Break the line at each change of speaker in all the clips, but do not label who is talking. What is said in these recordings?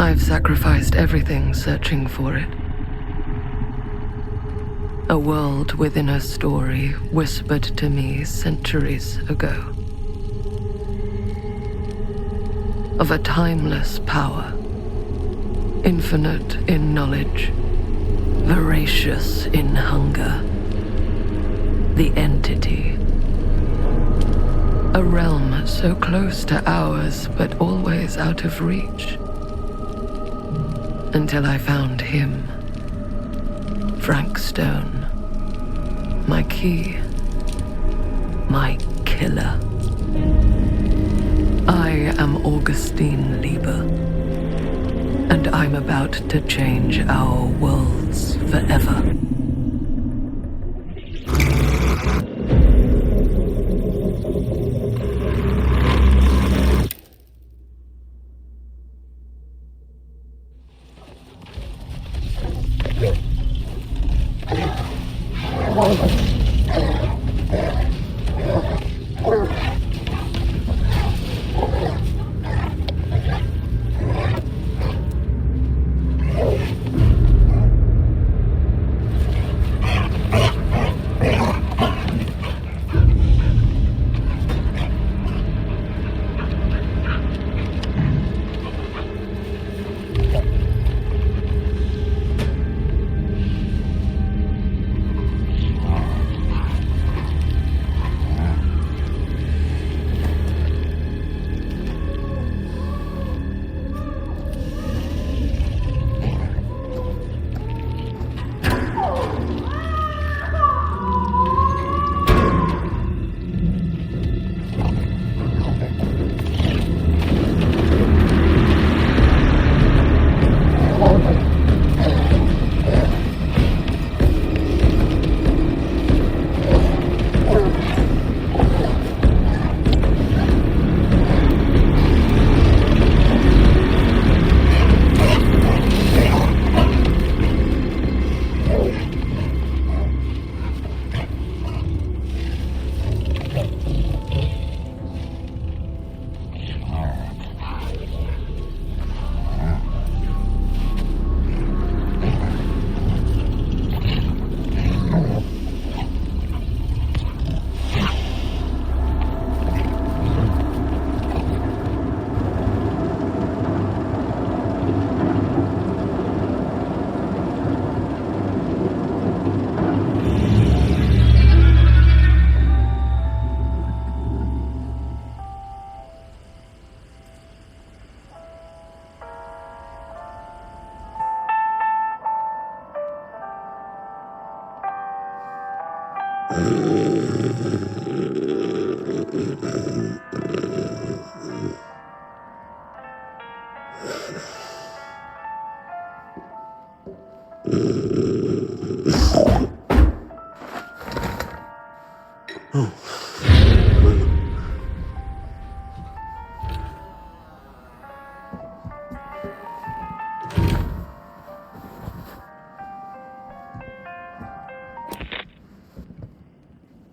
I've sacrificed everything searching for it. A world within a story whispered to me centuries ago. Of a timeless power, infinite in knowledge, voracious in hunger. The entity. A realm so close to ours, but always out of reach. Until I found him. Frankstone. My key. My killer. I am Augustine Lieber. And I'm about to change our worlds forever.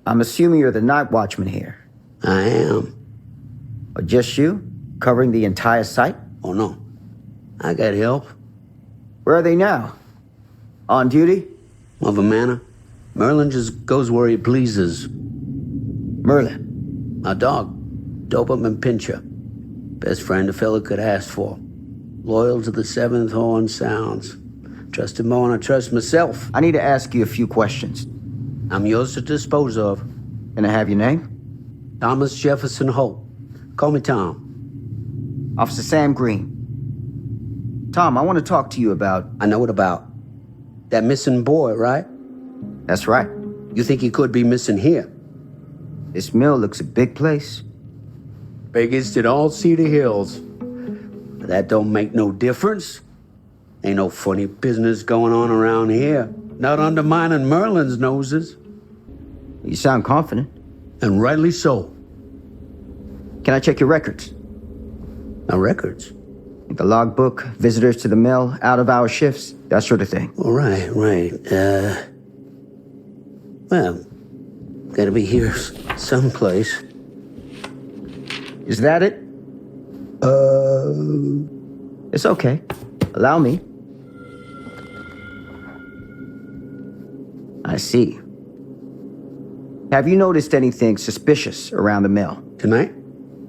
I'm assuming you're the night watchman here.
I am.
Or just you? Covering the entire site?
Oh, no. I got help.
Where are they now? On duty?
Of a manner. Merlin just goes where he pleases.
Merlin?
My dog. Doberman Pinscher. Best friend a fella could ask for. Loyal to the seventh horn sounds. Trust him more than I trust myself.
I need to ask you a few questions.
I'm yours to dispose of.
Can I have your name?
Thomas Jefferson Holt. Call me Tom.
Officer Sam Green. Tom, I want to talk to you about...
I know what about. That missing boy, right?
That's right.
You think he could be missing here?
This mill looks a big place.
Biggest in all Cedar Hills. But that don't make no difference. Ain't no funny business going on around here. Not undermining Merlin's noses.
You sound confident.
And rightly so.
Can I check your records?
My records?
The logbook, visitors to the mill, out-of-hour shifts, that sort of thing.
Oh, right. Well, gotta be here someplace.
Is that it? It's okay. Allow me. I see. Have you noticed anything suspicious around the mill?
Tonight?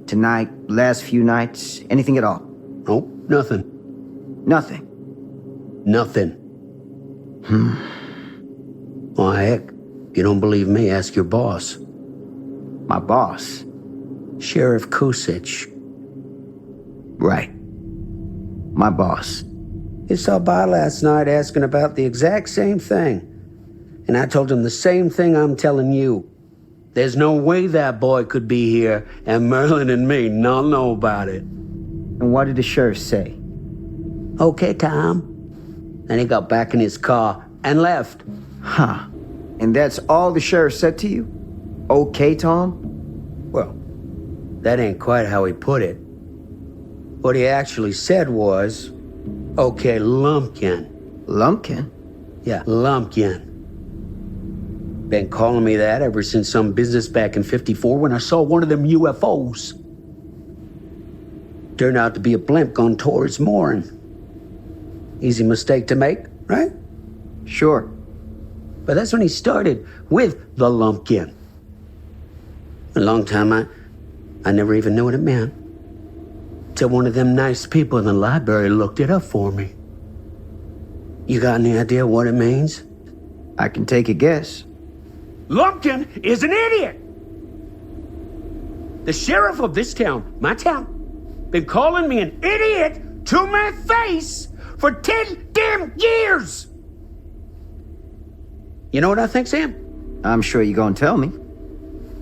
Tonight, last few nights, anything at all?
Nope, nothing.
Nothing.
Nothing. Well, heck, if you don't believe me, ask your boss.
My boss?
Sheriff Kusich.
Right. My boss.
He stopped by last night asking about the exact same thing. And I told him the same thing I'm telling you. There's no way that boy could be here and Merlin and me not know about it.
And what did the sheriff say?
Okay, Tom. Then he got back in his car and left.
Huh. And that's all the sheriff said to you? Okay, Tom?
Well, that ain't quite how he put it. What he actually said was, okay, Lumpkin.
Lumpkin?
Yeah, Lumpkin. Been calling me that ever since some business back in '54 when I saw one of them UFOs. Turned out to be a blimp gone towards mooring. Easy mistake to make, right?
Sure.
But that's when he started with the Lumpkin. A long time I never even knew what it meant. Till one of them nice people in the library looked it up for me. You got any idea what it means?
I can take a guess.
Lumpkin is an idiot! The sheriff of this town, my town, been calling me an idiot to my face for 10 damn years! You know what I think, Sam?
I'm sure you're gonna tell me.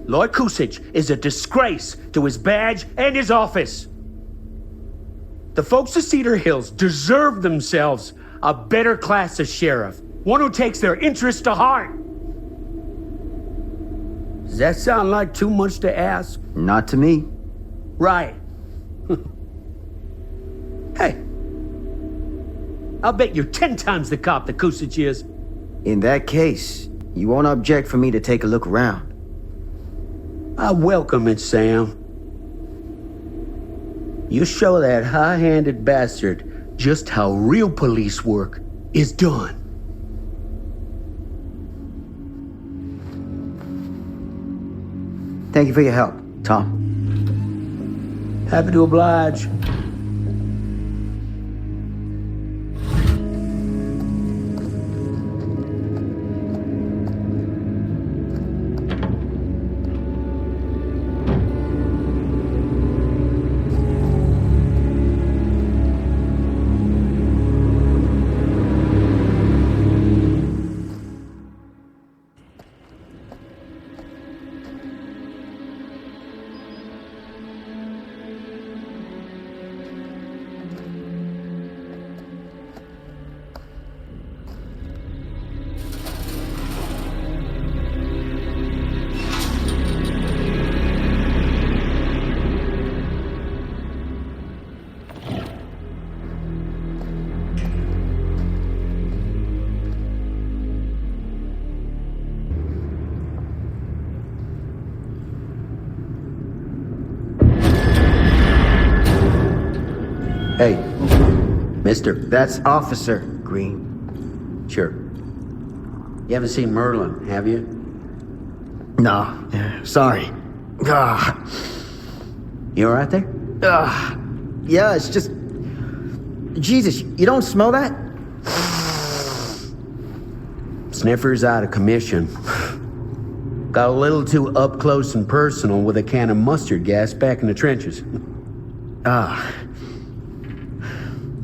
Lloyd Kusich is a disgrace to his badge and his office. The folks of Cedar Hills deserve themselves a better class of sheriff, one who takes their interests to heart. Does that sound like too much to ask?
Not to me.
Right. Hey, I'll bet you're 10 times the cop that Kusich is.
In that case, you won't object for me to take a look around.
I welcome it, Sam. You show that high-handed bastard just how real police work is done.
Thank you for your help, Tom.
Happy to oblige. Hey, mister.
That's Officer Green.
Sure. You haven't seen Merlin, have you?
No, sorry.
You all right there?
Yeah, it's just... Jesus, you don't smell that?
Sniffer's out of commission. Got a little too up close and personal with a can of mustard gas back in the trenches.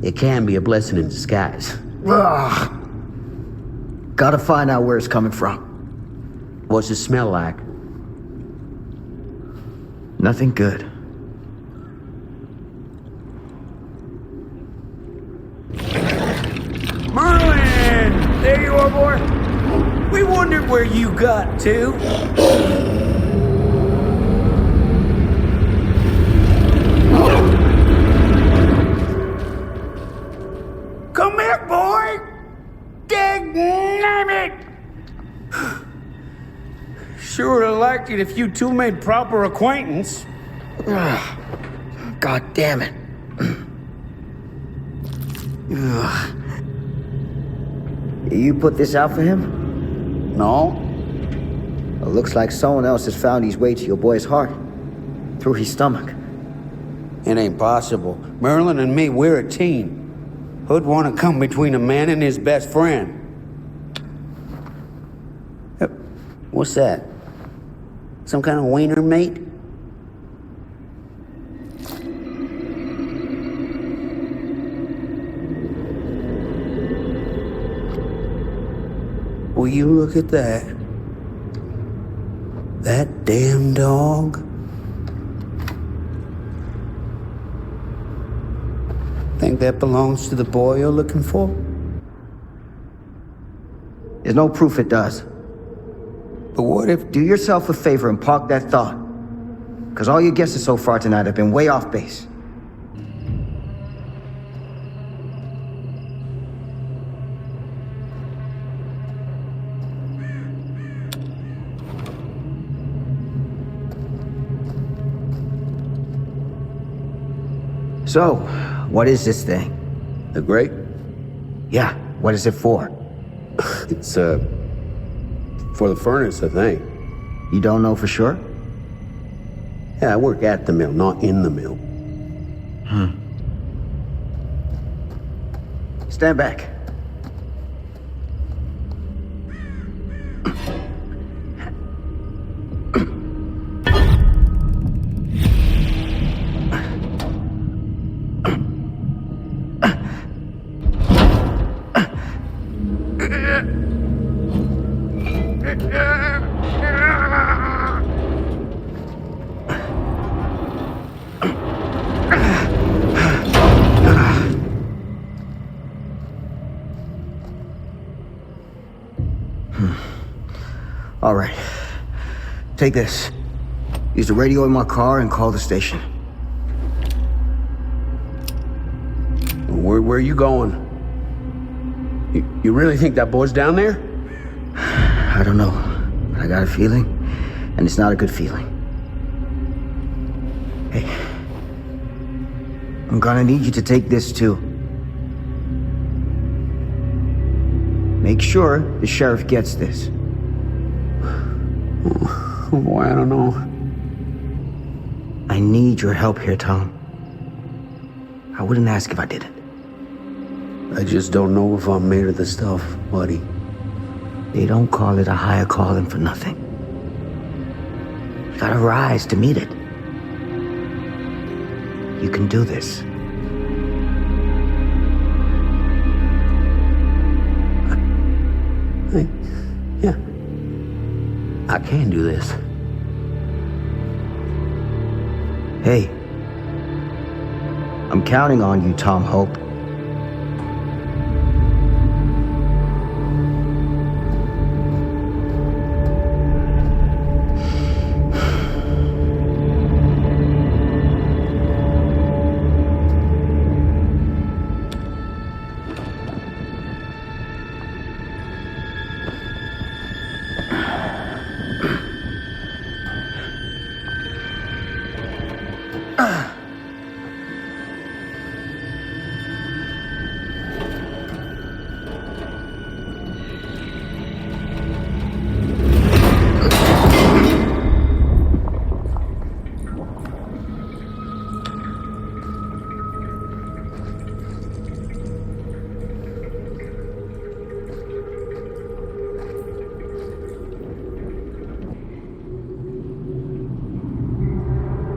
It can be a blessing in disguise.
Gotta find out where it's coming from.
What's it smell like?
Nothing good.
Merlin! There you are, boy. We wondered where you got to. Come here, boy! Dang it! Sure would have liked it if you two made proper acquaintance.
God damn it. Ugh. You put this out for him?
No?
Well, looks like someone else has found his way to your boy's heart. Through his stomach.
It ain't possible. Merlin and me, we're a team. Who'd want to come between a man and his best friend? What's that? Some kind of wiener mate? Will you look at that? That damn dog? Think that belongs to the boy you're looking for?
There's no proof it does.
But what if...
Do yourself a favor and park that thought. Because all your guesses so far tonight have been way off base. So, what is this thing?
The grate?
Yeah, what is it for?
It's, for the furnace, I think.
You don't know for sure?
Yeah, I work at the mill, not in the mill.
Stand back. All right. Take this. Use the radio in my car and call the station.
Where are you going? You really think that boy's down there?
I don't know. I got a feeling, and it's not a good feeling. Hey. I'm gonna need you to take this too. Make sure the sheriff gets this.
Oh boy, I don't know.
I need your help here, Tom. I wouldn't ask if I didn't.
I just don't know if I'm made of the stuff, buddy.
They don't call it a higher calling for nothing. You gotta rise to meet it. You can do this.
Yeah. I can do this.
Hey. I'm counting on you, Tom Hope.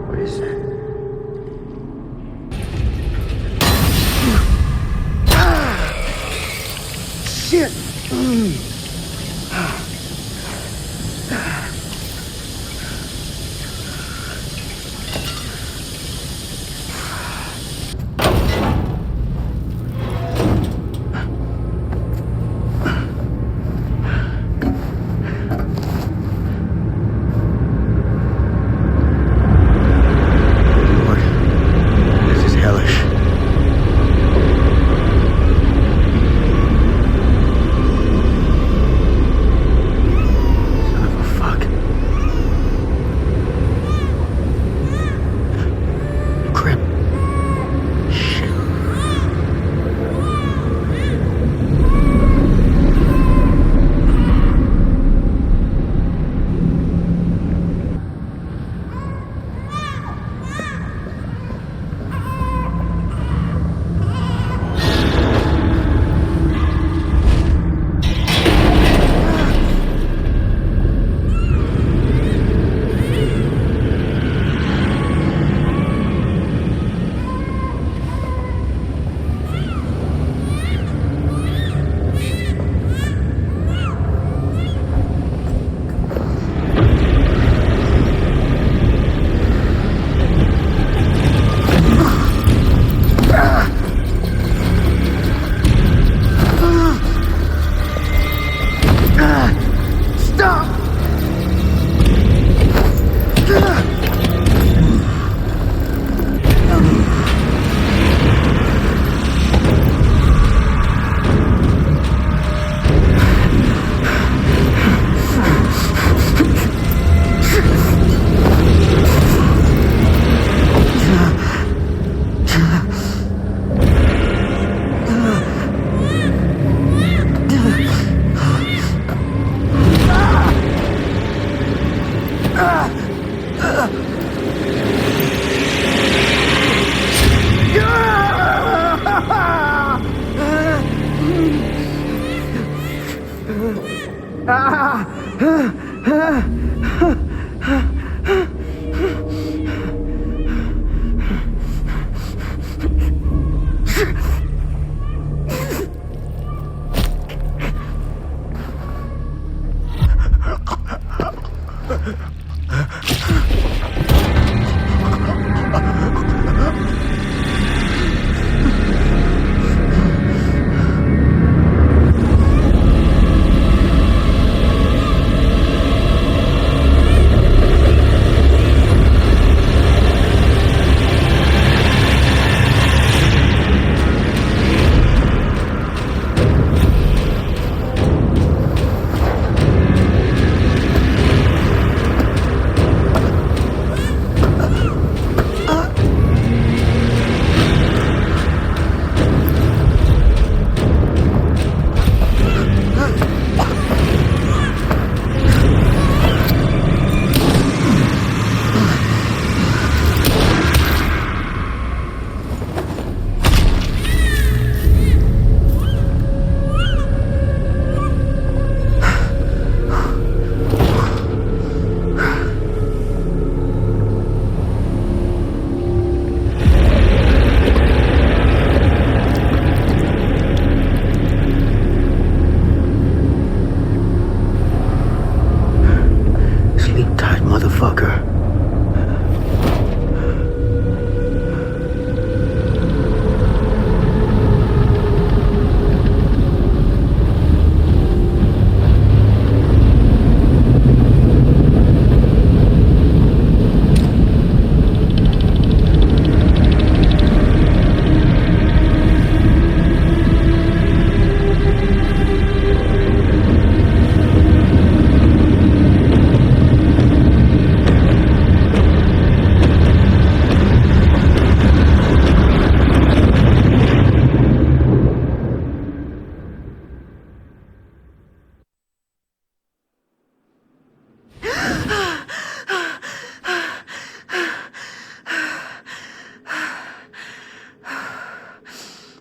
What is that? Shit! Lord, this is hellish.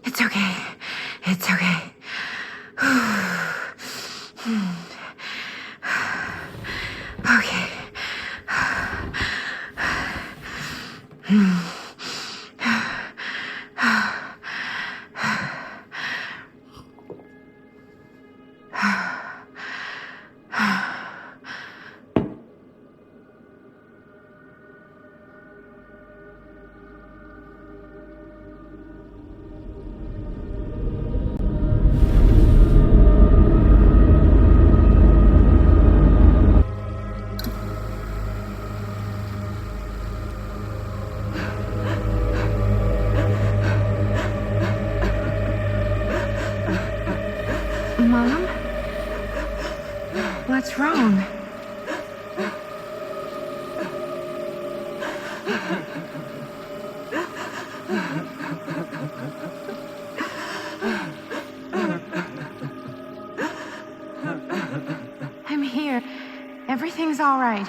It's okay. It's okay. Okay. Mom? What's wrong? I'm here. Everything's all right.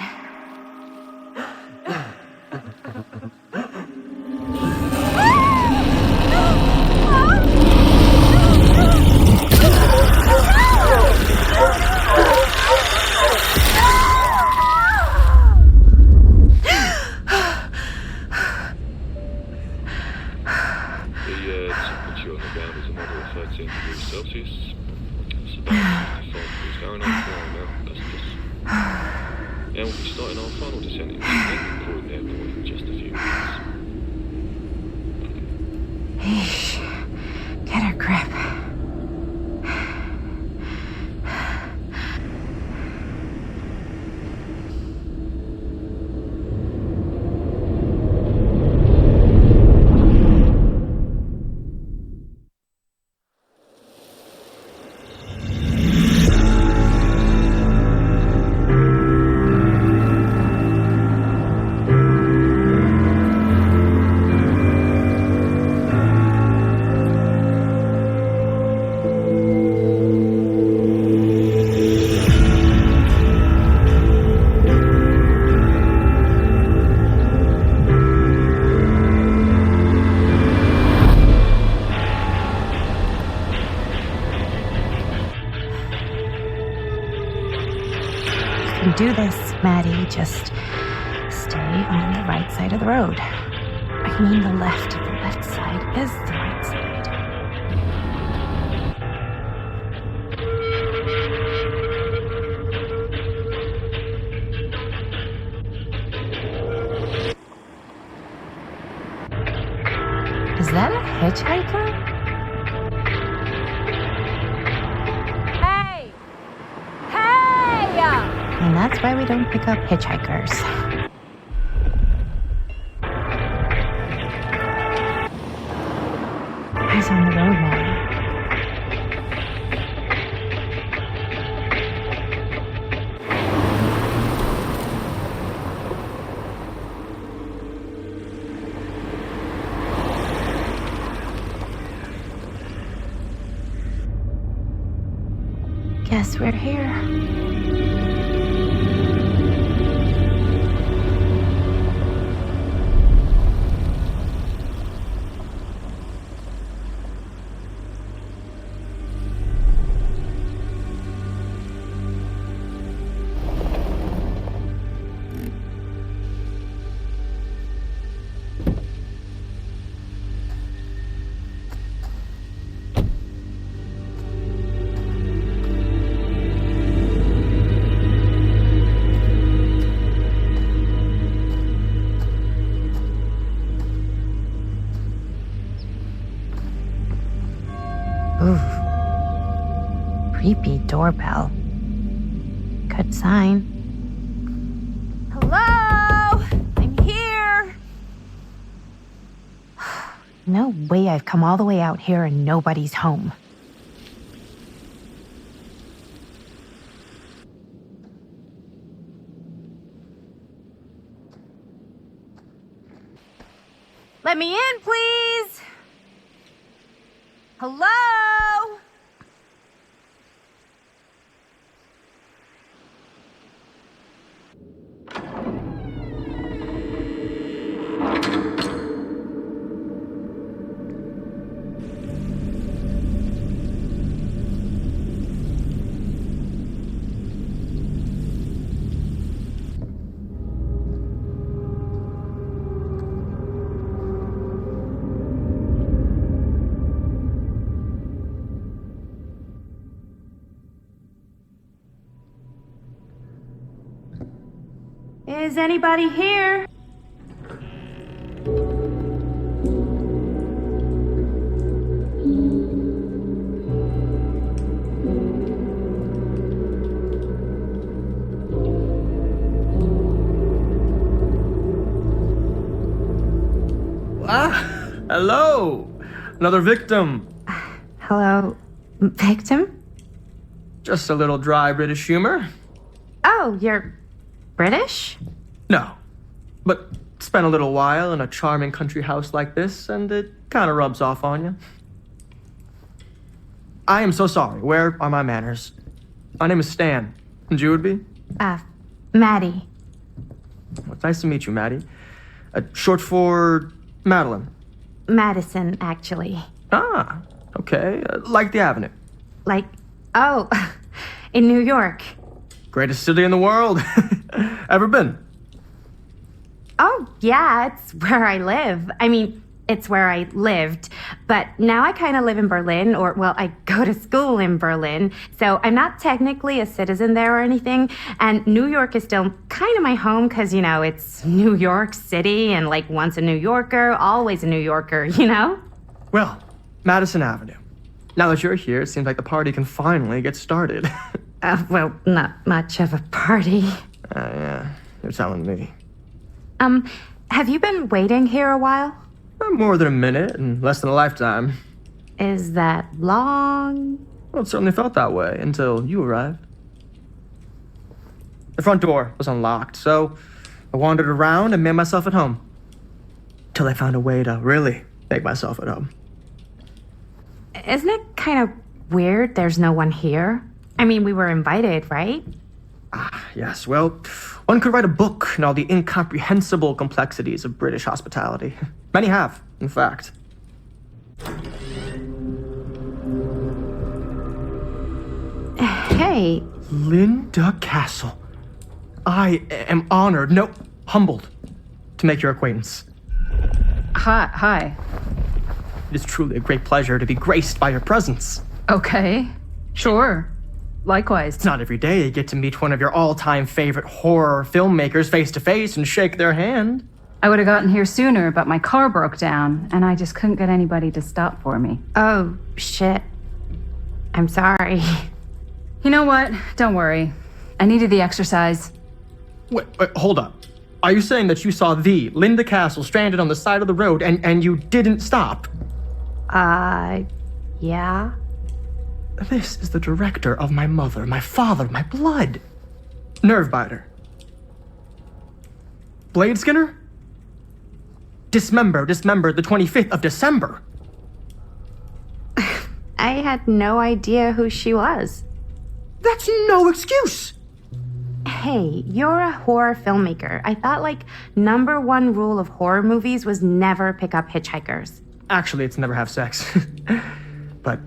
Temperature on the ground is a moderate 13 degrees Celsius. It's about 5 degrees Fahrenheit for our American customers. And we'll be starting our final descent into Croydon Airport in just a few minutes.
Eesh. Get a grip. can do this, Maddie. Just stay on the right side of the road. I mean the left. The left side is the right side. Is that a hitchhiker? Hey! Hey! And that's why we don't pick up hitchhikers. Eyes on the road, Maddie. Guess we're here. Ooh. Creepy doorbell. Good sign. Hello? I'm here. No way I've come all the way out here and nobody's home. Let me in, please. Hello? Is anybody here?
Hello! Another victim.
Hello, victim?
Just a little dry British humor.
Oh, you're British?
No, but spent a little while in a charming country house like this, and it kind of rubs off on you. I am so sorry. Where are my manners? My name is Stan, and you would be?
Maddie.
Well, it's nice to meet you, Maddie. Short for Madeline.
Madison, actually.
Ah, okay. Like the Avenue.
Like, oh, in New York.
Greatest city in the world. Ever been?
Oh, yeah, it's where I live. I mean, it's where I lived. But now I kind of live in Berlin, or, well, I go to school in Berlin. So I'm not technically a citizen there or anything. And New York is still kind of my home because, you know, it's New York City and, like, once a New Yorker, always a New Yorker, you know?
Well, Madison Avenue. Now that you're here, it seems like the party can finally get started.
Well, not much of a party.
Yeah, you're telling me.
Have you been waiting here a while?
More than a minute and less than a lifetime.
Is that long?
Well, it certainly felt that way until you arrived. The front door was unlocked, so I wandered around and made myself at home. Till I found a way to really make myself at home.
Isn't it kind of weird there's no one here? I mean, we were invited, right?
Ah, yes. Well, one could write a book on all the incomprehensible complexities of British hospitality. Many have, in fact.
Hey.
Linda Castle. I am honored, no, humbled, to make your acquaintance.
Hi.
It is truly a great pleasure to be graced by your presence.
Okay. Sure. Likewise.
It's not every day you get to meet one of your all-time favorite horror filmmakers face to face and shake their hand.
I would have gotten here sooner, but my car broke down, and I just couldn't get anybody to stop for me.
Oh, shit. I'm sorry.
You know what? Don't worry. I needed the exercise.
Wait, hold up. Are you saying that you saw the Linda Castle stranded on the side of the road and you didn't stop?
Yeah?
This is the director of my mother, my father, my blood. Nervebiter. Blade Skinner? Dismember the 25th of December.
I had no idea who she was.
That's no excuse.
Hey, you're a horror filmmaker. I thought, #1 rule of horror movies was never pick up hitchhikers.
Actually, it's never have sex. But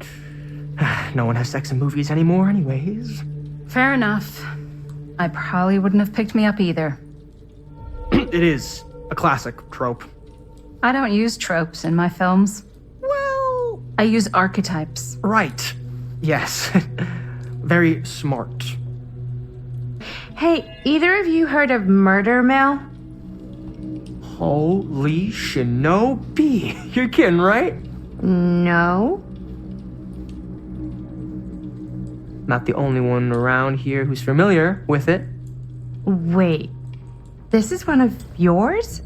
no one has sex in movies anymore anyways.
Fair enough. I probably wouldn't have picked me up either.
It is a classic trope.
I don't use tropes in my films.
Well,
I use archetypes.
right. Yes. Very smart.
Hey, either of you heard of Murder Mill?
Holy shinobi. You're kidding, right?
No.
Not the only one around here who's familiar with it.
Wait, this is one of yours?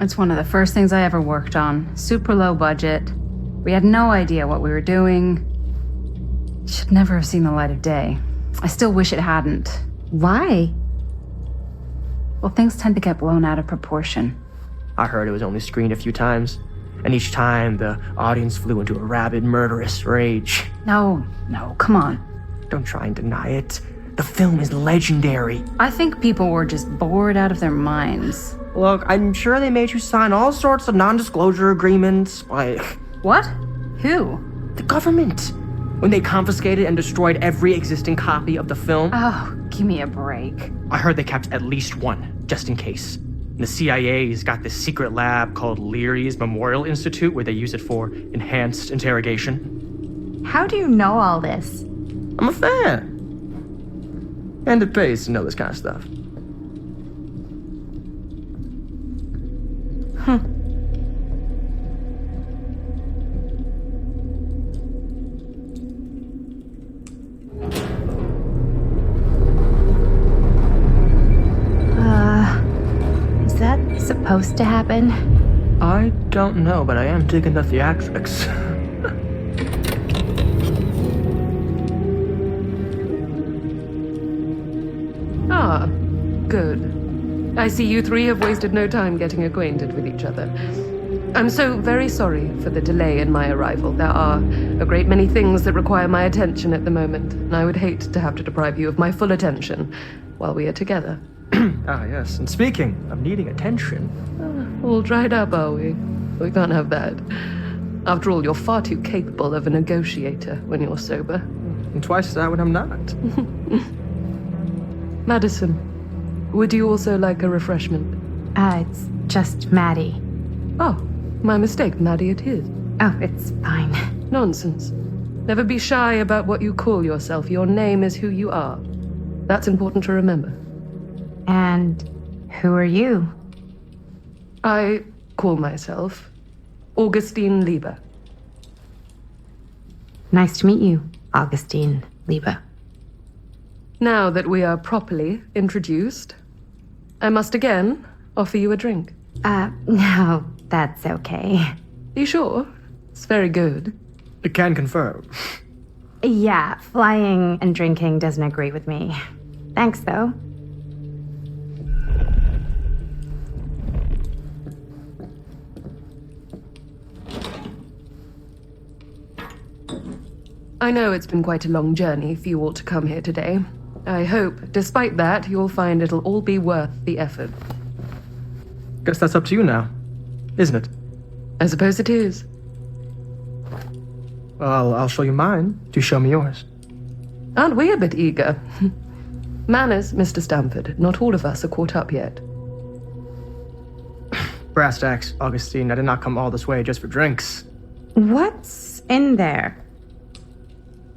It's one of the first things I ever worked on. Super low budget. We had no idea what we were doing. Should never have seen the light of day. I still wish it hadn't.
Why?
Well, things tend to get blown out of proportion.
I heard it was only screened a few times, and each time the audience flew into a rabid, murderous rage.
No, come on.
Don't try and deny it. The film is legendary.
I think people were just bored out of their minds.
Look, I'm sure they made you sign all sorts of non-disclosure agreements.
What? Who?
The government. When they confiscated and destroyed every existing copy of the film.
Oh, give me a break.
I heard they kept at least one, just in case. The CIA's got this secret lab called Leary's Memorial Institute where they use it for enhanced interrogation.
How do you know all this?
I'm a fan. And it pays to know this kind of stuff.
Is that supposed to happen?
I don't know, but I am digging the theatrics.
Ah, good. I see you three have wasted no time getting acquainted with each other. I'm so very sorry for the delay in my arrival. There are a great many things that require my attention at the moment, and I would hate to have to deprive you of my full attention while we are together.
Ah, yes. And speaking of needing attention.
All dried up, are we? We can't have that. After all, you're far too capable of a negotiator when you're sober.
And twice that when I'm not.
Madison, would you also like a refreshment?
It's just Maddie.
Oh, my mistake. Maddie it is.
Oh, it's fine.
Nonsense. Never be shy about what you call yourself. Your name is who you are. That's important to remember.
And who are you?
I call myself Augustine Lieber.
Nice to meet you, Augustine Lieber.
Now that we are properly introduced, I must again offer you a drink.
No, that's okay.
You sure? It's very good.
I can confirm.
Yeah, flying and drinking doesn't agree with me. Thanks, though.
I know it's been quite a long journey for you all to come here today. I hope, despite that, you'll find it'll all be worth the effort.
Guess that's up to you now, isn't it?
I suppose it is.
Well, I'll show you mine. Do show me yours.
Aren't we a bit eager? Manners, Mr. Stamford. Not all of us are caught up yet.
Brass tacks, Augustine. I did not come all this way just for drinks.
What's in there?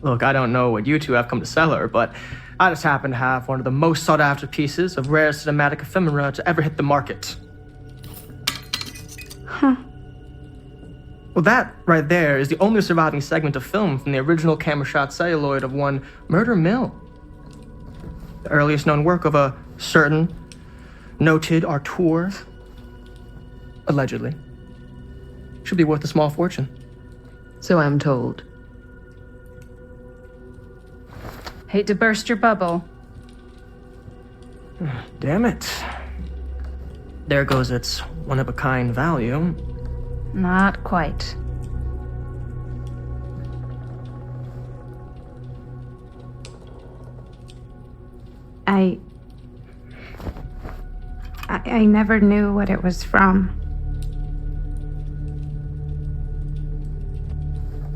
Look, I don't know what you two have come to cellar, but I just happen to have one of the most sought-after pieces of rare cinematic ephemera to ever hit the market.
Huh.
Well, that right there is the only surviving segment of film from the original camera shot celluloid of one Murder Mill. The earliest known work of a certain noted auteur, allegedly, should be worth a small fortune.
So I'm told.
Hate to burst your bubble.
Damn it. There goes its one-of-a-kind value.
Not quite.
I never knew what it was from.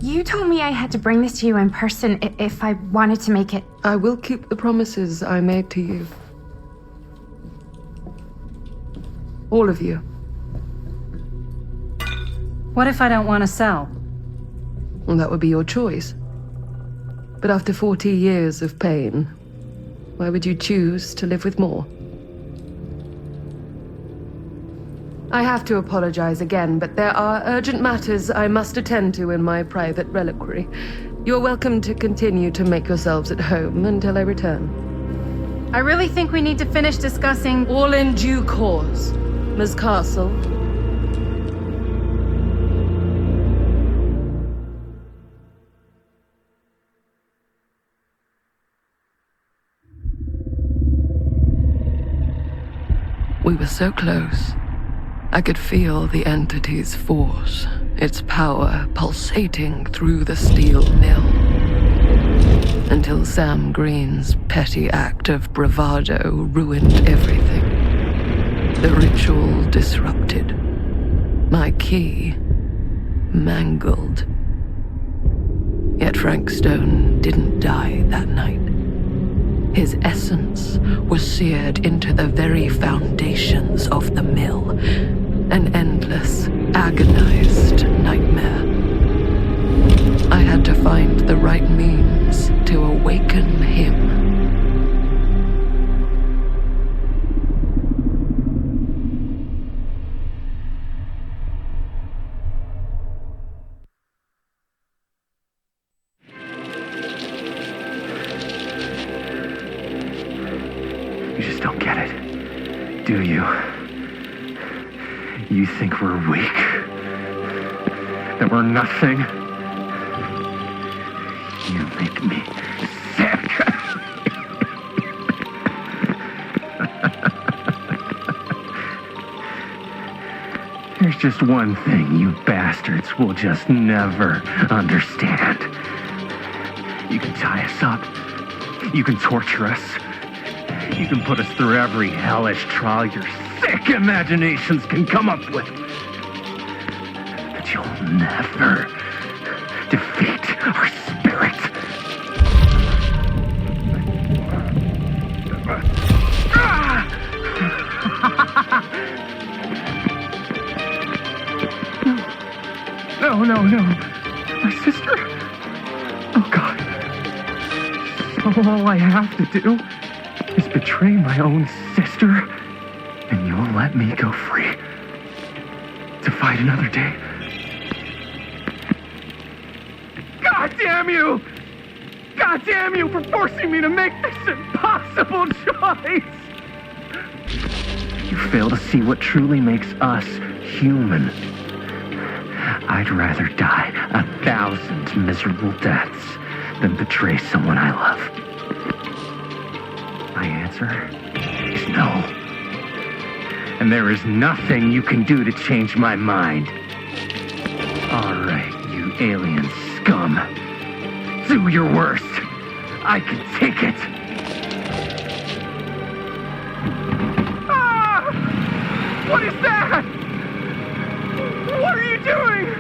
You told me I had to bring this to you in person if I wanted to make it.
I will keep the promises I made to you. All of you.
What if I don't want to sell?
Well, that would be your choice. But after 40 years of pain, why would you choose to live with more? I have to apologize again, but there are urgent matters I must attend to in my private reliquary. You're welcome to continue to make yourselves at home until I return.
I really think we need to finish discussing.
All in due course, Ms. Castle. We were so close. I could feel the entity's force, its power pulsating through the steel mill. Until Sam Green's petty act of bravado ruined everything. The ritual disrupted. My key mangled. Yet Frankstone didn't die that night. His essence was seared into the very foundations of the mill. An endless, agonized nightmare. I had to find the right means to awaken him.
You just don't get it, do you? You think we're weak? That we're nothing? You make me sick! There's just one thing you bastards will just never understand. You can tie us up. You can torture us. You can put us through every hellish trial your sick imaginations can come up with. But you'll never defeat our spirit. No. My sister? Oh, God. So all I have to do is betray my own sister, and you'll let me go free to fight another day. God damn you! God damn you for forcing me to make this impossible choice! You fail to see what truly makes us human. I'd rather die 1,000 miserable deaths than betray someone I love. My answer is no. And there is nothing you can do to change my mind. All right, you alien scum. Do your worst. I can take it. Ah! What is that? What are you doing?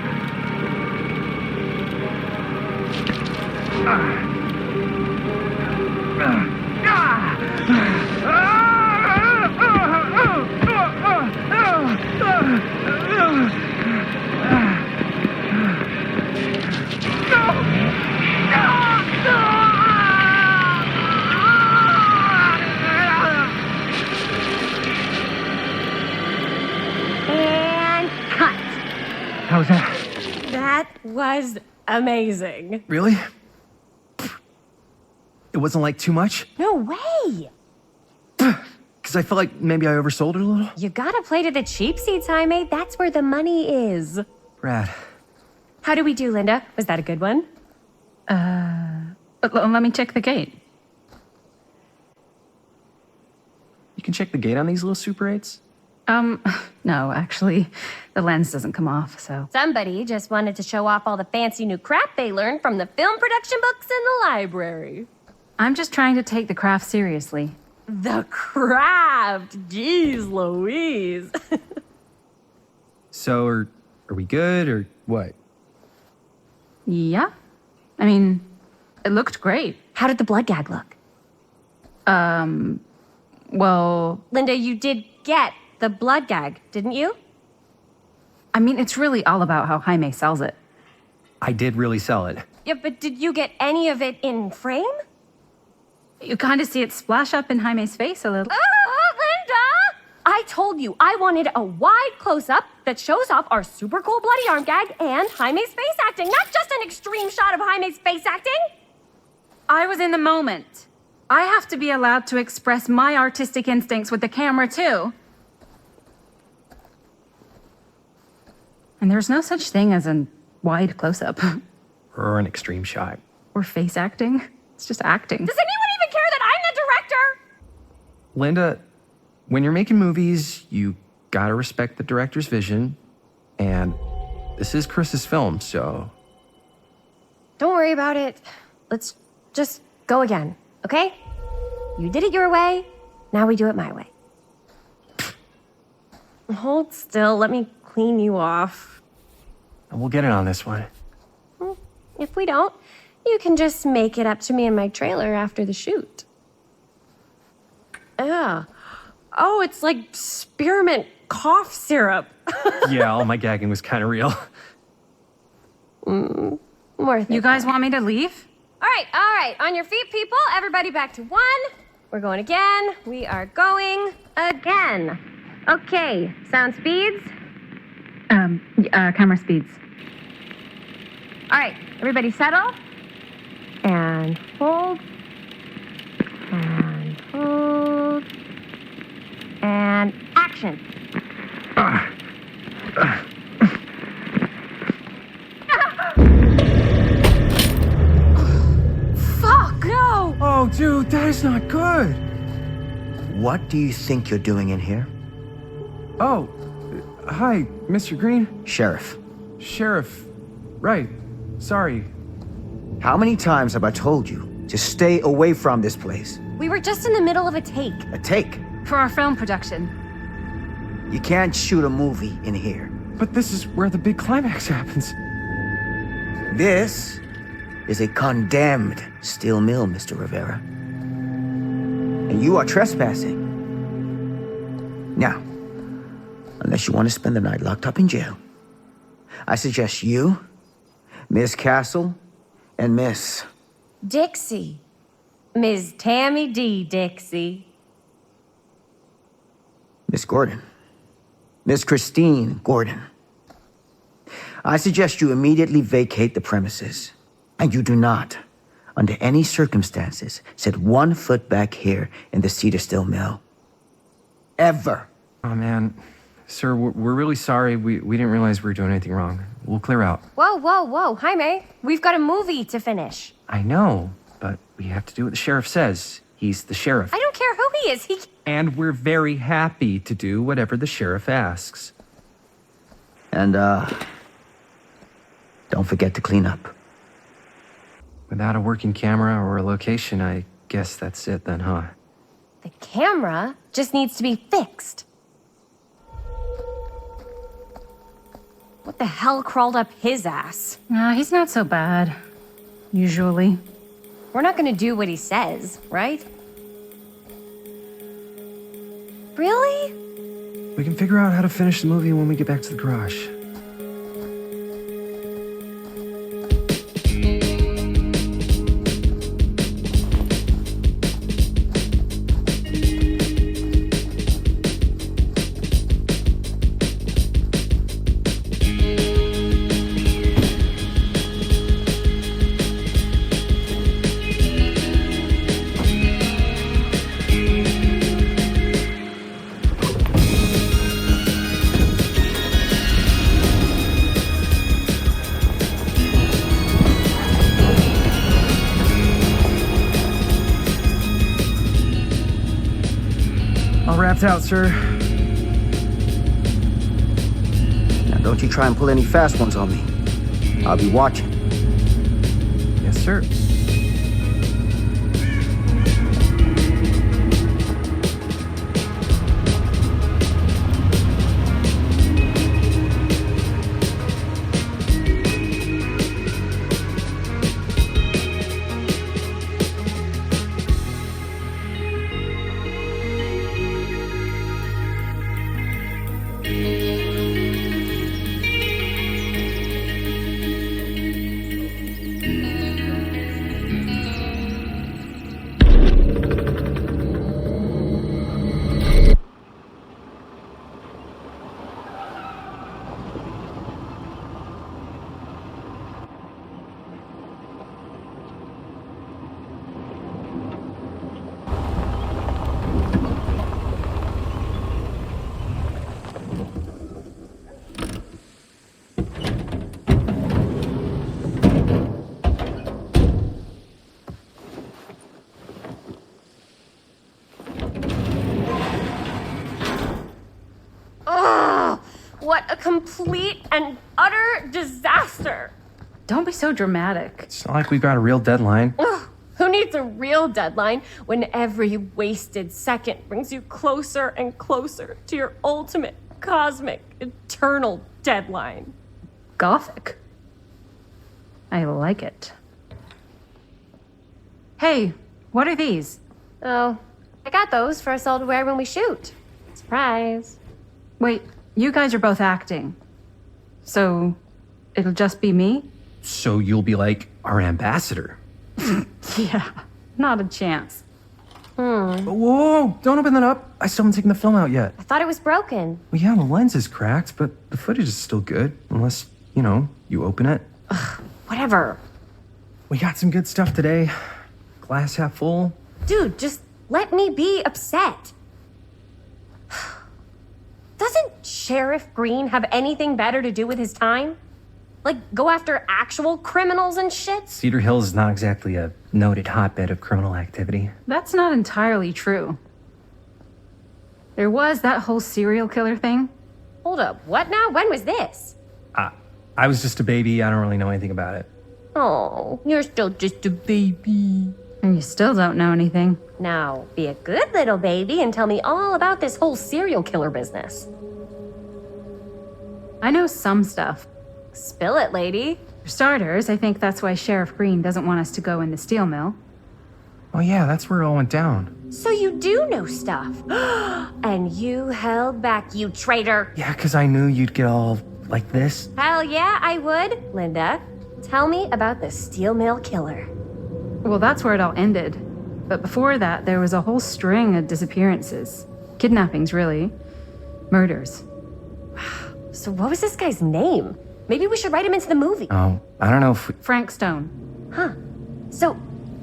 was amazing.
Really? It wasn't like too much?
No way.
Because I felt like maybe I oversold it a little?
You gotta play to the cheap seats, Jaime. That's where the money is.
Rad.
How do we do, Linda? Was that a good one?
Let me check the gate.
You can check the gate on these little Super 8s?
No, actually, the lens doesn't come off, so.
Somebody just wanted to show off all the fancy new crap they learned from the film production books in the library.
I'm just trying to take the craft seriously.
The craft! Jeez Louise.
So, are we good, or what?
Yeah? I mean, it looked great.
How did the blood gag look?
Well,
Linda, you did get the blood gag, didn't you?
I mean, it's really all about how Jaime sells it.
I did really sell it.
Yeah, but did you get any of it in frame?
You kind of see it splash up in Jaime's face a little.
Linda! I told you I wanted a wide close-up that shows off our super cool bloody arm gag and Jaime's face acting, not just an extreme shot of Jaime's face acting.
I was in the moment. I have to be allowed to express my artistic instincts with the camera, too. And there's no such thing as a wide close-up.
Or an extreme shot.
Or face acting. It's just acting.
Does anyone even care that I'm the director?
Linda, when you're making movies, you gotta respect the director's vision. And this is Chris's film, so...
Don't worry about it. Let's just go again, okay? You did it your way, now we do it my way. Hold still, let me clean you off.
We'll get it on this one.
If we don't, you can just make it up to me in my trailer after the shoot. Yeah. Oh, it's like spearmint cough syrup.
Yeah, all my gagging was kind of real.
More
You guys want me to leave?
All right. On your feet, people. Everybody back to 1. We're going again. We are going again. Okay, sound speeds.
Camera speeds.
All right, everybody settle. And hold. And hold. And action. Fuck, no!
Oh, dude, that is not good.
What do you think you're doing in here?
Oh, hi, Mr. Green.
Sheriff,
Sheriff. Right. Sorry.
how many times have I told you to stay away from this place?
We were just in the middle of a take.
A take.
For our film production.
You can't shoot a movie in here.
But this is where the big climax happens.
This is a condemned steel mill, Mr. Rivera. And you are trespassing. Now, unless you want to spend the night locked up in jail, I suggest you, Miss Castle, and Miss...
Dixie. Ms. Tammy D. Dixie.
Miss Gordon. Miss Christine Gordon. I suggest you immediately vacate the premises. And you do not, under any circumstances, set 1 foot back here in the Cedar Still Mill. Ever.
Oh, man. Sir, we're really sorry. We didn't realize we were doing anything wrong. We'll clear out.
Whoa. Jaime, we've got a movie to finish.
I know, but we have to do what the sheriff says. He's the sheriff.
I don't care who he is.
And we're very happy to do whatever the sheriff asks.
And, don't forget to clean up.
Without a working camera or a location, I guess that's it then, huh?
The camera just needs to be fixed. What the hell crawled up his ass?
He's not so bad. Usually.
We're not gonna do what he says, right? Really?
We can figure out how to finish the movie when we get back to the garage. wrapped out, sir.
Now, don't you try and pull any fast ones on me. I'll be watching.
Yes, sir.
What a complete and utter disaster!
Don't be so dramatic.
It's not like we've got a real deadline.
Ugh, who needs a real deadline when every wasted second brings you closer and closer to your ultimate, cosmic, eternal deadline?
Gothic. I like it. Hey, what are these?
Oh, I got those for us all to wear when we shoot. Surprise.
Wait, you guys are both acting. So, it'll just be me?
So you'll be like our ambassador.
Yeah, not a chance.
Whoa, don't open that up. I still haven't taken the film out yet.
I thought it was broken.
Well, yeah, the lens is cracked, but the footage is still good. Unless, you open it.
Whatever.
We got some good stuff today. Glass half full.
Dude, just let me be upset. Doesn't Sheriff Green have anything better to do with his time? Like, go after actual criminals and shit?
Cedar Hills is not exactly a noted hotbed of criminal activity.
That's not entirely true. There was that whole serial killer thing.
Hold up, what now? When was this?
I was just a baby. I don't really know anything about it.
Oh, you're still just a baby.
And you still don't know anything.
Now, be a good little baby and tell me all about this whole serial killer business.
I know some stuff.
Spill it, lady.
For starters, I think that's why Sheriff Green doesn't want us to go in the steel mill.
Oh yeah, that's where it all went down.
So you do know stuff. And you held back, you traitor.
Yeah, because I knew you'd get all like this.
Hell yeah, I would. Linda, tell me about the steel mill killer.
Well, that's where it all ended. But before that, there was a whole string of disappearances. Kidnappings, really. Murders.
So what was this guy's name? Maybe we should write him into the movie.
Oh, I don't know if we...
Frankstone.
Huh. So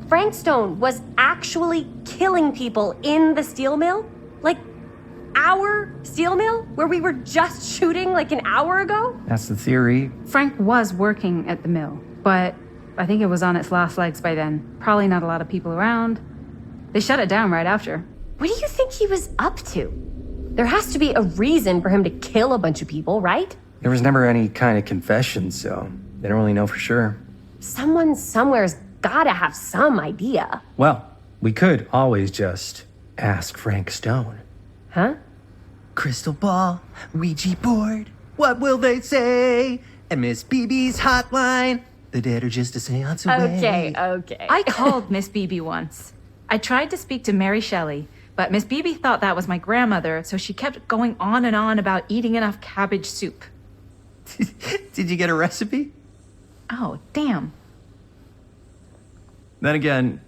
Frankstone was actually killing people in the steel mill? Like, our steel mill? Where we were just shooting like an hour ago?
That's the theory.
Frank was working at the mill, but I think it was on its last legs by then. Probably not a lot of people around. They shut it down right after.
What do you think he was up to? There has to be a reason for him to kill a bunch of people, right?
There was never any kind of confession, so they don't really know for sure.
Someone somewhere's gotta have some idea.
Well, we could always just ask Frank Stone.
Huh?
Crystal ball, Ouija board, what will they say? And Miss BB's hotline, the dead are just a seance away.
Okay.
I called Miss Beebe once. I tried to speak to Mary Shelley, but Miss Beebe thought that was my grandmother, so she kept going on and on about eating enough cabbage soup.
Did you get a recipe?
Oh, damn.
Then again,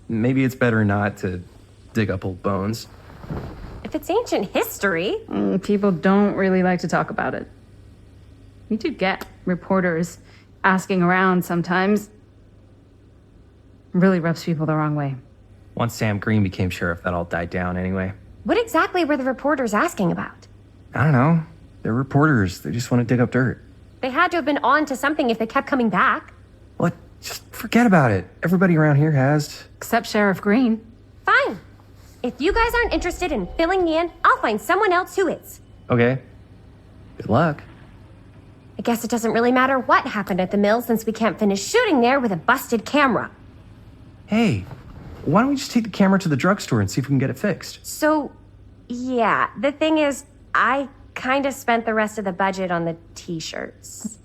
maybe it's better not to dig up old bones.
If it's ancient history.
People don't really like to talk about it. We do get reporters asking around sometimes. Really rubs people the wrong way.
Once Sam Green became sheriff, that all died down anyway.
What exactly were the reporters asking about?
I don't know. They're reporters. They just want to dig up dirt.
They had to have been on to something if they kept coming back.
What? Just forget about it. Everybody around here has.
Except Sheriff Green.
Fine. If you guys aren't interested in filling me in, I'll find someone else who is.
Okay. Good luck.
I guess it doesn't really matter what happened at the mill since we can't finish shooting there with a busted camera.
Hey, why don't we just take the camera to the drugstore and see if we can get it fixed?
So, yeah, the thing is, I kind of spent the rest of the budget on the t-shirts.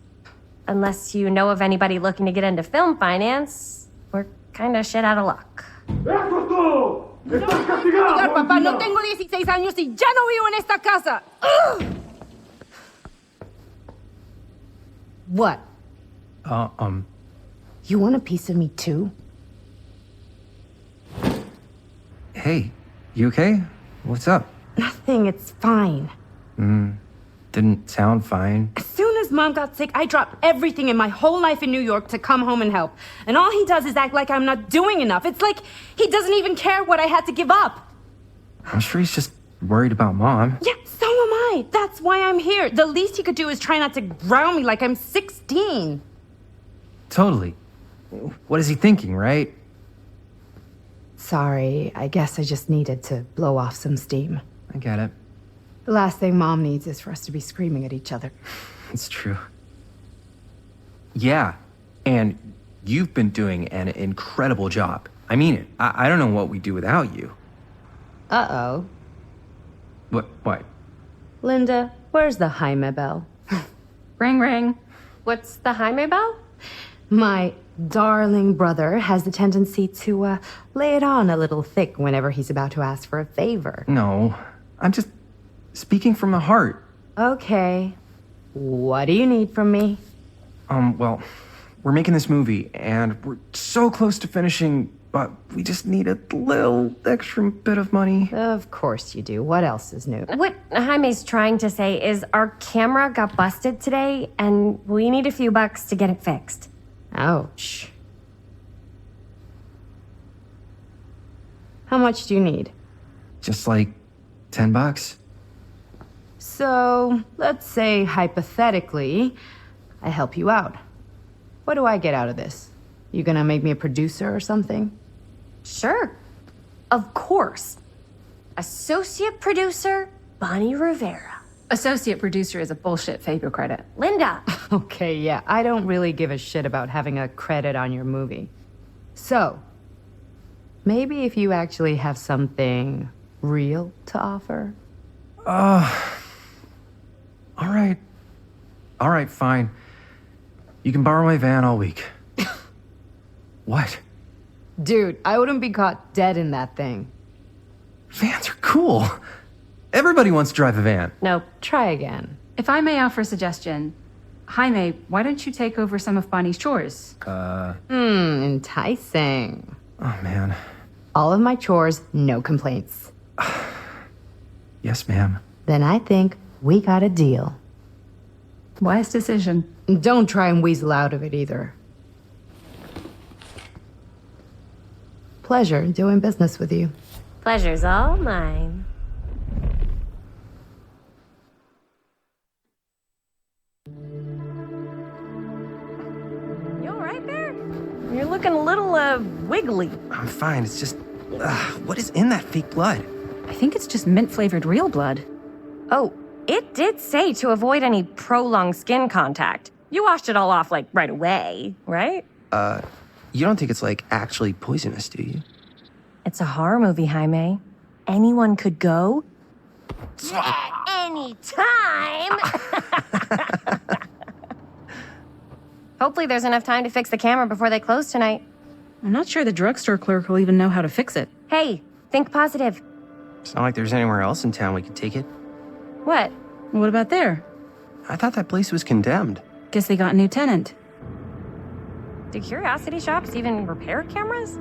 Unless you know of anybody looking to get into film finance, we're kind of shit out of luck.
Papá, no tengo 16 años y ya no vivo en esta casa. Ugh! What? You want a piece of me too?
Hey, you okay? What's up?
Nothing, it's fine.
Didn't sound fine.
As soon as Mom got sick, I dropped everything in my whole life in New York to come home and help. And all he does is act like I'm not doing enough. It's like he doesn't even care what I had to give up.
I'm sure he's just worried about Mom.
Yeah, so am I. That's why I'm here. The least he could do is try not to ground me like I'm 16.
Totally. What is he thinking, right?
Sorry, I guess I just needed to blow off some steam.
I get it.
The last thing Mom needs is for us to be screaming at each other.
It's true. Yeah, and you've been doing an incredible job. I mean it. I don't know what we'd do without you.
Uh-oh.
What?
Linda, where's the Jaime bell?
Ring, ring.
What's the Jaime bell?
My darling brother has the tendency to lay it on a little thick whenever he's about to ask for a favor.
No, I'm just speaking from the heart.
Okay. What do you need from me?
Well, we're making this movie, and we're so close to finishing, but we just need a little extra bit of money.
Of course you do. What else is new?
What Jaime's trying to say is our camera got busted today, and we need a few bucks to get it fixed.
Ouch. How much do you need?
Just like $10.
So, let's say hypothetically, I help you out. What do I get out of this? You gonna make me a producer or something?
Sure. Of course. Associate producer, Bonnie Rivera.
Associate producer is a bullshit FAPO credit.
Linda.
Okay, yeah, I don't really give a shit about having a credit on your movie. So, maybe if you actually have something real to offer?
All right, fine. You can borrow my van all week. What?
Dude, I wouldn't be caught dead in that thing.
Vans are cool. Everybody wants to drive a van.
Nope.
Try again.
If I may offer a suggestion, Jaime, why don't you take over some of Bonnie's chores?
Enticing.
Oh, man.
All of my chores, no complaints.
Yes, ma'am.
Then I think we got a deal.
Wise decision.
Don't try and weasel out of it either. Pleasure doing business with you.
Pleasure's all mine. You all right there? You're looking a little, wiggly.
I'm fine. It's just, what is in that fake blood?
I think it's just mint-flavored real blood.
Oh, it did say to avoid any prolonged skin contact. You washed it all off, like, right away, right?
You don't think it's, like, actually poisonous, do you?
It's a horror movie, Jaime. Anyone could go. Any time. Hopefully there's enough time to fix the camera before they close tonight.
I'm not sure the drugstore clerk will even know how to fix it.
Hey, think positive.
It's not like there's anywhere else in town we could take it.
What?
What about there?
I thought that place was condemned.
Guess they got a new tenant.
Do curiosity shops even repair cameras?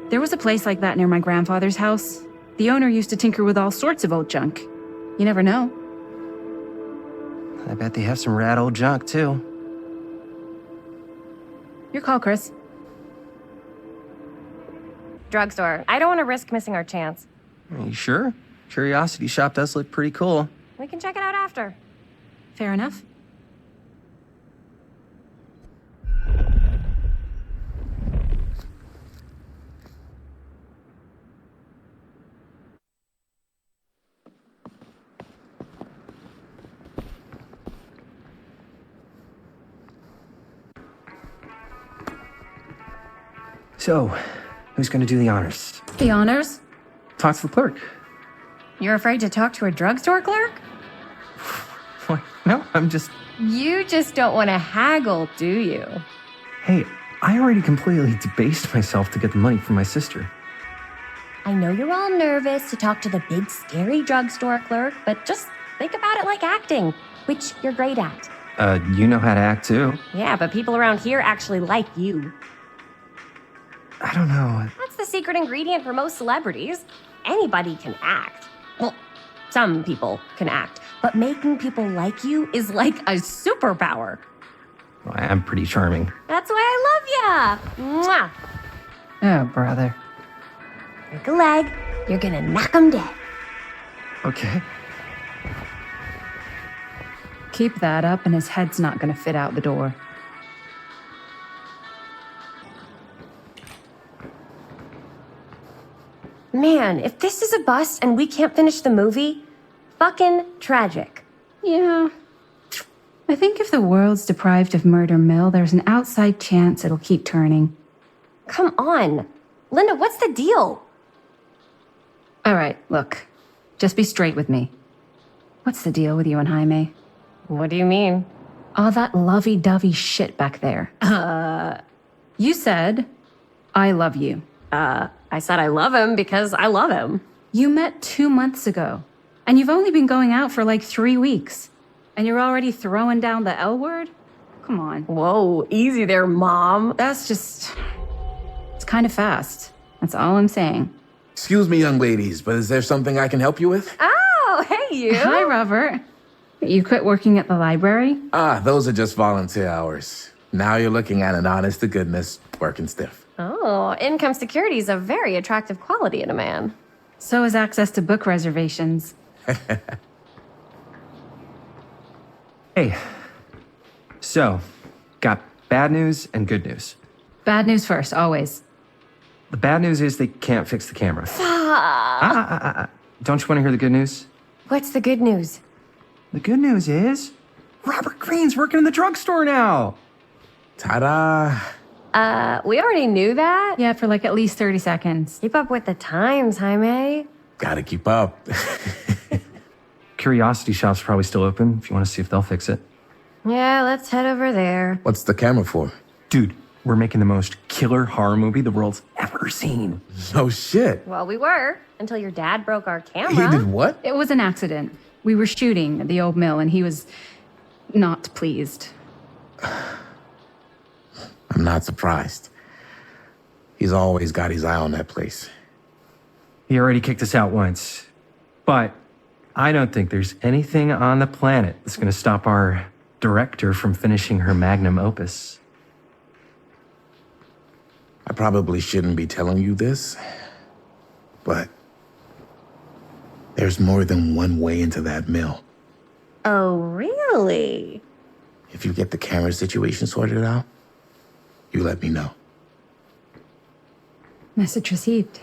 There was a place like that near my grandfather's house. The owner used to tinker with all sorts of old junk. You never know.
I bet they have some rad old junk, too.
Your call, Chris.
Drugstore. I don't want to risk missing our chance.
Are you sure? Curiosity shop does look pretty cool.
We can check it out after.
Fair enough.
So, who's gonna do the honors?
The honors?
Talk to the clerk.
You're afraid to talk to a drugstore clerk?
What? No, I'm just...
You just don't want to haggle, do you?
Hey, I already completely debased myself to get the money from my sister.
I know you're all nervous to talk to the big, scary drugstore clerk, but just think about it like acting, which you're great at.
You know how to act too.
Yeah, but people around here actually like you.
I don't know.
That's the secret ingredient for most celebrities. Anybody can act. Well, some people can act, but making people like you is like a superpower.
Well, I'm pretty charming.
That's why I love ya. Mwah.
Oh, brother.
Break a leg, you're gonna knock 'em dead.
Okay.
Keep that up and his head's not gonna fit out the door.
Man, if this is a bust and we can't finish the movie, fucking tragic.
Yeah. I think if the world's deprived of Murder Mill, there's an outside chance it'll keep turning.
Come on. Linda, what's the deal?
All right, look. Just be straight with me. What's the deal with you and Jaime?
What do you mean?
All that lovey-dovey shit back there. You said, I love you.
I said I love him because I love him.
You met 2 months ago, and you've only been going out for like 3 weeks. And you're already throwing down the L word? Come on.
Whoa, easy there, Mom.
That's just... It's kind of fast. That's all I'm saying.
Excuse me, young ladies, but is there something I can help you with?
Oh, hey, you.
Hi, Robert. You quit working at the library?
Ah, those are just volunteer hours. Now you're looking at an honest-to-goodness working stiff.
Oh, income security is a very attractive quality in a man.
So is access to book reservations.
Hey. So, got bad news and good news.
Bad news first, always.
The bad news is they can't fix the camera. Don't you want to hear the good news?
What's the good news?
The good news is Robert Greene's working in the drugstore now.
Ta-da!
We already knew that.
Yeah, for like at least 30 seconds.
Keep up with the times, Jaime.
Gotta keep up.
Curiosity Shop's probably still open if you want to see if they'll fix it.
Yeah, let's head over there.
What's the camera for?
Dude, we're making the most killer horror movie the world's ever seen.
No shit.
Well, we were, until your dad broke our
He
camera.
did what?
It was an accident. We were shooting at the old mill and he was not pleased.
I'm not surprised. He's always got his eye on that place.
He already kicked us out once. But I don't think there's anything on the planet that's going to stop our director from finishing her magnum opus.
I probably shouldn't be telling you this, but there's more than one way into that mill.
Oh, really?
If you get the camera situation sorted out, you let me know.
Message received.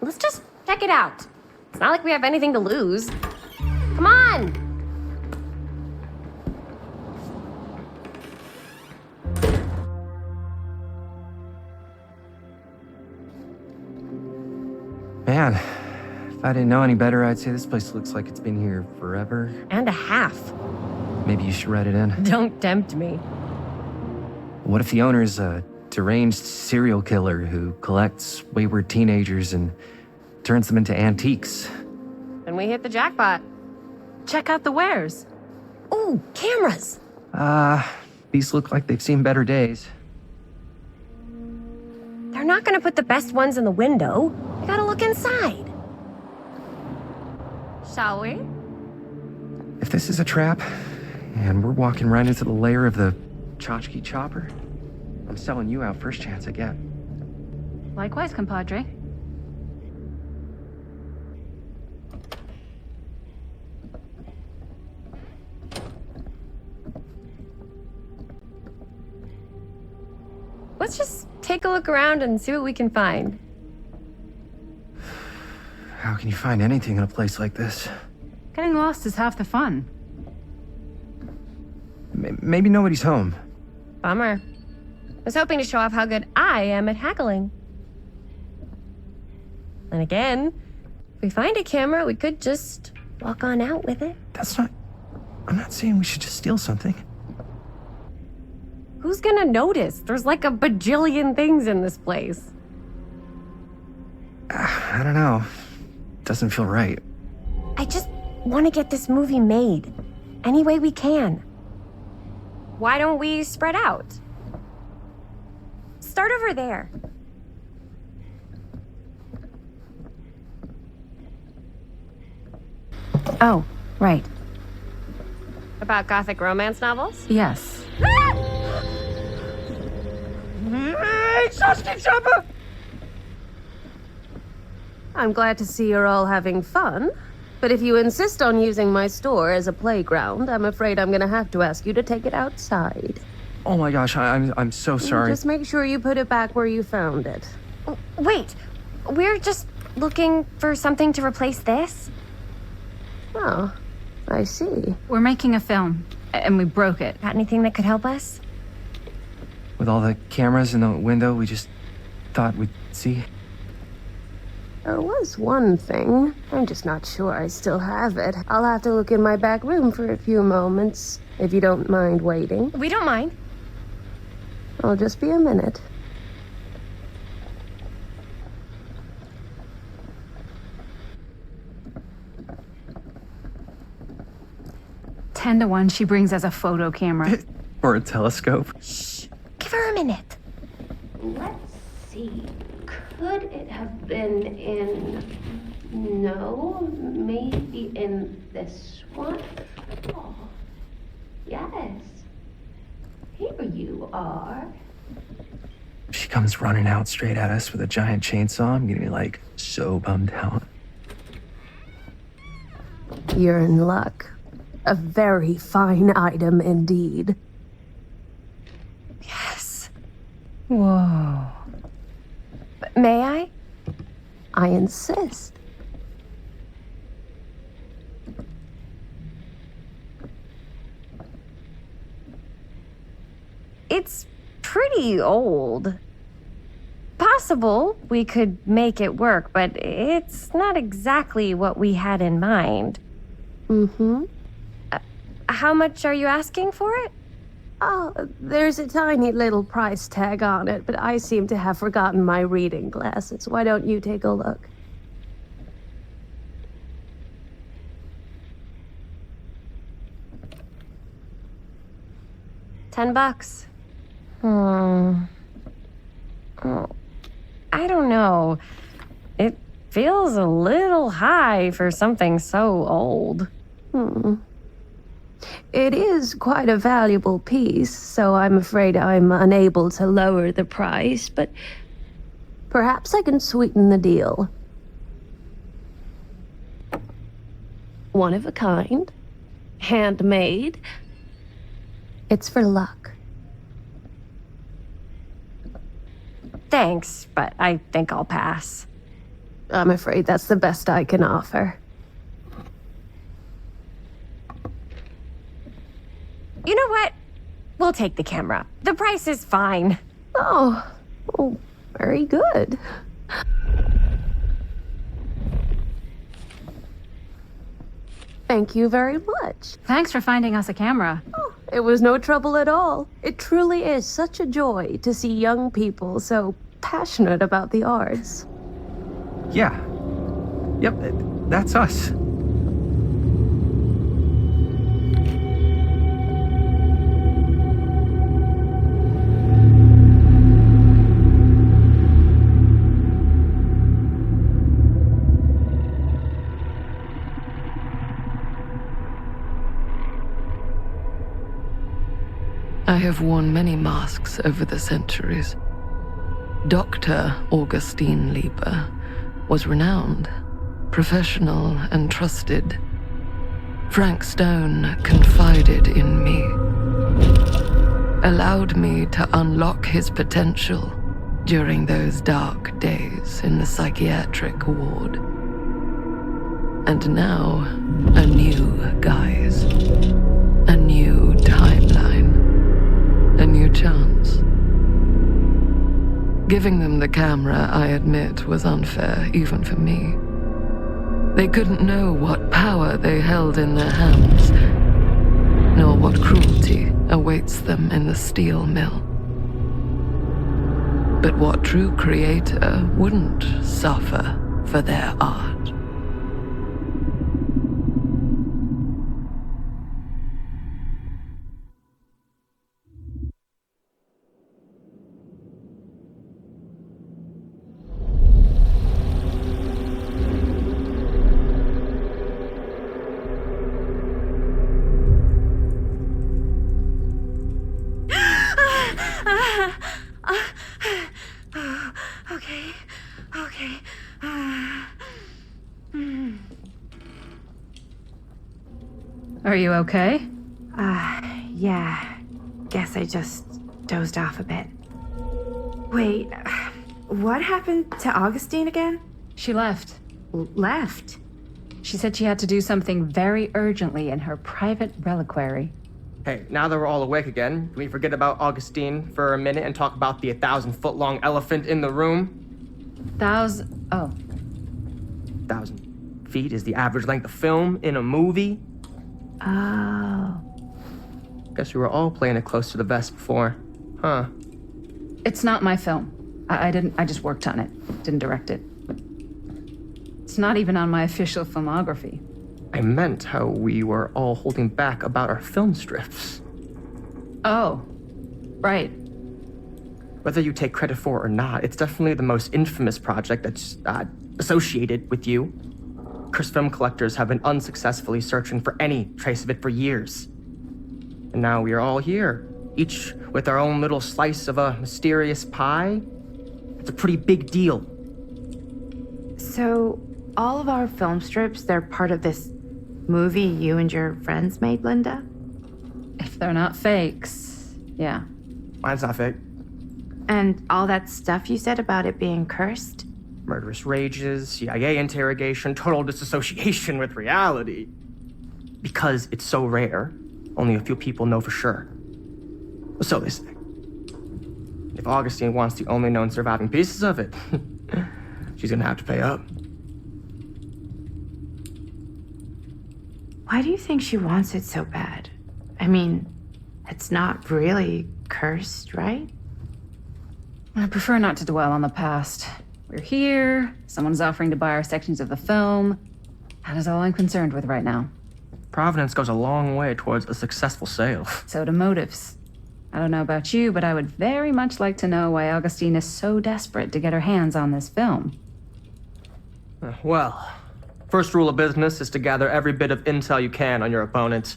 Let's just check it out. It's not like we have anything to lose. Come on!
Man, if I didn't know any better, I'd say this place looks like it's been here forever.
And a half.
Maybe you should write it in.
Don't tempt me.
What if the owner's a deranged serial killer who collects wayward teenagers and turns them into antiques?
Then we hit the jackpot.
Check out the wares.
Ooh, cameras!
These look like they've seen better days.
They're not gonna put the best ones in the window. We gotta look inside. Shall we?
If this is a trap, and we're walking right into the lair of the tchotchke chopper, I'm selling you out first chance I get.
Likewise, compadre.
Let's just take a look around and see what we can find.
How can you find anything in a place like this?
Getting lost is half the fun.
Maybe nobody's home.
Bummer. was hoping to show off how good I am at haggling. And again, if we find a camera, we could just walk on out with it.
I'm not saying we should just steal something.
Who's gonna notice? There's like a bajillion things in this place.
I don't know. Doesn't feel right.
I just want to get this movie made any way we can. Why don't we spread out? Start over there.
Oh, right.
About gothic romance novels?
Yes.
I'm glad to see you're all having fun. But if you insist on using my store as a playground, I'm afraid I'm gonna have to ask you to take it outside.
Oh my gosh, I'm so sorry.
Just make sure you put it back where you found it.
Wait, we're just looking for something to replace this?
Oh, I see.
We're making a film, and we broke it.
Got anything that could help us?
With all the cameras in the window, we just thought we'd see.
There was one thing. I'm just not sure I still have it. I'll have to look in my back room for a few moments, if you don't mind waiting.
We don't mind.
I'll just be a minute.
Ten to 1, she brings us a photo camera.
Or a telescope.
Give her a minute.
Let's see. Could it have been in... No, maybe in this one? Oh, yes. Here you are.
She comes running out straight at us with a giant chainsaw. I'm getting like so bummed out.
You're in luck. A very fine item indeed.
Yes.
Whoa.
May I?
I insist.
It's pretty old. Possible we could make it work, but it's not exactly what we had in mind.
Mm-hmm.
How much are you asking for it?
Oh, there's a tiny little price tag on it, but I seem to have forgotten my reading glasses. Why don't you take a look?
$10. Oh, I don't know. It feels a little high for something so old.
It is quite a valuable piece, so I'm afraid I'm unable to lower the price, but perhaps I can sweeten the deal. One of a kind, handmade. It's for luck.
Thanks, but I think I'll pass.
I'm afraid that's the best I can offer.
You know what? We'll take the camera. The price is fine.
Oh, very good. Thank you very much.
Thanks for finding us a camera.
Oh, it was no trouble at all. It truly is such a joy to see young people so passionate about the arts.
Yeah. Yep, that's us.
I have worn many masks over the centuries. Dr. Augustine Lieber was renowned, professional, and trusted. Frankstone confided in me, allowed me to unlock his potential during those dark days in the psychiatric ward. And now, a new guise, a new timeline. A new chance. Giving them the camera, I admit, was unfair, even for me. They couldn't know what power they held in their hands, nor what cruelty awaits them in the steel mill. But what true creator wouldn't suffer for their art?
Okay.
Are you okay?
Yeah. Guess I just dozed off a bit. Wait, what happened to Augustine again?
She left.
Left?
She said she had to do something very urgently in her private reliquary.
Hey, now that we're all awake again, can we forget about Augustine for a minute and talk about the 1,000-foot-long elephant in the room? 1,000 feet is the average length of film in a movie.
Oh.
Guess we were all playing it close to the vest before, huh?
It's not my film. I just worked on it. Didn't direct it. It's not even on my official filmography.
I meant how we were all holding back about our film strips.
Oh, right.
Whether you take credit for it or not, it's definitely the most infamous project that's associated with you. Cursed film collectors have been unsuccessfully searching for any trace of it for years. And now we are all here, each with our own little slice of a mysterious pie. It's a pretty big deal.
So, all of our film strips, they're part of this movie you and your friends made, Linda?
If they're not fakes, yeah.
Mine's not fake.
And all that stuff you said about it being cursed?
Murderous rages, CIA interrogation, total disassociation with reality. Because it's so rare, only a few people know for sure. So they say. If Augustine wants the only known surviving pieces of it, she's gonna have to pay up.
Why do you think she wants it so bad? I mean, it's not really cursed, right?
I prefer not to dwell on the past. We're here, someone's offering to buy our sections of the film. That is all I'm concerned with right now.
Providence goes a long way towards a successful sale.
So do motives. I don't know about you, but I would very much like to know why Augustine is so desperate to get her hands on this film.
Well, first rule of business is to gather every bit of intel you can on your opponent.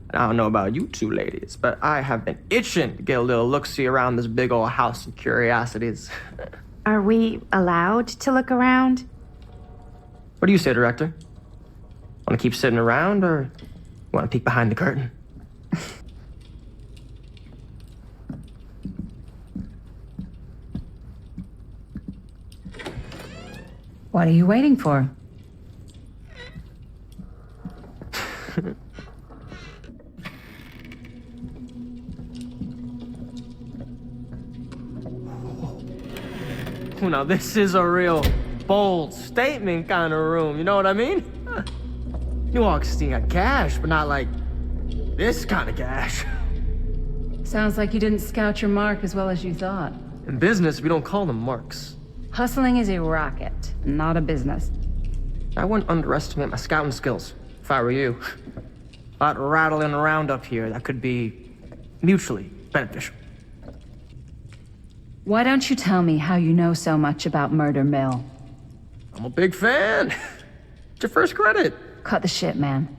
And I don't know about you two ladies, but I have been itching to get a little look-see around this big old house of curiosities.
Are we allowed to look around?
What do you say, director? Want to keep sitting around, or want to peek behind the curtain?
What are you waiting for?
Oh, now this is a real bold statement kind of room, you know what I mean? New Augustine got cash, but not like this kind of cash.
Sounds like you didn't scout your mark as well as you thought.
In business, we don't call them marks.
Hustling is a racket, not a business.
I wouldn't underestimate my scouting skills, if I were you. A lot rattling around up here that could be mutually beneficial.
Why don't you tell me how you know so much about Murder Mill?
I'm a big fan. It's your first credit.
Cut the shit, man.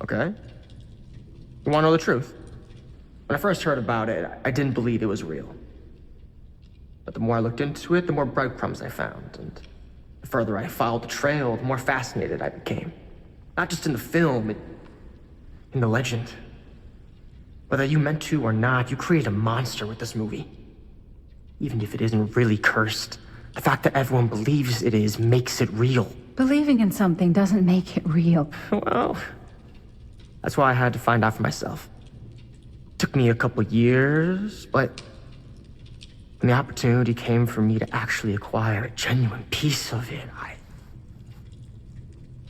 Okay. You want to know the truth? When I first heard about it, I didn't believe it was real. But the more I looked into it, the more breadcrumbs I found. And the further I followed the trail, the more fascinated I became. Not just in the film, in the legend. Whether you meant to or not, you created a monster with this movie. Even if it isn't really cursed, the fact that everyone believes it is makes it real.
Believing in something doesn't make it real.
Well, that's why I had to find out for myself. Took me a couple years, but When the opportunity came for me to actually acquire a genuine piece of it,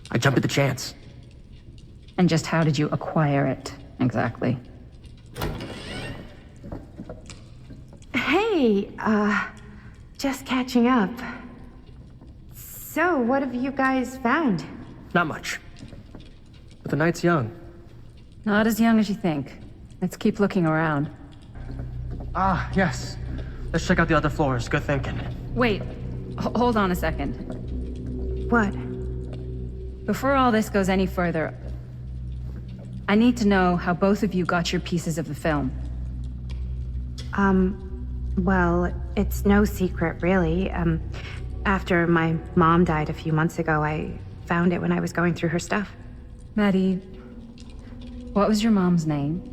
I jumped at the chance.
And just how did you acquire it, exactly?
Hey, just catching up. So, what have you guys found?
Not much. But the night's young.
Not as young as you think. Let's keep looking around.
Ah, yes. Let's check out the other floors. Good thinking.
Wait, hold on a second.
What?
Before all this goes any further, I need to know how both of you got your pieces of the film.
Well, it's no secret, really. After my mom died a few months ago, I found it when I was going through her stuff.
Maddie, what was your mom's name?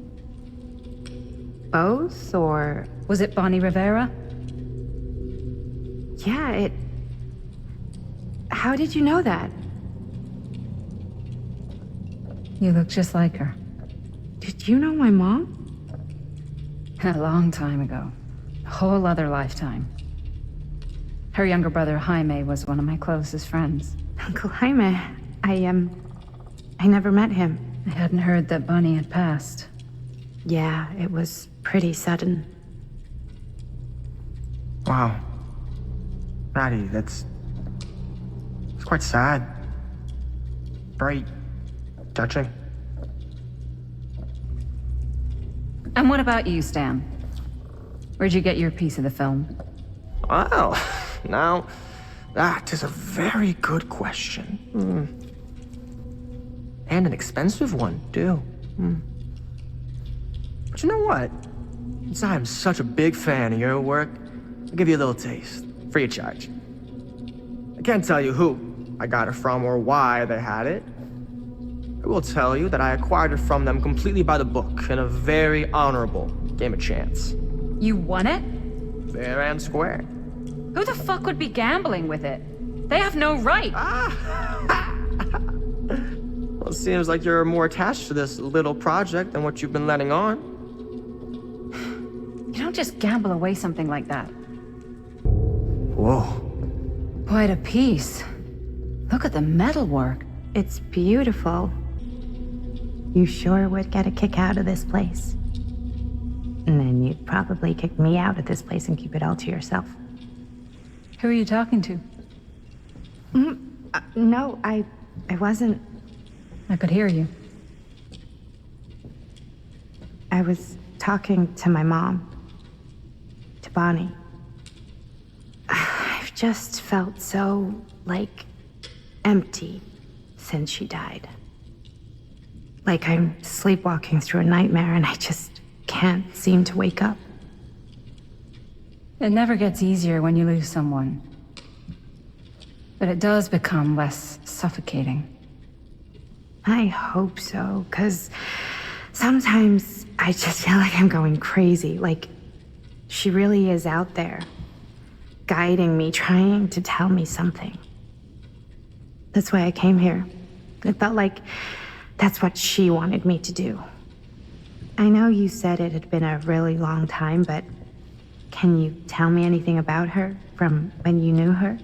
Both, or...
Was it Bonnie Rivera?
Yeah, How did you know that?
You look just like her.
Did you know my mom?
A long time ago. A whole other lifetime. Her younger brother, Jaime, was one of my closest friends.
Uncle Jaime, I never met him.
I hadn't heard that Bonnie had passed.
Yeah, it was pretty sudden.
Wow. Maddie, it's quite sad. Very touching.
And what about you, Stan? Where'd you get your piece of the film?
Well, now, that is a very good question. And an expensive one, too. But you know what? Since I'm such a big fan of your work, I'll give you a little taste, free of charge. I can't tell you who I got it from or why they had it. I will tell you that I acquired it from them completely by the book in a very honorable game of chance.
You won it?
Fair and square.
Who the fuck would be gambling with it? They have no right.
Well, it seems like you're more attached to this little project than what you've been letting on.
You don't just gamble away something like that.
Whoa.
Quite a piece. Look at the metalwork.
It's beautiful. You sure would get a kick out of this place. And then you'd probably kick me out of this place and keep it all to yourself.
Who are you talking to?
No, I wasn't.
I could hear you.
I was talking to my mom. To Bonnie. I've just felt so, empty since she died. Like I'm sleepwalking through a nightmare and I just can't seem to wake up.
It never gets easier when you lose someone. But it does become less suffocating.
I hope so, 'cause sometimes I just feel like I'm going crazy. Like, she really is out there, guiding me, trying to tell me something. That's why I came here. It felt like that's what she wanted me to do. I know you said it had been a really long time, but can you tell me anything about her from when you knew her?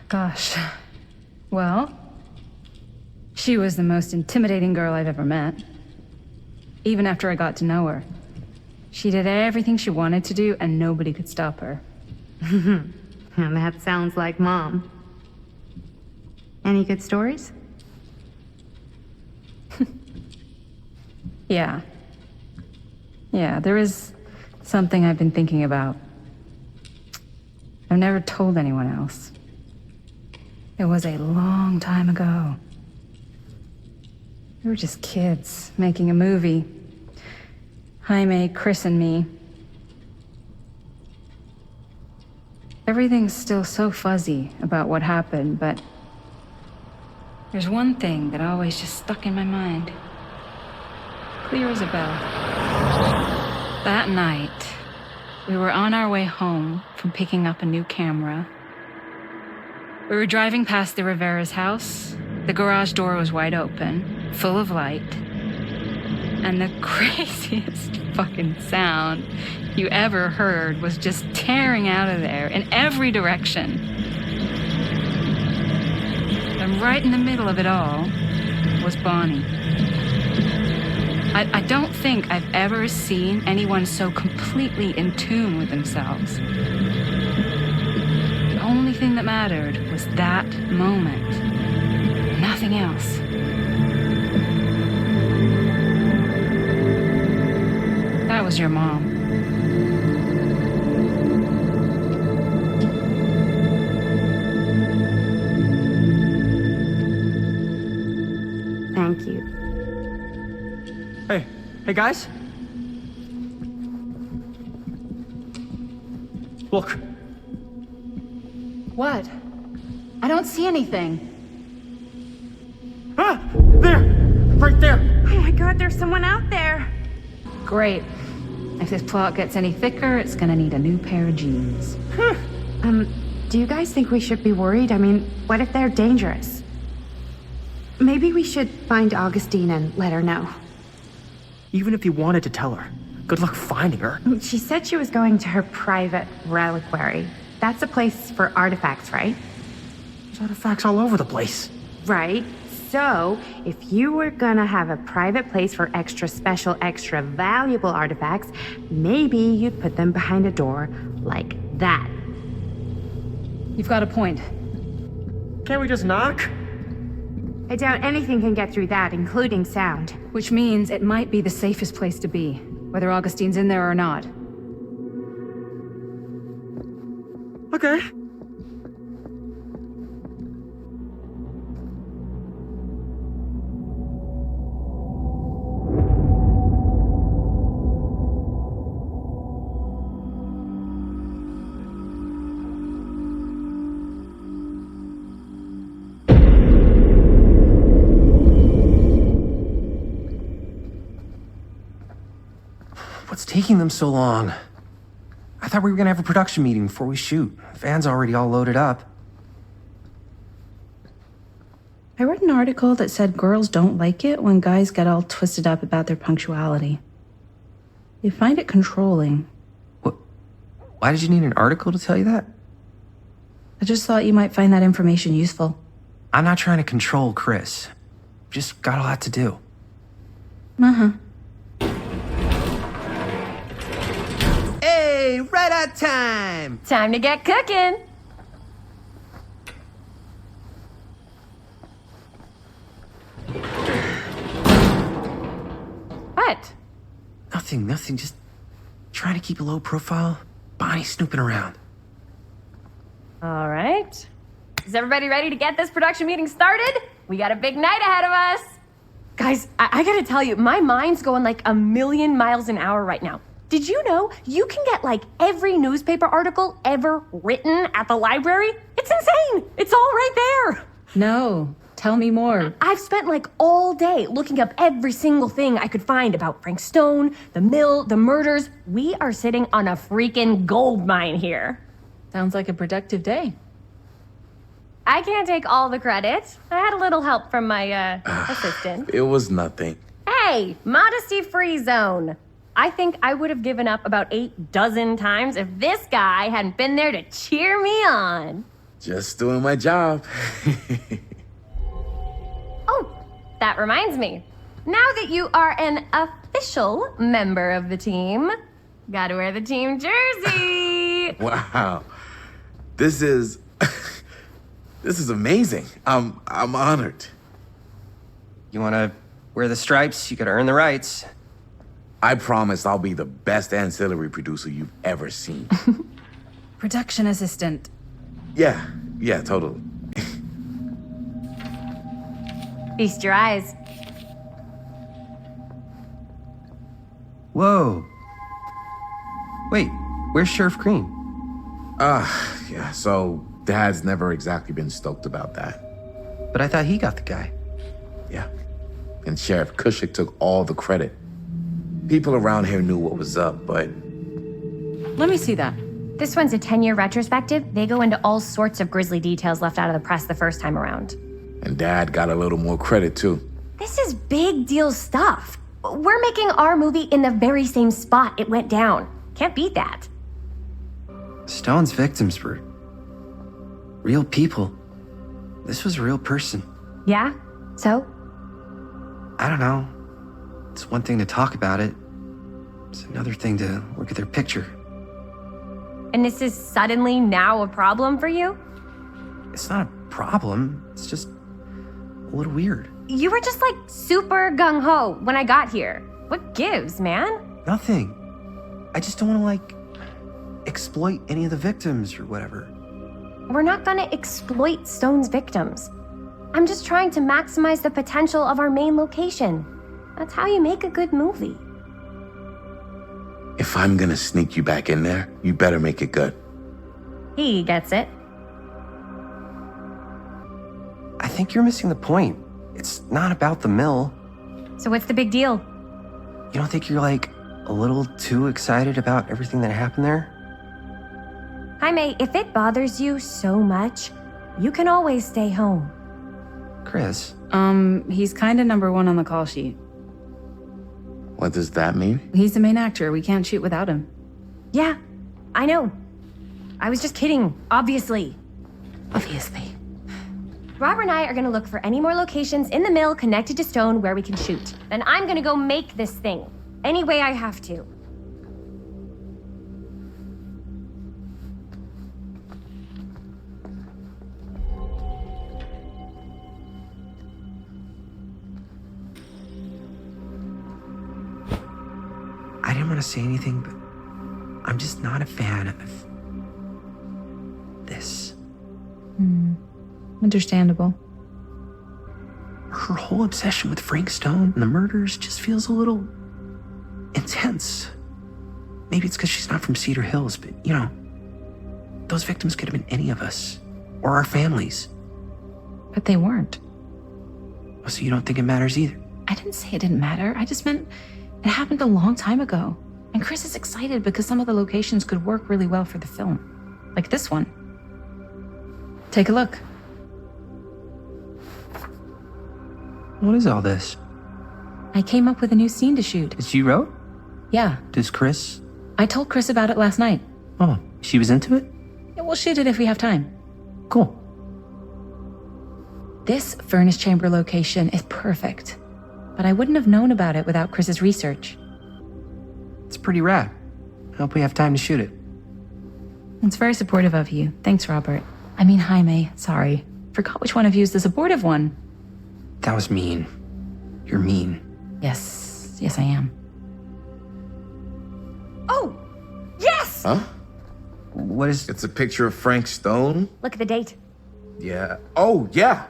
Gosh. Well, she was the most intimidating girl I've ever met. Even after I got to know her. She did everything she wanted to do, and nobody could stop her.
And that sounds like Mom. Any good stories?
Yeah. Yeah, there is something I've been thinking about. I've never told anyone else. It was a long time ago. We were just kids, making a movie. Jaime, Chris, and me. Everything's still so fuzzy about what happened, but there's one thing that always just stuck in my mind. Clear as a bell. That night, we were on our way home from picking up a new camera. We were driving past the Rivera's house. The garage door was wide open, full of light. And the craziest fucking sound you ever heard was just tearing out of there in every direction. And right in the middle of it all was Bonnie. I don't think I've ever seen anyone so completely in tune with themselves. The only thing that mattered was that moment. Nothing else. That was your mom.
Thank you.
Hey guys? Look.
What? I don't see anything.
Ah! There! Right there!
Oh my god, there's someone out there.
Great. If this plot gets any thicker, it's gonna need a new pair of jeans.
Do you guys think we should be worried? I mean, what if they're dangerous? Maybe we should find Augustine and let her know.
Even if you wanted to tell her, good luck finding her.
She said she was going to her private reliquary. That's a place for artifacts, right?
There's artifacts all over the place.
Right. So, if you were gonna have a private place for extra special, extra valuable artifacts, maybe you'd put them behind a door like that.
You've got a point.
Can't we just knock?
I doubt anything can get through that, including sound.
Which means it might be the safest place to be, whether Augustine's in there or not.
Okay.
What's taking them so long? I thought we were gonna have a production meeting before we shoot. The van's already all loaded up.
I read an article that said girls don't like it when guys get all twisted up about their punctuality. They find it controlling.
What? Why did you need an article to tell you that?
I just thought you might find that information useful.
I'm not trying to control Chris. Just got a lot to do.
Uh-huh.
Hey, right on time!
Time to get cooking. What?
Nothing. Just trying to keep a low profile. Bonnie snooping around.
All right. Is everybody ready to get this production meeting started? We got a big night ahead of us. Guys, I gotta tell you, my mind's going like a million miles an hour right now. Did you know you can get like every newspaper article ever written at the library? It's insane. It's all right there.
No, tell me more.
I've spent like all day looking up every single thing I could find about Frankstone, the mill, the murders. We are sitting on a freaking gold mine here.
Sounds like a productive day.
I can't take all the credit. I had a little help from my assistant.
It was nothing.
Hey, modesty-free zone. I think I would have given up about 8 dozen times if this guy hadn't been there to cheer me on.
Just doing my job.
Oh, that reminds me. Now that you are an official member of the team, gotta wear the team jersey.
Wow. This is amazing. I'm honored.
You wanna wear the stripes? You gotta earn the rights.
I promise I'll be the best ancillary producer you've ever seen.
Production assistant.
Yeah, totally.
Feast your eyes.
Whoa. Wait, where's Sheriff Green?
Yeah, so Dad's never exactly been stoked about that.
But I thought he got the guy.
Yeah. And Sheriff Cushik took all the credit. People around here knew what was up, but...
Let me see that.
This one's a 10-year retrospective. They go into all sorts of grisly details left out of the press the first time around.
And Dad got a little more credit, too.
This is big deal stuff. We're making our movie in the very same spot it went down. Can't beat that.
Stone's victims were real people. This was a real person.
Yeah? So?
I don't know. It's one thing to talk about it. It's another thing to look at their picture.
And this is suddenly now a problem for you?
It's not a problem. It's just a little weird.
You were just like super gung-ho when I got here. What gives, man?
Nothing. I just don't want to, exploit any of the victims or whatever.
We're not gonna exploit Stone's victims. I'm just trying to maximize the potential of our main location. That's how you make a good movie.
If I'm gonna sneak you back in there, you better make it good.
He gets it.
I think you're missing the point. It's not about the mill.
So what's the big deal?
You don't think you're, a little too excited about everything that happened there?
Jaime, if it bothers you so much, you can always stay home.
Chris.
He's kind of number one on the call sheet.
What does that mean?
He's the main actor. We can't shoot without him.
Yeah, I know. I was just kidding, obviously.
Obviously.
Robert and I are gonna look for any more locations in the mill connected to Stone where we can shoot. Then I'm gonna go make this thing, any way I have to.
I didn't want to say anything, but I'm just not a fan of this.
Understandable.
Her whole obsession with Frank Stone and the murders just feels a little intense. Maybe it's because she's not from Cedar Hills, but, those victims could have been any of us, or our families.
But they weren't.
So you don't think it matters either?
I didn't say it didn't matter. I just meant it happened a long time ago. And Chris is excited because some of the locations could work really well for the film. Like this one. Take a look.
What is all this?
I came up with a new scene to shoot.
That you wrote?
Yeah.
Does Chris?
I told Chris about it last night.
Oh, she was into it?
Yeah, we'll shoot it if we have time.
Cool.
This furnace chamber location is perfect. But I wouldn't have known about it without Chris's research.
It's pretty rad. I hope we have time to shoot it.
It's very supportive of you. Thanks, Robert. I mean, Jaime, sorry. Forgot which one of you is the supportive one.
That was mean. You're mean.
Yes, I am.
Oh! Yes!
Huh?
What is...
It's a picture of Frank Stone?
Look at the date.
Yeah. Oh, yeah.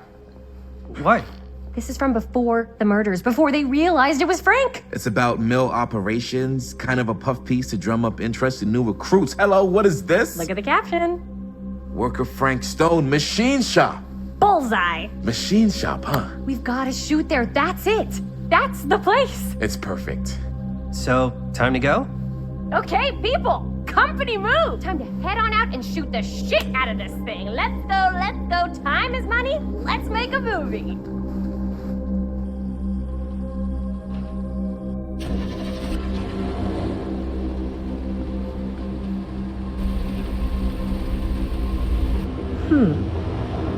What?
This is from before the murders, before they realized it was Frank.
It's about mill operations, kind of a puff piece to drum up interest in new recruits. Hello, what is this?
Look at the caption.
Worker Frank Stone, machine shop.
Bullseye.
Machine shop, huh?
We've got to shoot there. That's it. That's the place.
It's perfect.
So, time to go?
Okay, people. Company move. Time to head on out and shoot the shit out of this thing. Let's go, let's go. Time is money. Let's make a movie.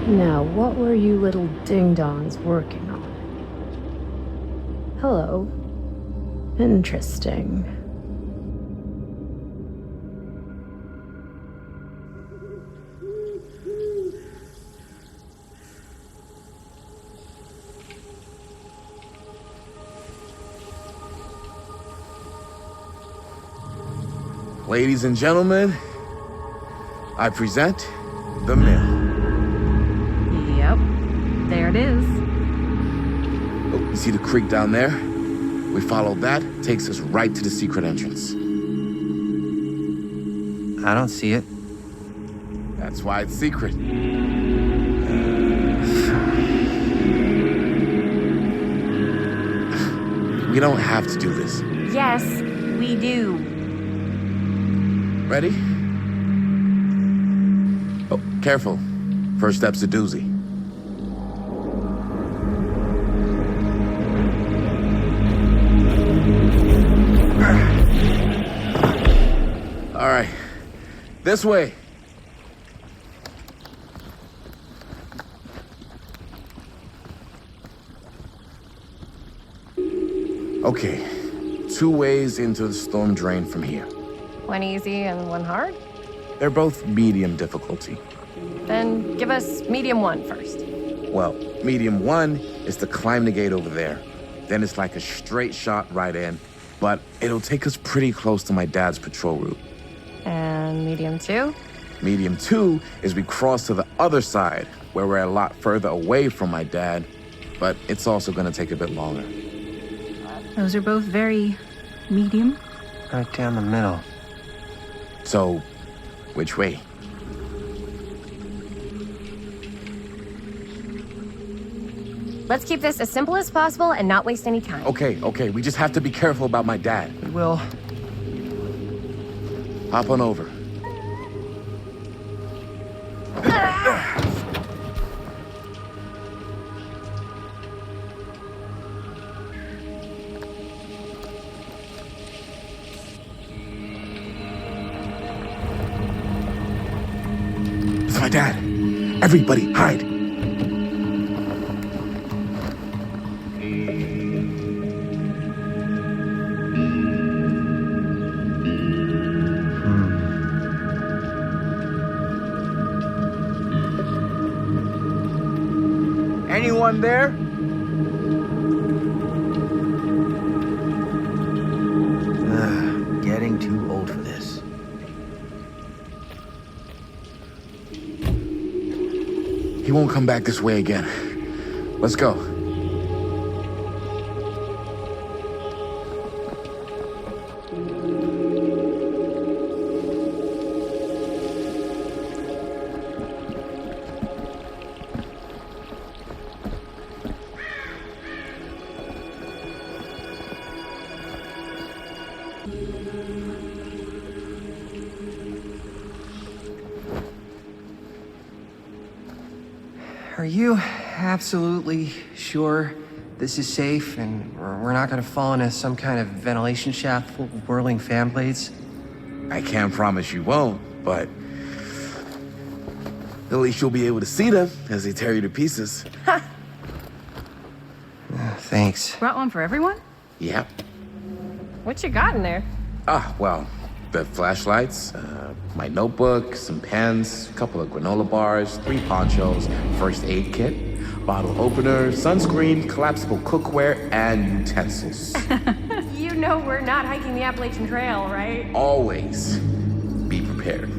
Now, what were you little ding-dongs working on? Hello. Interesting.
Ladies and gentlemen, I present The Mill.
Yep. There it is.
Oh, you see the creek down there? We follow that, takes us right to the secret entrance.
I don't see it.
That's why it's secret. We don't have to do this.
Yes, we do.
Ready? Oh, careful. First step's a doozy. This way. Okay, 2 ways into the storm drain from here.
One easy and one hard?
They're both medium difficulty.
Then give us medium 1 first.
Well, medium 1 is to climb the gate over there. Then it's like a straight shot right in, but it'll take us pretty close to my dad's patrol route.
And medium 2?
Medium 2 is we cross to the other side, where we're a lot further away from my dad, but it's also gonna take a bit longer.
Those are both very medium.
Right down the middle.
So, which way?
Let's keep this as simple as possible and not waste any time.
Okay, we just have to be careful about my dad.
We will.
Hop on over. It's my dad. Everybody, hide.
Anyone there? Getting too old for this.
He won't come back this way again. Let's go.
Are you absolutely sure this is safe and we're not gonna fall into some kind of ventilation shaft full of whirling fan blades?
I can't promise you won't, but at least you'll be able to see them as they tear you to pieces.
Thanks.
Brought one for everyone?
Yep.
What you got in there?
Well, the flashlights, my notebook, some pens, a couple of granola bars, 3 ponchos, first aid kit, bottle opener, sunscreen, collapsible cookware, and utensils.
You know we're not hiking the Appalachian Trail, right?
Always be prepared.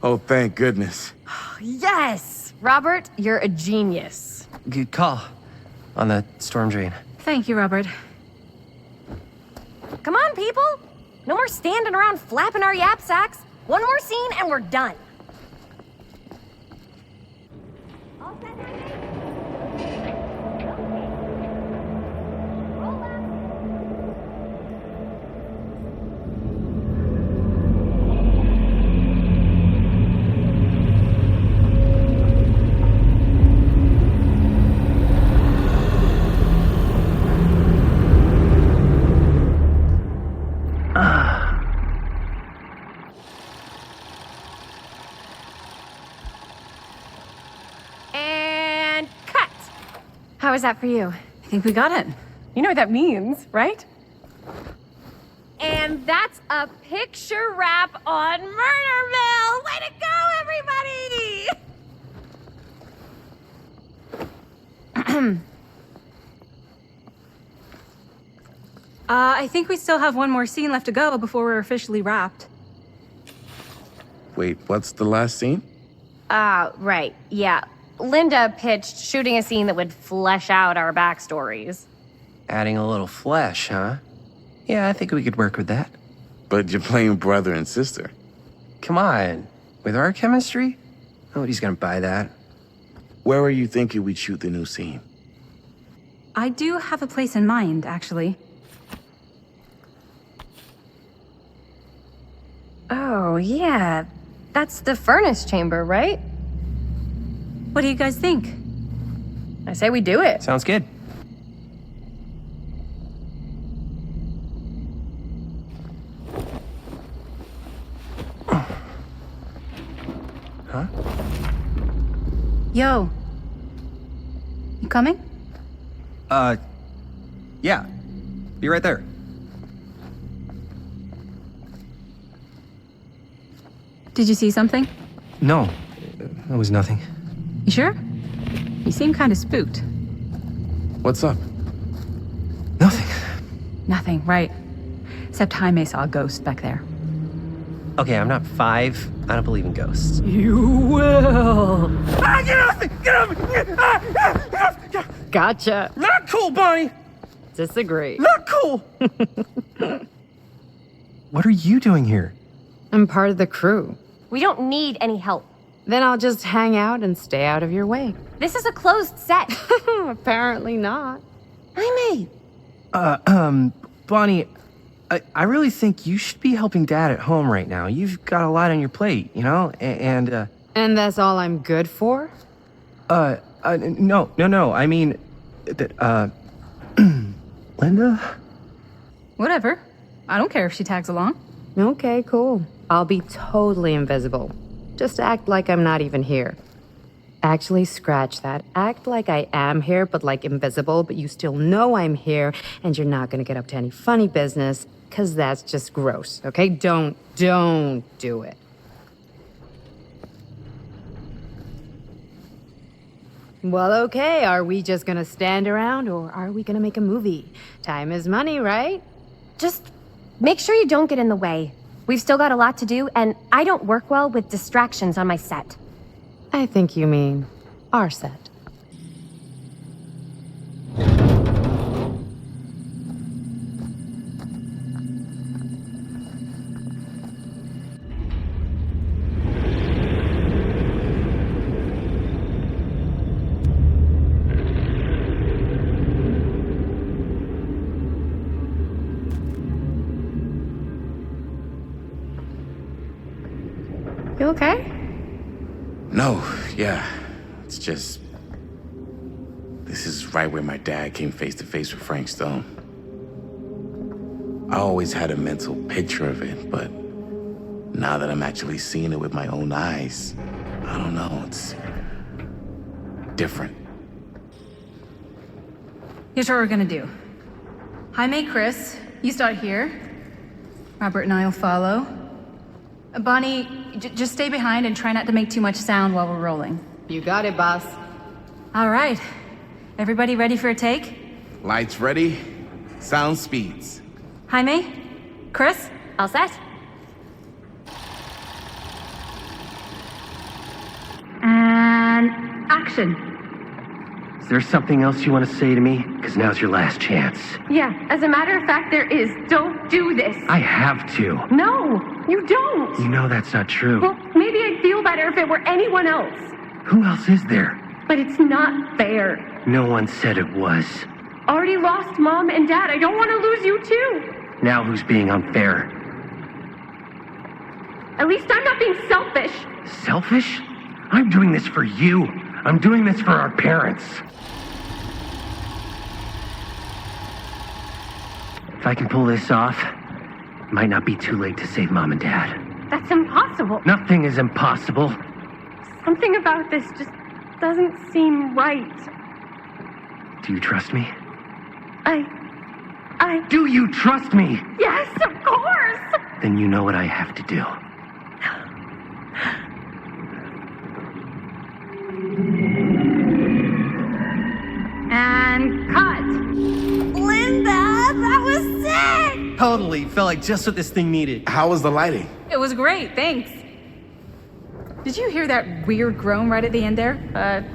Oh, thank goodness.
Yes! Robert, you're a genius.
Good call on the storm drain.
Thank you, Robert.
Come on, people! No more standing around flapping our yap sacks. One more scene and we're done. And cut! How was that for you?
I think we got it.
You know what that means, right? And that's a picture wrap on Murder Mill! Way to go, everybody!
I think we still have one more scene left to go before we're officially wrapped.
Wait, what's the last scene?
Right, yeah. Linda pitched shooting a scene that would flesh out our backstories.
Adding a little flesh, huh? Yeah, I think we could work with that.
But you're playing brother and sister.
Come on. With our chemistry, Nobody's gonna buy that.
Where were you thinking we'd shoot the new scene?
I do have a place in mind, actually.
Oh, yeah. That's the furnace chamber, right?
What do you guys think?
I say we do it.
Sounds good. Huh?
Yo. You coming?
Yeah. Be right there.
Did you see something?
No, that was nothing.
You sure? You seem kind of spooked.
What's up?
Nothing.
Nothing, right. Except Jaime saw a ghost back there.
Okay, I'm not 5. I don't believe in ghosts.
You will.
Ah, get off me! Get off me! Get off!
Gotcha.
Not cool, Bonnie!
Disagree.
Not cool! What are you doing here?
I'm part of the crew.
We don't need any help.
Then I'll just hang out and stay out of your way.
This is a closed set.
Apparently not.
Jaime!
Bonnie, I really think you should be helping Dad at home right now. You've got a lot on your plate, you know? And
that's all I'm good for?
No. I mean, that, Linda?
Whatever. I don't care if she tags along.
Okay, cool. I'll be totally invisible. Just act like I'm not even here. Actually, scratch that. Act like I am here, but like invisible, but you still know I'm here, and you're not gonna get up to any funny business, because that's just gross, okay? Don't do it. Well, okay, are we just gonna stand around, or are we gonna make a movie? Time is money, right?
Just make sure you don't get in the way. We've still got a lot to do, and I don't work well with distractions on my set.
I think you mean our set. You okay?
No, yeah. It's just... This is right where my dad came face to face with Frank Stone. I always had a mental picture of it, but now that I'm actually seeing it with my own eyes, I don't know, it's different.
Here's what we're gonna do. Jaime, Chris, you start here. Robert and I will follow. Bonnie, just stay behind and try not to make too much sound while we're rolling.
You got it, boss.
All right. Everybody ready for a take?
Lights ready, sound speeds.
Jaime? Chris?
All set?
And action.
Is there something else you want to say to me? Because now's your last chance.
Yeah, as a matter of fact, there is. Don't do this.
I have to.
No, you don't.
You know that's not true.
Well, maybe I'd feel better if it were anyone else.
Who else is there?
But it's not fair.
No one said it was.
Already lost Mom and Dad. I don't want to lose you too.
Now who's being unfair?
At least I'm not being selfish.
Selfish? I'm doing this for you. I'm doing this for our parents. If I can pull this off, it might not be too late to save Mom and Dad.
That's impossible.
Nothing is impossible.
Something about this just doesn't seem right.
Do you trust me?
I...
Do you trust me?
Yes, of course!
Then you know what I have to do.
And cut! Linda, that was sick!
Totally. Felt like just what this thing needed.
How was the lighting?
It was great, thanks. Did you hear that weird groan right at the end there?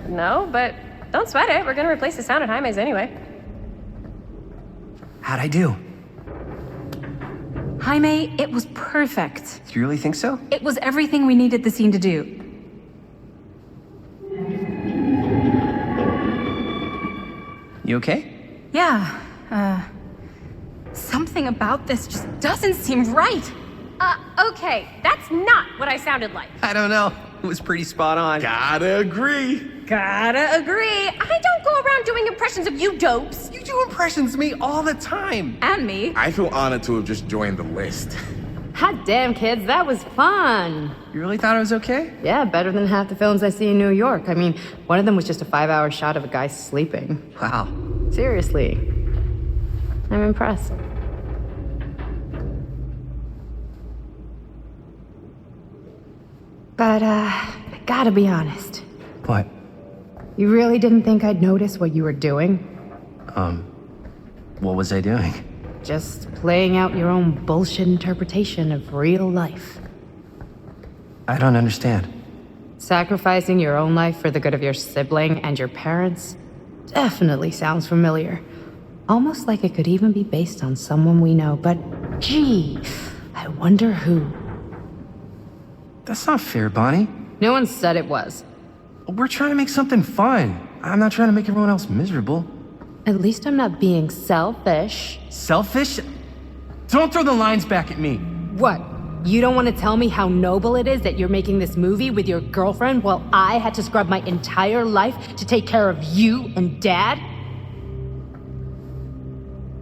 No, but don't sweat it. We're gonna replace the sound at Jaime's anyway.
How'd I do?
Jaime, it was perfect.
Do you really think so?
It was everything we needed the scene to do.
You okay?
Yeah, something about this just doesn't seem right.
Okay, that's not what I sounded like.
I don't know. It was pretty spot on.
Gotta agree.
Gotta agree. I don't go around doing impressions of you dopes.
You do impressions of me all the time.
And me.
I feel honored to have just joined the list.
Hot damn, kids, that was fun.
You really thought I was okay?
Yeah, better than half the films I see in New York. I mean, one of them was just a 5-hour shot of a guy sleeping.
Wow.
Seriously. I'm impressed. But, I gotta be honest.
What?
You really didn't think I'd notice what you were doing?
What was I doing?
Just playing out your own bullshit interpretation of real life.
I don't understand.
Sacrificing your own life for the good of your sibling and your parents definitely sounds familiar. Almost like it could even be based on someone we know, but gee, I wonder who.
That's not fair, Bonnie.
No one said it was.
We're trying to make something fun. I'm not trying to make everyone else miserable.
At least I'm not being selfish.
Selfish? Don't throw the lines back at me.
What? You don't want to tell me how noble it is that you're making this movie with your girlfriend while I had to scrub my entire life to take care of you and Dad?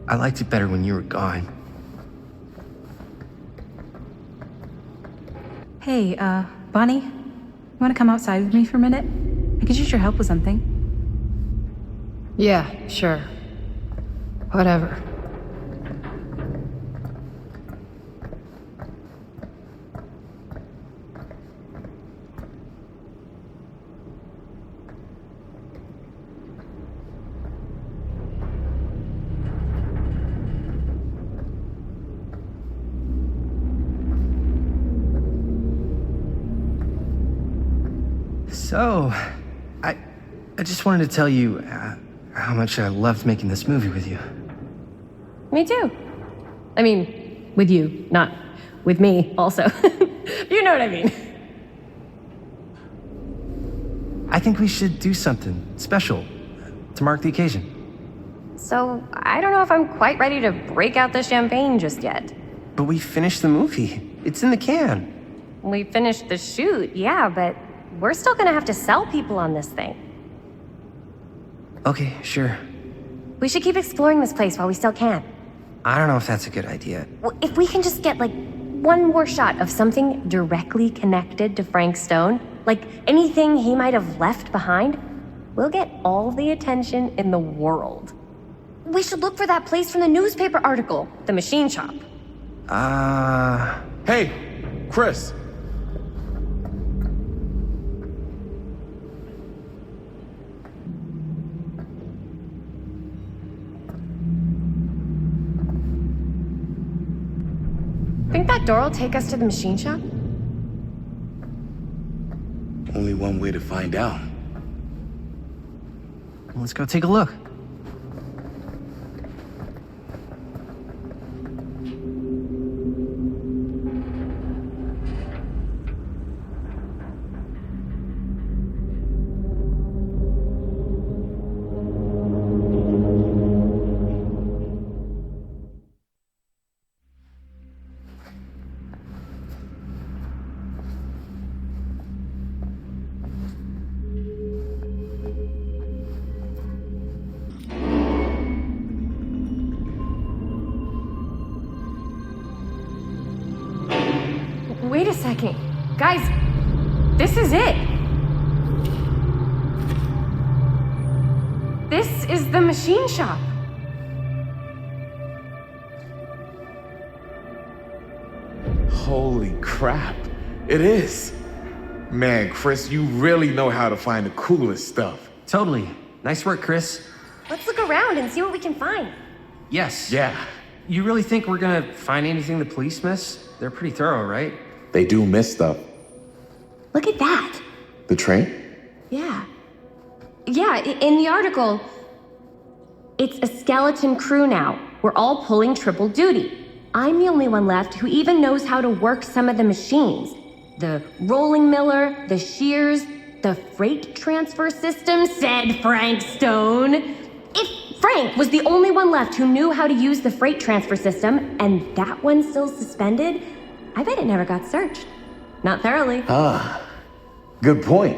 I liked it better when you were gone.
Hey, Bonnie, you wanna come outside with me for a minute? I could use your help with something.
Yeah, sure. Whatever.
So, I just wanted to tell you how much I loved making this movie with you.
Me too. I mean, with you, not with me, also. You know what I mean.
I think we should do something special to mark the occasion.
So, I don't know if I'm quite ready to break out the champagne just yet.
But we finished the movie. It's in the can.
We finished the shoot, yeah, but we're still gonna have to sell people on this thing.
Okay, sure.
We should keep exploring this place while we still can.
I don't know if that's a good idea.
Well, if we can just get, like, one more shot of something directly connected to Frank Stone, like anything he might have left behind, we'll get all the attention in the world. We should look for that place from the newspaper article, the machine shop.
Hey, Chris.
Think that door will take us to the machine shop?
Only one way to find out.
Let's go take a look.
Wait a second. Guys, this is it. This is the machine shop.
Holy crap. It is. Man, Chris, you really know how to find the coolest stuff.
Totally. Nice work, Chris.
Let's look around and see what we can find.
Yes.
Yeah.
You really think we're gonna find anything the police miss? They're pretty thorough, right?
They do miss stuff.
Look at that.
The train?
Yeah. Yeah, in the article, it's a skeleton crew now. We're all pulling triple duty. I'm the only one left who even knows how to work some of the machines. The rolling miller, the shears, the freight transfer system, said Frank Stone. If Frank was the only one left who knew how to use the freight transfer system, and that one's still suspended, I bet it never got searched. Not thoroughly.
Ah, good point.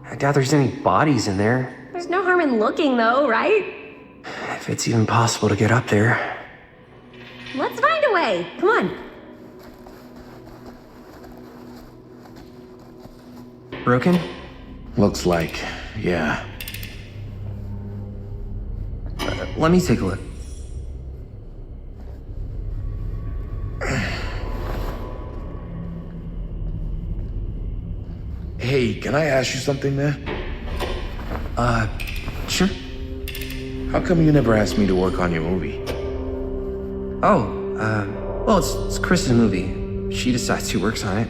I doubt there's any bodies in there.
There's no harm in looking, though, right?
If it's even possible to get up there.
Let's find a way. Come on.
Broken?
Looks like, yeah.
Let me take a look.
Hey, can I ask you something, man?
Sure.
How come you never asked me to work on your movie?
Well, it's Chris's movie. She decides who works on it.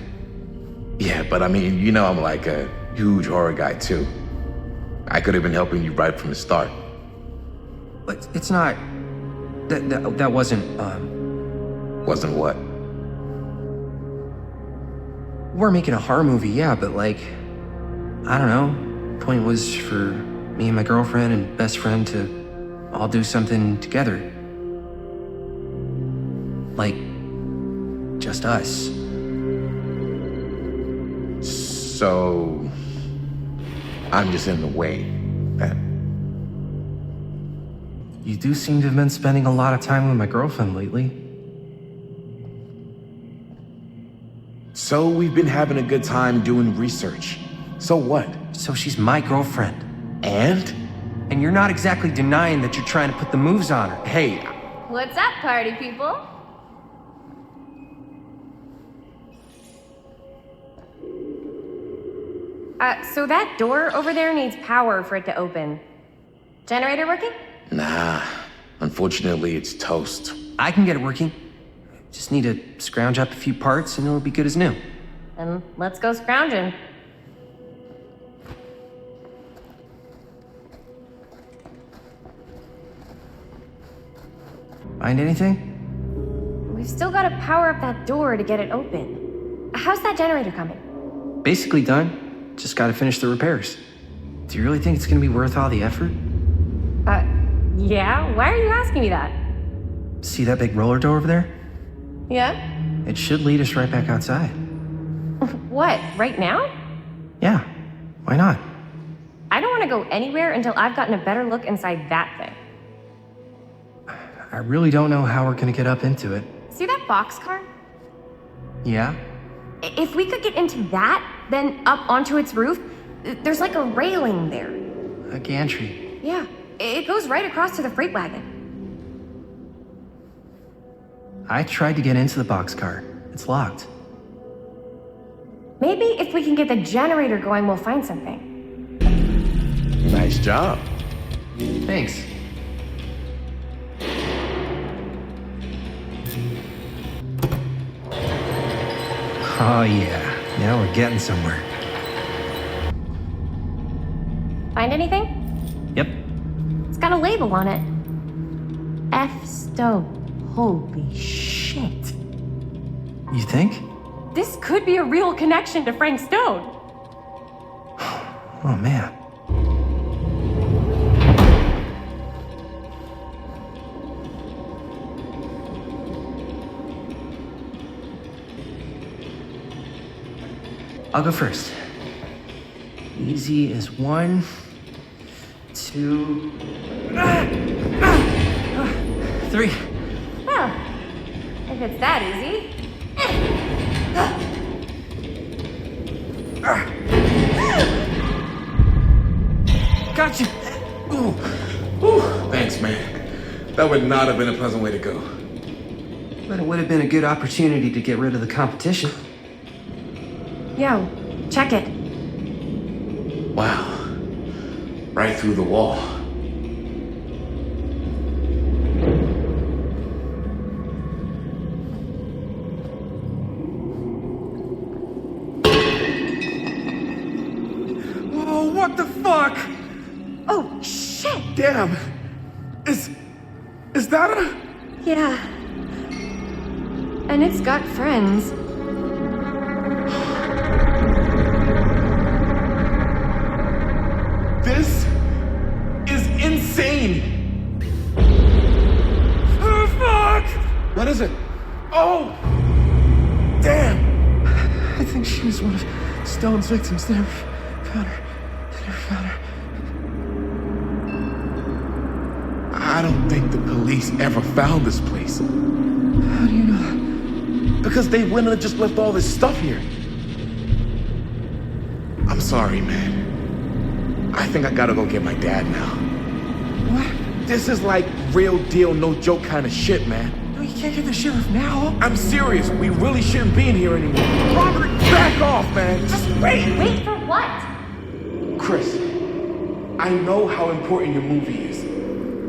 Yeah, but I mean, you know I'm like a huge horror guy, too. I could have been helping you right from the start.
But it's not... That wasn't,
Wasn't what?
We're making a horror movie, yeah, but like... I don't know. Point was for me and my girlfriend and best friend to all do something together. Like... just us.
So... I'm just in the way, then.
You do seem to have been spending a lot of time with my girlfriend lately.
So we've been having a good time doing research. So what?
So she's my girlfriend.
And?
And you're not exactly denying that you're trying to put the moves on her.
Hey,
What's up, party people? So that door over there needs power for it to open. Generator working?
nah. Unfortunately, it's toast.
I can get it working. Just need to scrounge up a few parts and it'll be good as new.
Then let's go scrounging.
Find anything?
We've still got to power up that door to get it open. How's that generator coming?
Basically done. Just gotta finish the repairs. Do you really think it's gonna be worth all the effort?
Yeah? Why are you asking me that?
See that big roller door over there?
Yeah?
It should lead us right back outside.
What, right now?
Yeah, why not?
I don't want to go anywhere until I've gotten a better look inside that thing.
I really don't know how we're gonna get up into it.
See that boxcar?
Yeah?
If we could get into that, then up onto its roof, there's like a railing there.
A gantry.
Yeah, it goes right across to the freight wagon.
I tried to get into the boxcar. It's locked.
Maybe if we can get the generator going, we'll find something.
Nice job.
Thanks. Oh yeah, now we're getting somewhere.
Find anything?
Yep.
It's got a label on it. F. Stone. Holy shit.
You think?
This could be a real connection to Frank Stone.
Oh man. I'll go first. Easy as 1, 2, 3.
Well, if it's that easy.
Gotcha!
Ooh. Ooh. Thanks, man. That would not have been a pleasant way to go.
But it would have been a good opportunity to get rid of the competition.
Yo, check it.
Wow. Right through the wall.
Whoa, what the fuck?
Oh, shit!
Damn. Is that a...
Yeah. And it's got friends.
This is insane. What is it? Oh! Damn!
I think she was one of Stone's victims. They never found her.
I don't think the police ever found this place.
How do you know?
Because they wouldn't have just left all this stuff here. I'm sorry, man. I think I gotta go get my dad now.
What?
This is like real deal, no joke kind of shit, man.
No, you can't get the sheriff now.
I'm serious. We really shouldn't be in here anymore. Robert, back off, man. Just wait.
Wait for what?
Chris, I know how important your movie is.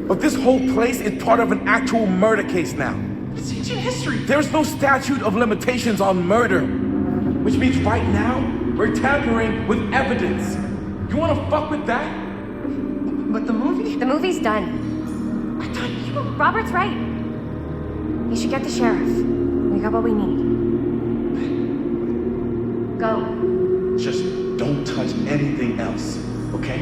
But this whole place is part of an actual murder case now.
It's ancient history.
There's no statute of limitations on murder. Which means right now, we're tampering with evidence. You wanna fuck with that?
But the movie?
The movie's done.
I thought you...
Robert's right. We should get the sheriff. We got what we need. Go.
Just don't touch anything else, okay?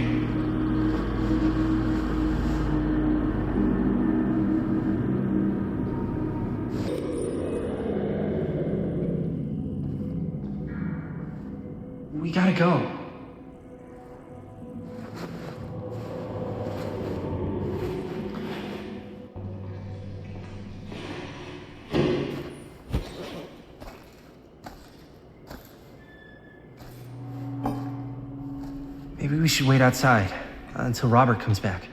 We gotta go. Maybe we should wait outside until Robert comes back.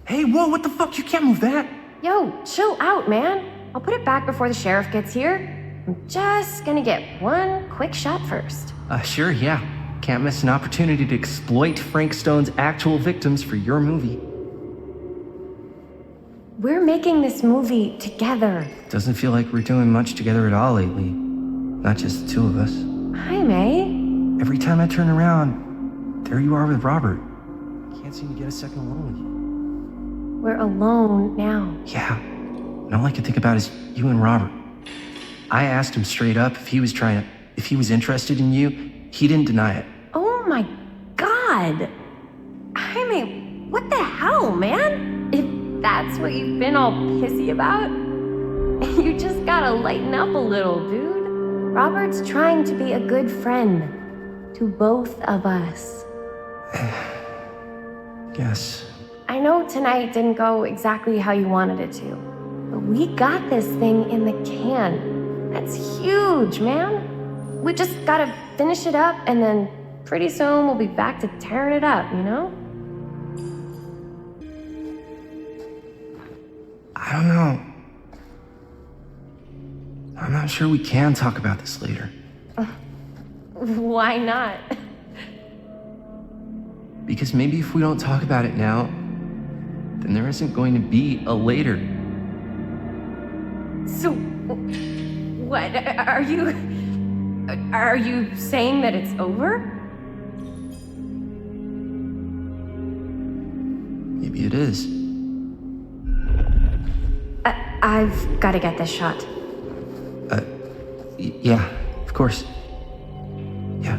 Hey, whoa, what the fuck? You can't move that.
Yo, chill out, man. I'll put it back before the sheriff gets here. I'm just gonna get one quick shot first.
Sure, yeah. Can't miss an opportunity to exploit Frank Stone's actual victims for your movie.
We're making this movie together.
Doesn't feel like we're doing much together at all lately. Not just the two of us.
Hi, May.
Every time I turn around, there you are with Robert. Can't seem to get a second alone with you.
We're alone now.
Yeah. And all I can think about is you and Robert. I asked him straight up if he was interested in you. He didn't deny it.
Oh my god. Jaime, what the hell, man? If that's what you've been all pissy about, you just gotta lighten up a little, dude. Robert's trying to be a good friend to both of us.
Guess.
I know tonight didn't go exactly how you wanted it to, but we got this thing in the can. That's huge, man. We just gotta finish it up, and then pretty soon we'll be back to tearing it up, you know?
I don't know. I'm not sure we can talk about this later.
Why not?
Because maybe if we don't talk about it now, then there isn't going to be a later.
So, what? Are you saying that it's over?
Maybe it is.
I've got to get this shot.
Yeah, of course. Yeah.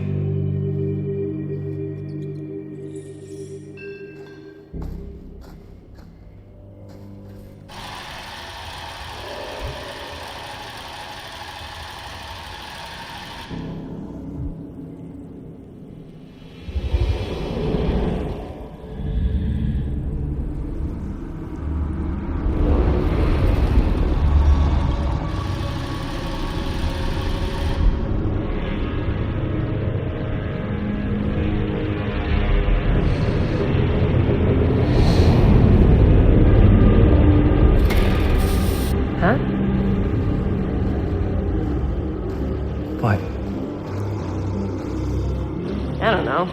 What?
I don't know.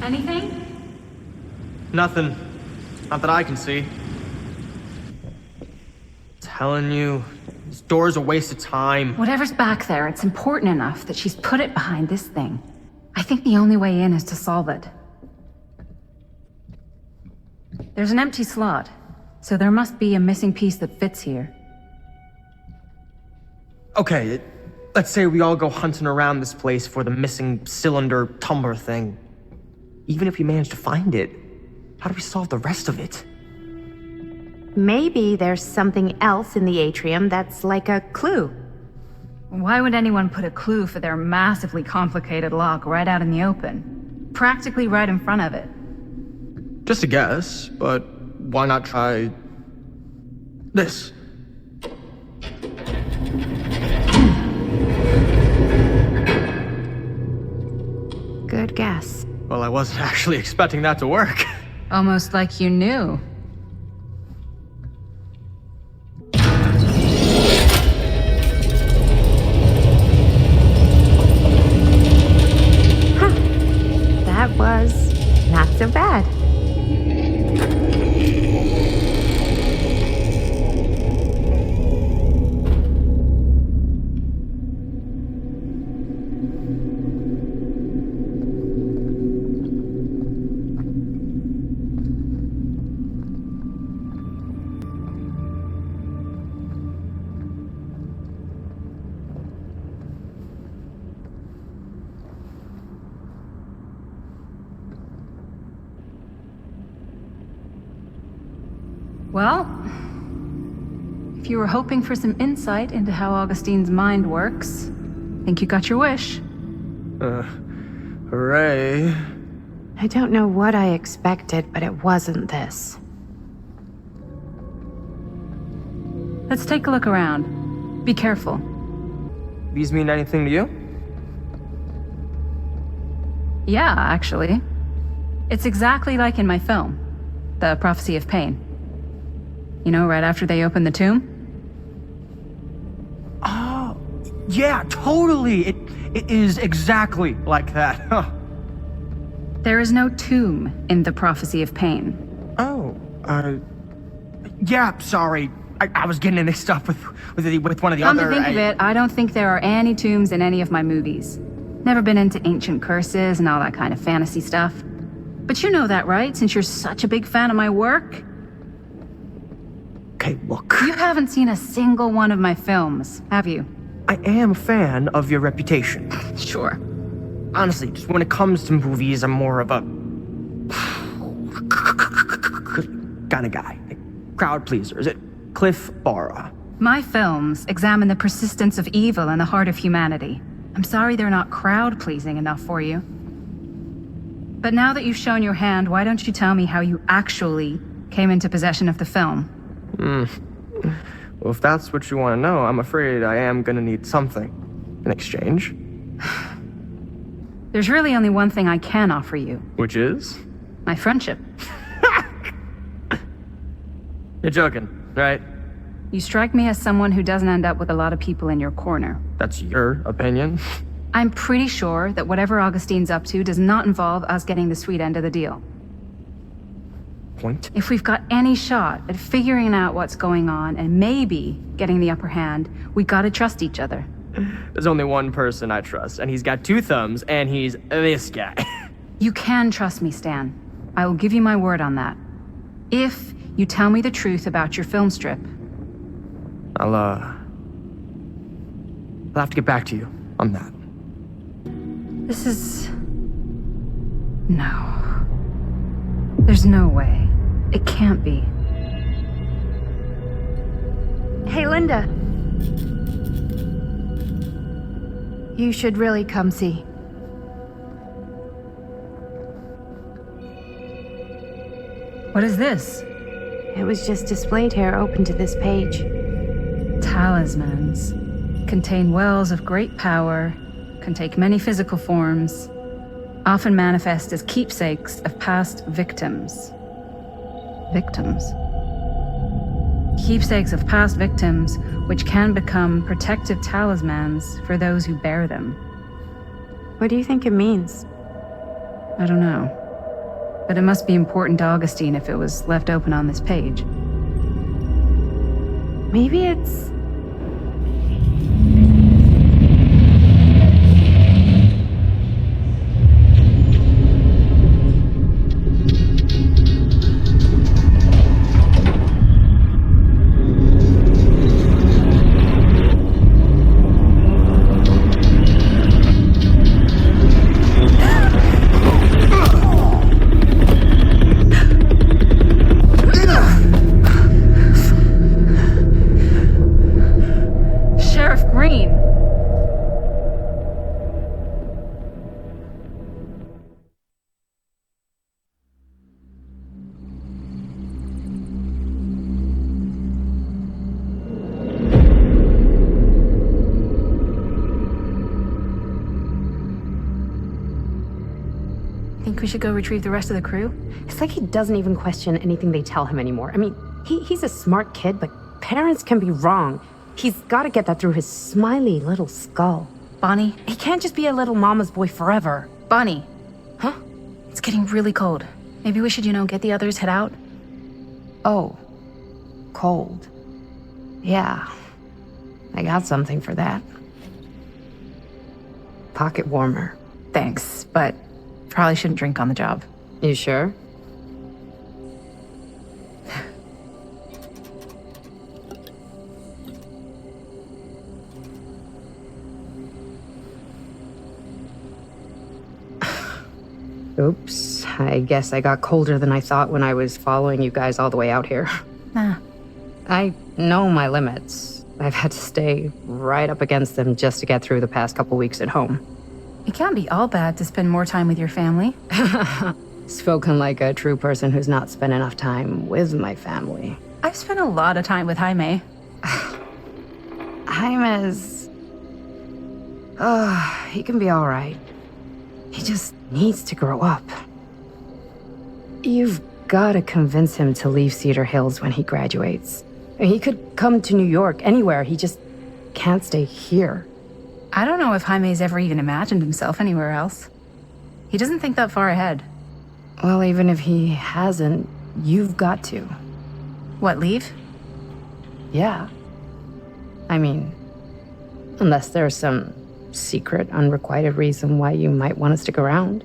Anything?
Nothing. Not that I can see. Telling you, this door's a waste of time.
Whatever's back there, it's important enough that she's put it behind this thing. I think the only way in is to solve it. There's an empty slot, so there must be a missing piece that fits here.
Okay, let's say we all go hunting around this place for the missing cylinder tumbler thing. Even if we manage to find it, how do we solve the rest of it?
Maybe there's something else in the atrium that's like a clue.
Why would anyone put a clue for their massively complicated lock right out in the open? Practically right in front of it.
Just a guess, but why not try this?
Good guess.
Well, I wasn't actually expecting that to work.
Almost like you knew.
That was not so bad.
Well, if you were hoping for some insight into how Augustine's mind works, I think you got your wish.
Hooray.
I don't know what I expected, but it wasn't this.
Let's take a look around. Be careful.
These mean anything to you?
Yeah, actually. It's exactly like in my film, The Prophecy of Pain. You know, right after they open the tomb?
Oh, yeah, totally. It is exactly like that. Huh.
There is no tomb in The Prophecy of Pain.
Oh, yeah, sorry. I was getting mixed up with one of the
Come
other...
to think of it, I don't think there are any tombs in any of my movies. Never been into ancient curses and all that kind of fantasy stuff. But you know that, right? Since you're such a big fan of my work?
Okay, look.
You haven't seen a single one of my films, have you?
I am a fan of your reputation.
Sure.
Honestly, just when it comes to movies, I'm more of a... kind of guy. Crowd pleaser. Is it Cliff Barra?
My films examine the persistence of evil in the heart of humanity. I'm sorry they're not crowd-pleasing enough for you. But now that you've shown your hand, why don't you tell me how you actually came into possession of the film?
Well, if that's what you want to know, I'm afraid I am gonna need something in exchange.
There's really only one thing I can offer you.
Which is?
My friendship.
You're joking, right?
You strike me as someone who doesn't end up with a lot of people in your corner.
That's your opinion?
I'm pretty sure that whatever Augustine's up to does not involve us getting the sweet end of the deal.
Point?
If we've got any shot at figuring out what's going on and maybe getting the upper hand, we gotta trust each other.
There's only one person I trust, and he's got two thumbs, and he's this guy.
You can trust me, Stan. I will give you my word on that. If you tell me the truth about your film strip.
I'll have to get back to you on that.
This is... No. There's no way. It can't be.
Hey, Linda. You should really come see.
What is this?
It was just displayed here, open to this page.
Talismans contain wells of great power, can take many physical forms, often manifest as keepsakes of past victims. Victims? Keepsakes of past victims, which can become protective talismans for those who bear them.
What do you think it means?
I don't know. But it must be important to Augustine if it was left open on this page.
Maybe it's...
Think we should go retrieve the rest of the crew?
It's like he doesn't even question anything they tell him anymore. I mean, he's a smart kid, but parents can be wrong. He's got to get that through his smiley little skull.
Bonnie?
He can't just be a little mama's boy forever.
Bonnie?
Huh?
It's getting really cold. Maybe we should, get the others, head out?
Oh. Cold. Yeah. I got something for that. Pocket warmer.
Thanks, but probably shouldn't drink on the job.
You sure? Oops. I guess I got colder than I thought when I was following you guys all the way out here.
Nah.
I know my limits. I've had to stay right up against them just to get through the past couple weeks at home.
It can't be all bad to spend more time with your family.
Spoken like a true person who's not spent enough time with my family.
I've spent a lot of time with Jaime.
Jaime's... he can be all right. He just needs to grow up. You've got to convince him to leave Cedar Hills when he graduates. He could come to New York, anywhere. He just can't stay here.
I don't know if Jaime's ever even imagined himself anywhere else. He doesn't think that far ahead.
Well, even if he hasn't, you've got to.
What, leave?
Yeah. I mean, unless there's some secret, unrequited reason why you might want to stick around.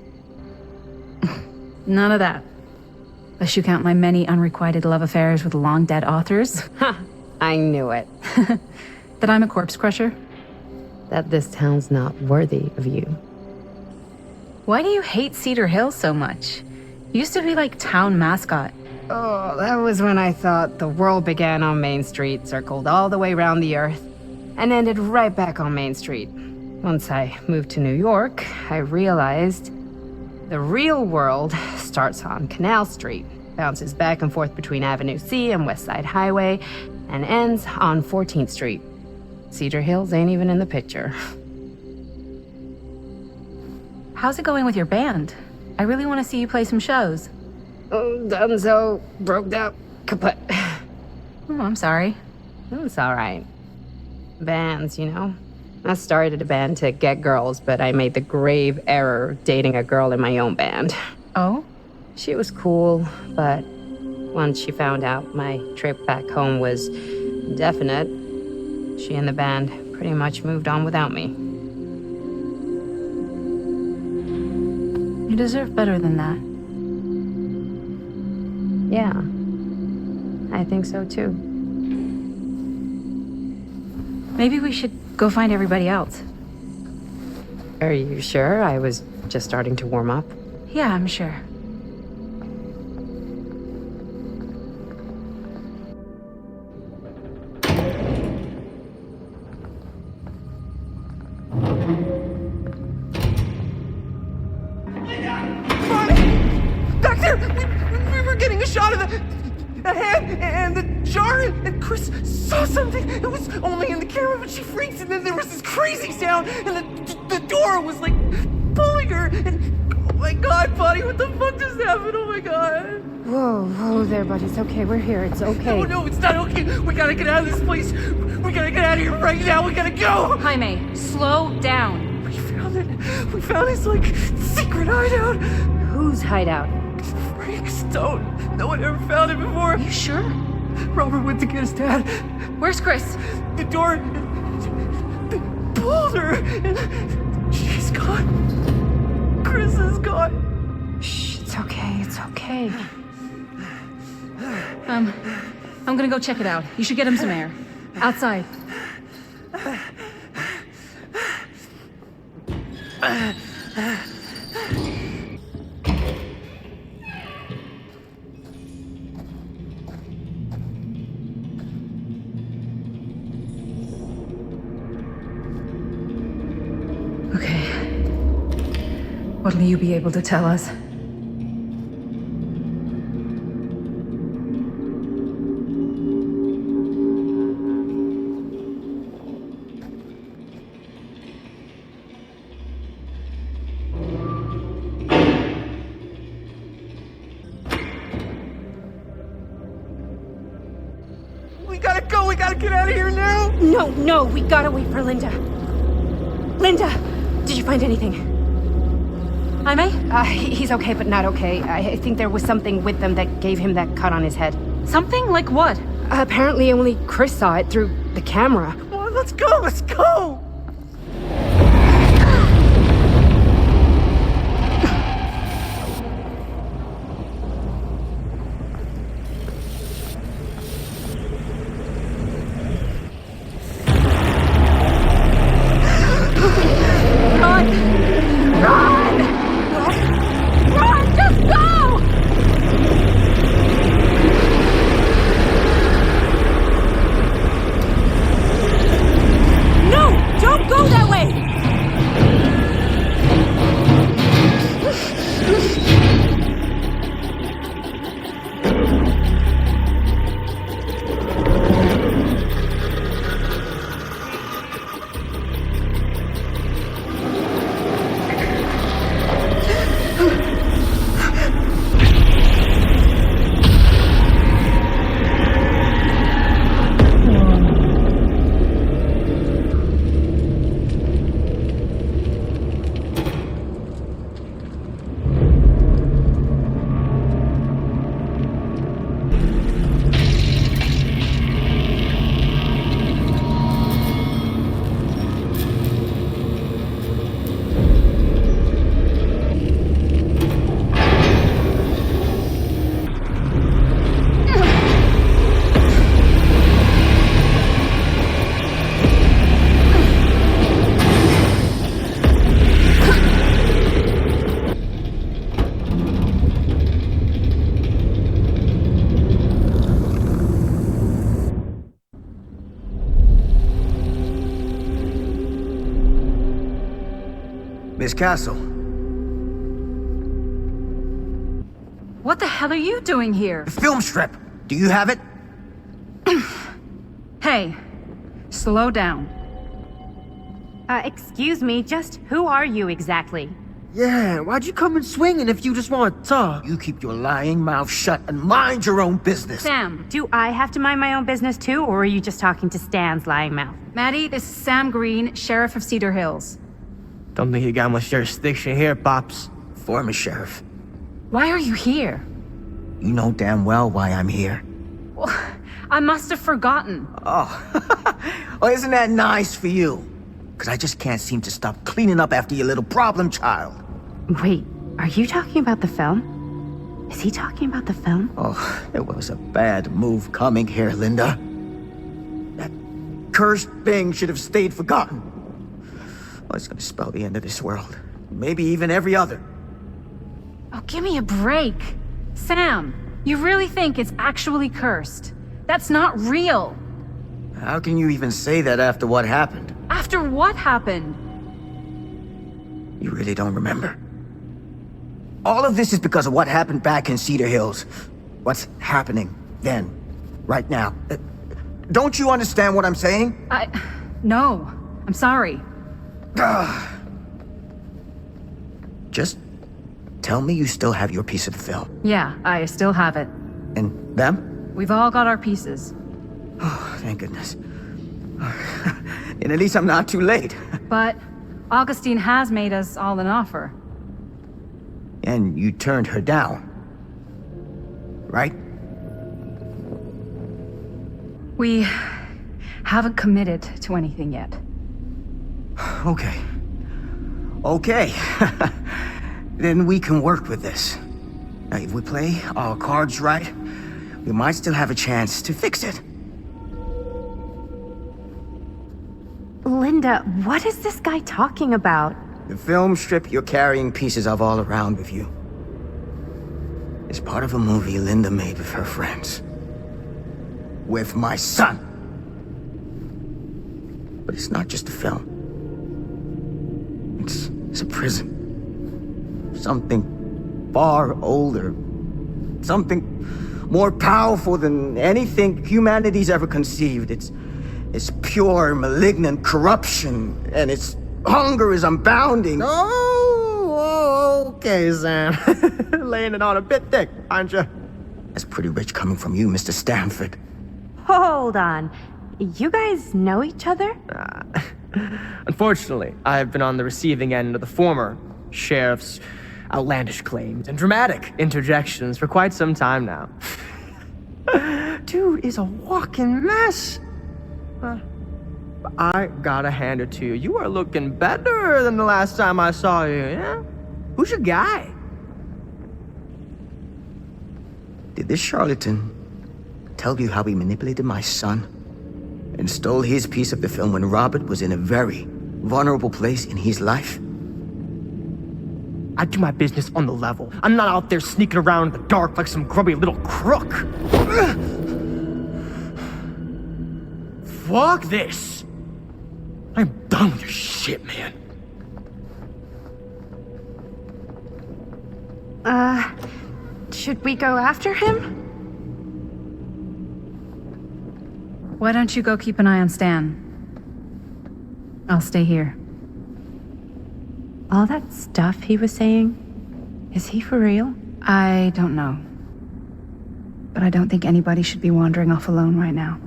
None of that. Unless you count my many unrequited love affairs with long-dead authors.
Ha! I knew it.
That I'm a corpse crusher?
That this town's not worthy of you.
Why do you hate Cedar Hills so much? You used to be like town mascot.
Oh, that was when I thought the world began on Main Street, circled all the way around the earth, and ended right back on Main Street. Once I moved to New York, I realized the real world starts on Canal Street, bounces back and forth between Avenue C and West Side Highway, and ends on 14th Street. Cedar Hills ain't even in the picture.
How's it going with your band? I really want to see you play some shows.
Oh, donezo, broke up, kaput.
Oh, I'm sorry.
It's all right. Bands, I started a band to get girls, but I made the grave error of dating a girl in my own band.
Oh?
She was cool, but once she found out my trip back home was definite, she and the band pretty much moved on without me.
You deserve better than that.
Yeah, I think so too.
Maybe we should go find everybody else.
Are you sure? I was just starting to warm up.
Yeah, I'm sure.
Back there! We were getting a shot of the hand and the jar, and Chris saw something. It was only in the camera, but she freaks, and then there was this crazy sound, and the door was like pulling her, and oh my god, buddy, what the fuck just happened? Oh my god.
Whoa there, buddy. It's okay. We're here. It's okay.
No, it's not okay. We gotta get out of this place. We gotta get out of here right now. We gotta go.
Jaime, slow down.
We found his, like, secret hideout.
Whose hideout?
Frankstone. No one ever found it before.
Are you sure?
Robert went to get his dad.
Where's Chris?
The door. They pulled her. And she's gone. Chris is gone.
Shh, it's okay, it's okay.
I'm gonna go check it out. You should get him some air. Outside.
Okay. What'll you be able to tell us?
We gotta go. We gotta get out of here now.
No, we gotta wait for Linda. Linda, did you find anything? Jaime?
He's okay, but not okay. I think there was something with them that gave him that cut on his head.
Something? Like what?
Apparently only Chris saw it through the camera.
Well, let's go. Let's go.
Miss Castle.
What the hell are you doing here?
The film strip. Do you have it?
Hey, slow down.
Excuse me, just who are you exactly?
Yeah, why'd you come in swinging if you just want to talk?
You keep your lying mouth shut and mind your own business.
Sam.
Do I have to mind my own business too, or are you just talking to Stan's lying mouth?
Maddie, this is Sam Green, Sheriff of Cedar Hills.
Don't think you got much jurisdiction here, Pops.
Former sheriff.
Why are you here?
You know damn well why I'm here.
Well, I must have forgotten.
Oh, well, isn't that nice for you? Because I just can't seem to stop cleaning up after your little problem child.
Wait, are you talking about the film? Is he talking about the film?
Oh, it was a bad move coming here, Linda. That cursed thing should have stayed forgotten. Well, it's gonna spell the end of this world. Maybe even every other.
Oh, give me a break. Sam, you really think it's actually cursed? That's not real.
How can you even say that after what happened?
After what happened?
You really don't remember? All of this is because of what happened back in Cedar Hills. What's happening then, right now. Don't you understand what I'm saying?
No. I'm sorry.
Just tell me you still have your piece of the film.
Yeah, I still have it.
And them?
We've all got our pieces.
Oh, thank goodness. And at least I'm not too late.
But Augustine has made us all an offer.
And you turned her down. right?
We haven't committed to anything yet.
Okay. Okay. Then we can work with this. Now, if we play our cards right, we might still have a chance to fix it.
Linda, what is this guy talking about?
The film strip you're carrying pieces of all around with you. It's part of a movie Linda made with her friends. With my son. But it's not just a film. It's a prison. Something far older. Something more powerful than anything humanity's ever conceived. It's pure, malignant corruption, and its hunger is unbounding.
Oh, okay, Sam. Laying it on a bit thick, aren't you?
That's pretty rich coming from you, Mr. Stanford.
Hold on. You guys know each other?
Unfortunately, I've been on the receiving end of the former sheriff's outlandish claims and dramatic interjections for quite some time now. Dude is a walking mess. I gotta hand it to you. You are looking better than the last time I saw you, yeah? Who's your guy?
Did this charlatan tell you how he manipulated my son and stole his piece of the film when Robert was in a very vulnerable place in his life?
I do my business on the level. I'm not out there sneaking around in the dark like some grubby little crook. Fuck this. I'm done with your shit, man.
Should we go after him?
Why don't you go keep an eye on Stan? I'll stay here.
All that stuff he was saying, is he for real?
I don't know. But I don't think anybody should be wandering off alone right now.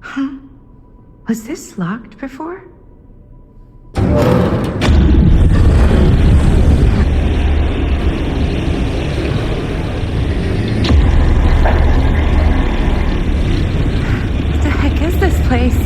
Huh? Was this locked before? What the heck is this place?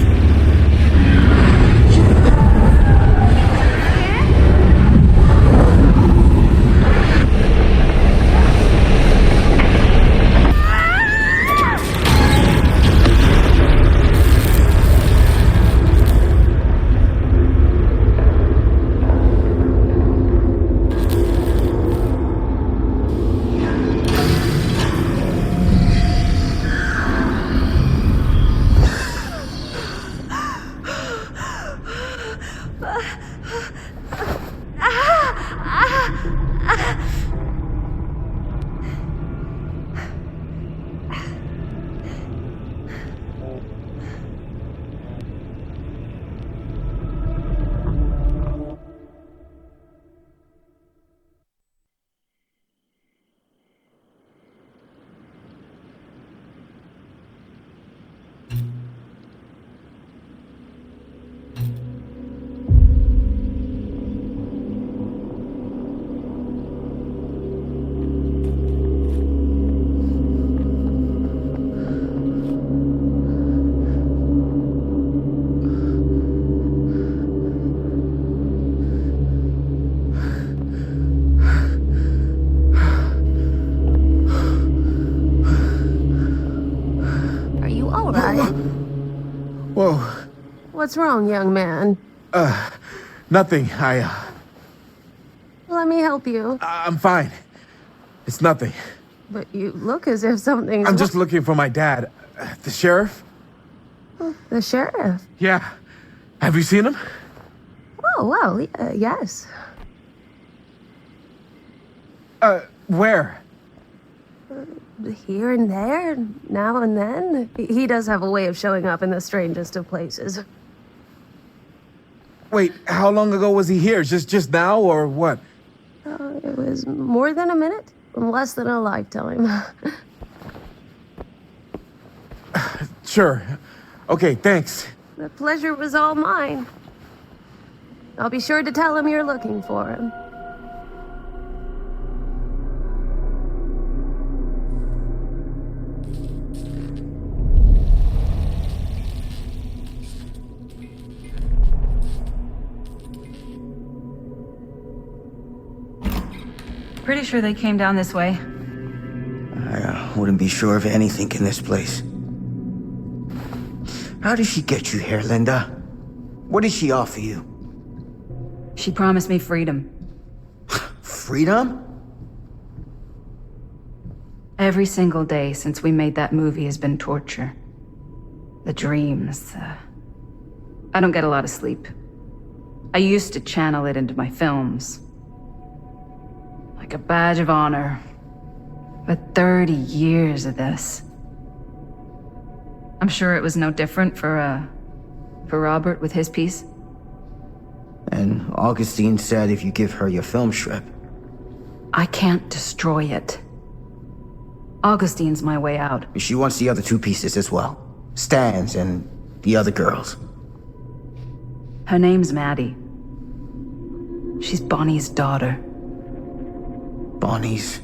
Whoa.
What's wrong, young man?
Nothing.
Let me help you.
I'm fine. It's nothing.
But you look as if something's...
I'm just looking for my dad. The sheriff?
The sheriff?
Yeah. Have you seen him?
Oh, well, yes.
Where?
Here and there, now and then. He does have a way of showing up in the strangest of places.
Wait, how long ago was he here? Just now, or what?
It was more than a minute, less than a lifetime.
Sure. Okay, thanks.
The pleasure was all mine. I'll be sure to tell him you're looking for him.
Pretty sure they came down this way.
I wouldn't be sure of anything in this place. How did she get you here, Linda? What did she offer you?
She promised me freedom.
Freedom?
Every single day since we made that movie has been torture. The dreams. I don't get a lot of sleep. I used to channel it into my films. Like a badge of honor. But 30 years of this. I'm sure it was no different for Robert with his piece.
And Augustine said if you give her your film strip.
I can't destroy it. Augustine's my way out.
She wants the other two pieces as well. Stan's and the other girls.
Her name's Maddie. She's Bonnie's daughter.
Bonnie's...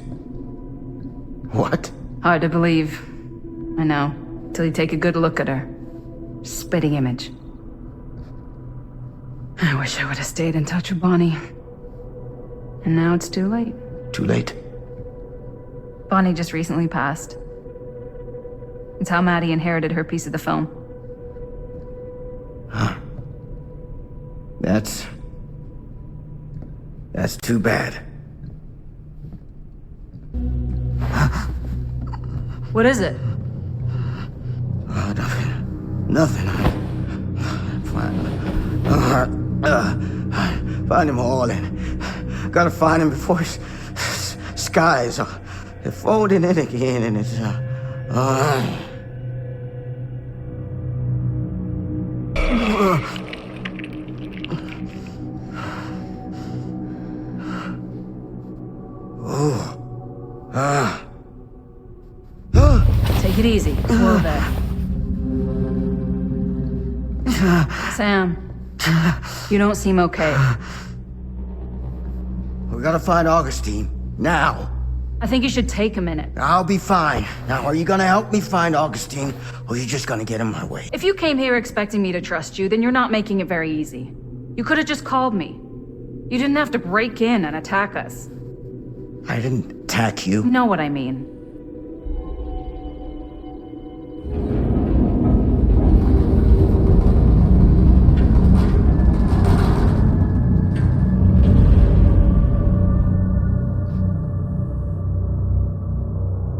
what?
Hard to believe. I know. Till you take a good look at her. Spitting image. I wish I would have stayed in touch with Bonnie. And now it's too late.
Too late?
Bonnie just recently passed. It's how Maddie inherited her piece of the film.
Huh. That's too bad.
What is it?
Nothing. Find them all and gotta find them before skies are folding in again and it's
Take it easy. Whoa there. Sam, you don't seem okay.
we gotta find Augustine now.
I think you should take a minute.
I'll be fine. Now, are you gonna help me find Augustine, or are you just gonna get in my way?
If you came here expecting me to trust you, then you're not making it very easy. You could have just called me. You didn't have to break in and attack us.
I didn't attack you.
You know what I mean.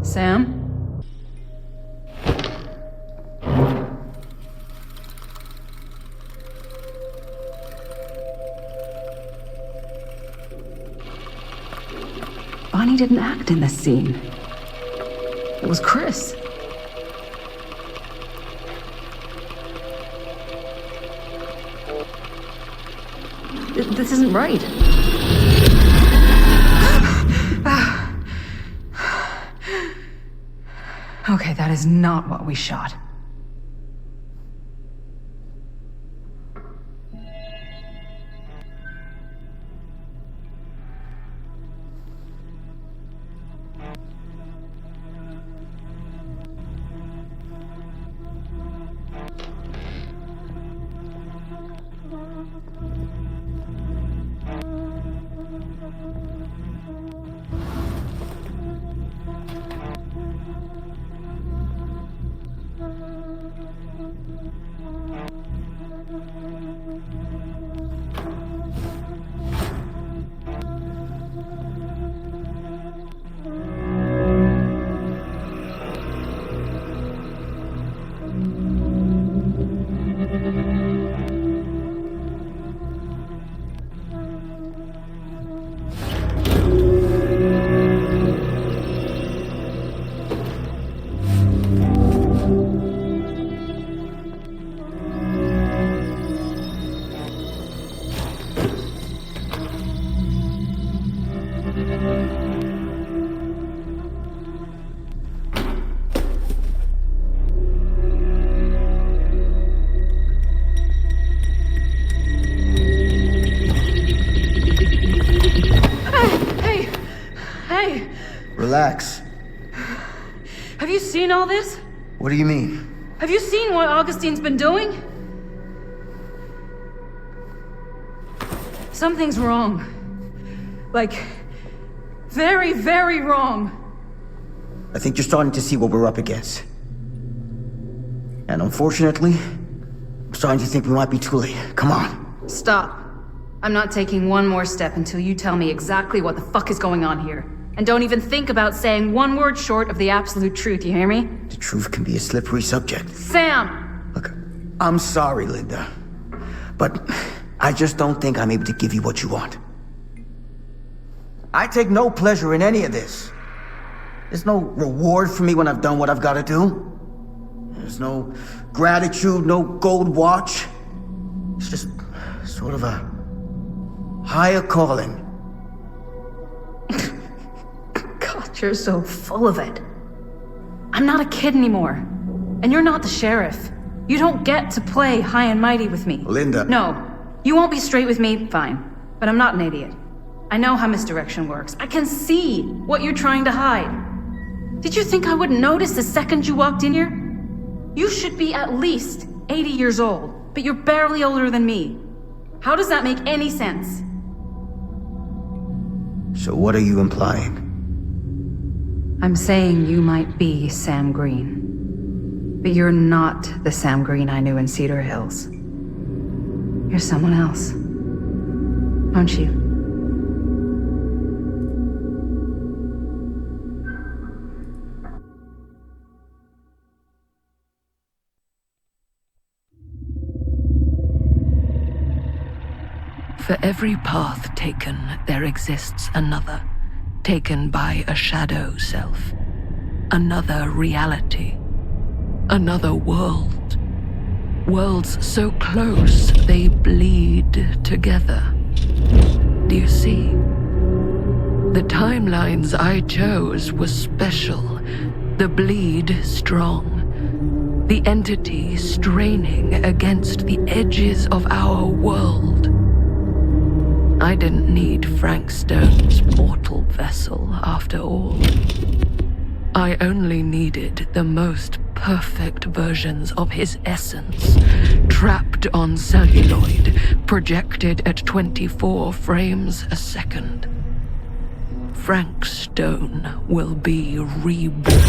Sam? Bonnie didn't act in this scene. It was Chris. This isn't right. Okay, that is not what we shot.
Relax.
Have you seen all this?
What do you mean?
Have you seen what Augustine's been doing? Something's wrong. Like, very, very wrong.
I think you're starting to see what we're up against. And unfortunately, I'm starting to think we might be too late. Come on.
Stop. I'm not taking one more step until you tell me exactly what the fuck is going on here. And don't even think about saying one word short of the absolute truth, you hear me?
The truth can be a slippery subject.
Sam!
Look, I'm sorry, Linda. But I just don't think I'm able to give you what you want. I take no pleasure in any of this. There's no reward for me when I've done what I've got to do. There's no gratitude, no gold watch. It's just sort of a higher calling.
God, you're so full of it. I'm not a kid anymore. And you're not the sheriff. You don't get to play high and mighty with me.
Linda.
No. You won't be straight with me, fine. But I'm not an idiot. I know how misdirection works. I can see what you're trying to hide. Did you think I wouldn't notice the second you walked in here? You should be at least 80 years old, but you're barely older than me. How does that make any sense?
So what are you implying?
I'm saying you might be Sam Green. But you're not the Sam Green I knew in Cedar Hills. You're someone else. Aren't you?
For every path taken, there exists another, taken by a shadow self. Another reality. Another world. Worlds so close they bleed together. Do you see? The timelines I chose were special, the bleed strong, the entity straining against the edges of our world. I didn't need Frankstone's mortal vessel, after all. I only needed the most perfect versions of his essence, trapped on celluloid, projected at 24 frames a second. Frankstone will be reborn.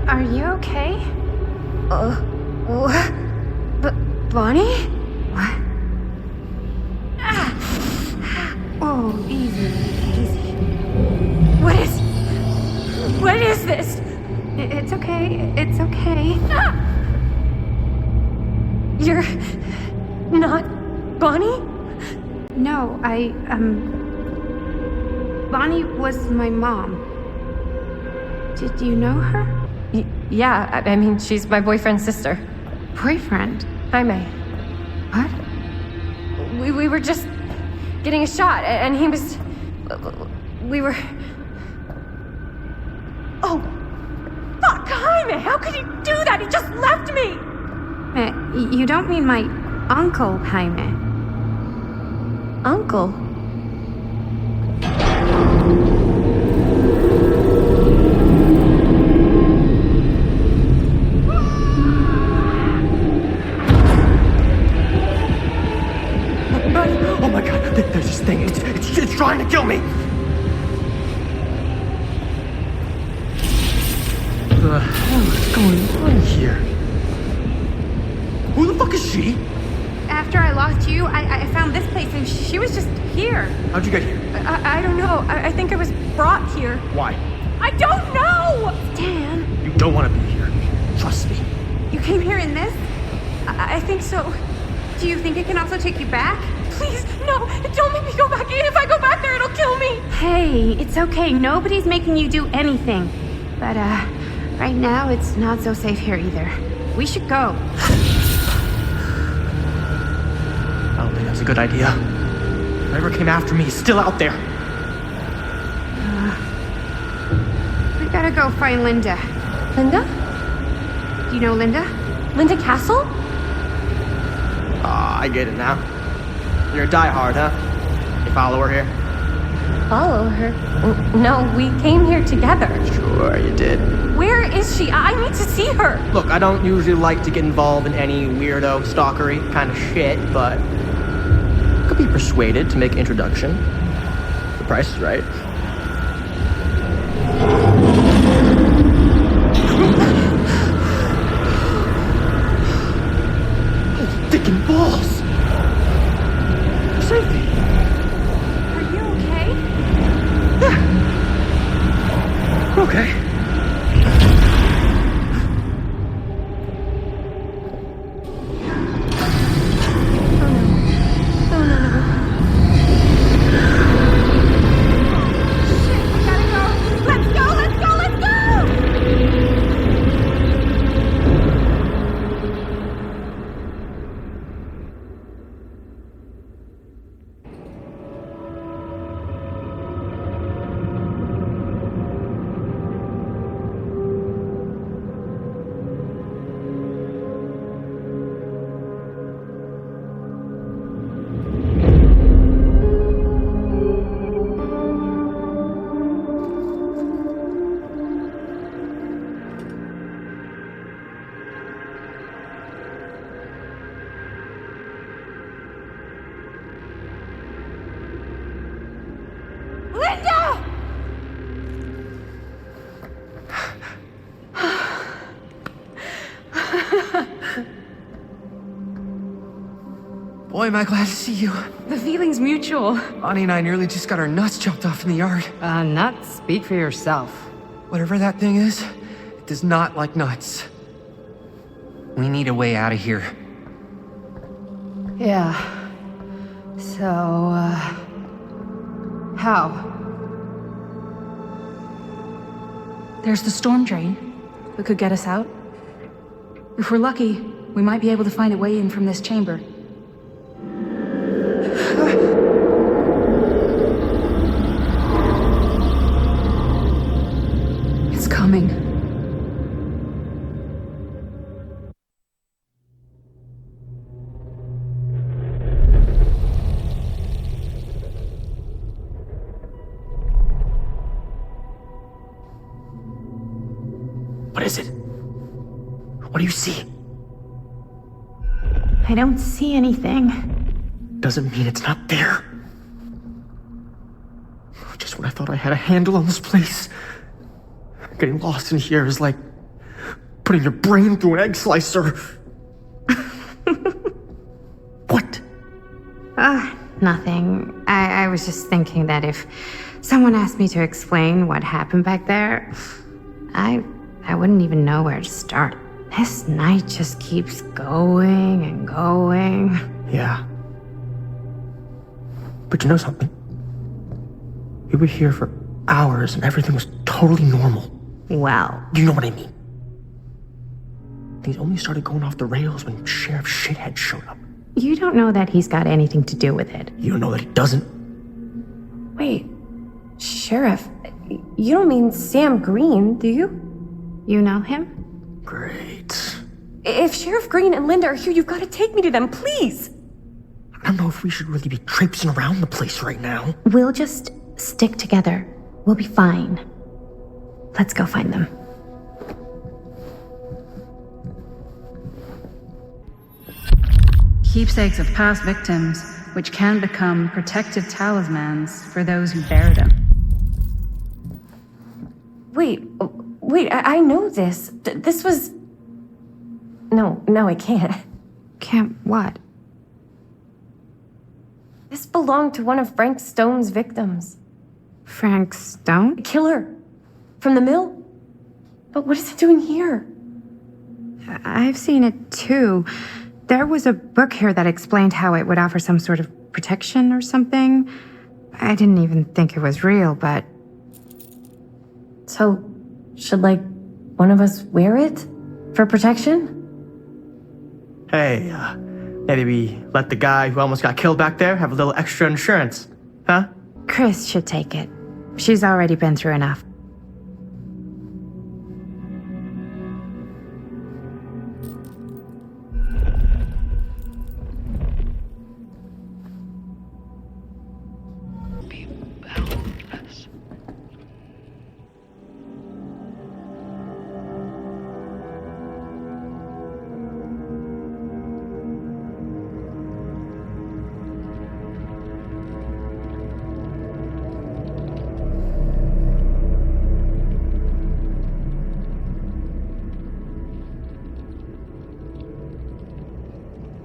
Are you okay? What? Bonnie? What? Oh, easy. What is this? It's okay. It's okay.
You're not Bonnie?
No, Bonnie was my mom. Did you know her?
Yeah, I mean, she's my boyfriend's sister.
Boyfriend?
Jaime.
What?
We were just getting a shot, and he was... We were... Oh, fuck, Jaime! How could you do that? He just left me!
You don't mean my uncle, Jaime.
Uncle?
Oh my god, there's this thing.
It's trying to kill me! What the hell is going on here? Who the fuck is she?
After I lost you, I found this place and she was just here.
How'd you get here?
I don't know. I think I was brought here.
Why?
I don't know! Dan.
You don't want to be here. Trust me.
You came here in this? I think so. Do you think it can also take you back?
Please, no, don't make me go back. If I go back there, it'll kill me.
Hey, it's okay. Nobody's making you do anything. But, right now, it's not so safe here either. We should go.
I don't think that's a good idea. Whoever came after me is still out there.
We gotta go find Linda.
Linda?
Do you know Linda?
Linda Castle?
I get it now. You're a diehard, huh? You follow her here?
Follow her? No, we came here together.
Sure, you did.
Where is she? I need to see her.
Look, I don't usually like to get involved in any weirdo, stalkery kind of shit, but I could be persuaded to make an introduction. The price is right. Dick and balls! Save me!
Are you okay?
Yeah. Okay.
Boy, am I glad to see you.
The feeling's mutual.
Bonnie and I nearly just got our nuts chopped off in the yard.
Nuts? Speak for yourself.
Whatever that thing is, it does not like nuts. We need a way out of here.
Yeah. So, how?
There's the storm drain. That could get us out. If we're lucky, we might be able to find a way in from this chamber. It's coming.
What is it? What do you see?
I don't see anything.
Doesn't mean it's not there. Just when I thought I had a handle on this place. Getting lost in here is like putting your brain through an egg slicer. What?
Nothing. I was just thinking that if someone asked me to explain what happened back there, I wouldn't even know where to start. This night just keeps going and going.
Yeah. But you know something? We were here for hours and everything was totally normal.
Well,
You know what I mean? Things only started going off the rails when Sheriff Shithead showed up.
you don't know that he's got anything to do with it.
You don't know that he doesn't?
Wait, Sheriff, you don't mean Sam Green, do you?
You know him?
Great.
If Sheriff Green and Linda are here, you've got to take me to them, please.
I don't know if we should really be traipsing around the place right now.
We'll just stick together. We'll be fine. Let's go find them.
Keepsakes of past victims, which can become protective talismans for those who bear them.
Wait, I know this. This was... No, I can't.
Can't what?
This belonged to one of Frank Stone's victims.
Frank Stone?
The killer. From the mill. But what is it doing here?
I've seen it too. There was a book here that explained how it would offer some sort of protection or something. I didn't even think it was real, but...
So, should, one of us wear it? For protection?
Hey, maybe we let the guy who almost got killed back there have a little extra insurance, huh?
Chris should take it. She's already been through enough.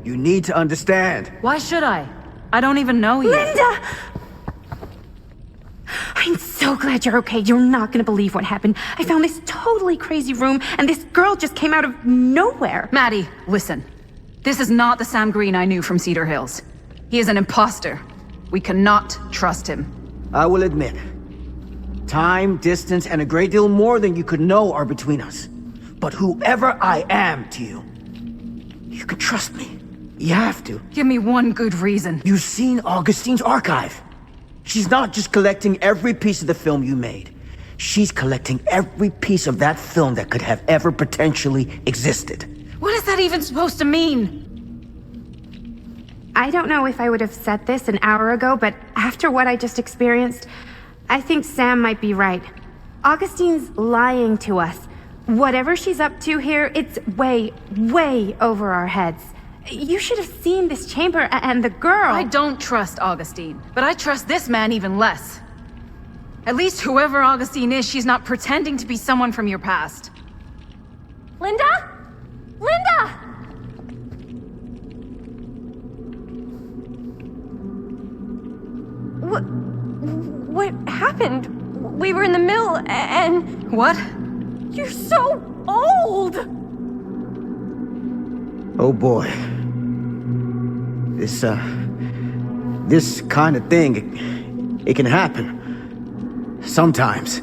You need to understand.
Why should I? I don't even know you.
Linda! I'm so glad you're okay. You're not gonna believe what happened. I found this totally crazy room, and this girl just came out of nowhere.
Maddie, listen. This is not the Sam Green I knew from Cedar Hills. He is an imposter. We cannot trust him.
I will admit, time, distance, and a great deal more than you could know are between us. But whoever I am to you, you can trust me. You have to.
Give me one good reason.
You've seen Augustine's archive. She's not just collecting every piece of the film you made. She's collecting every piece of that film that could have ever potentially existed.
What is that even supposed to mean?
I don't know if I would have said this an hour ago, but after what I just experienced, I think Sam might be right. Augustine's lying to us. Whatever she's up to here, it's way, way over our heads. You should have seen this chamber and the girl.
I don't trust Augustine, but I trust this man even less. At least whoever Augustine is, she's not pretending to be someone from your past.
Linda? Linda! What happened? We were in the mill and...
What?
You're so old!
Oh boy. This kind of thing, it can happen. Sometimes.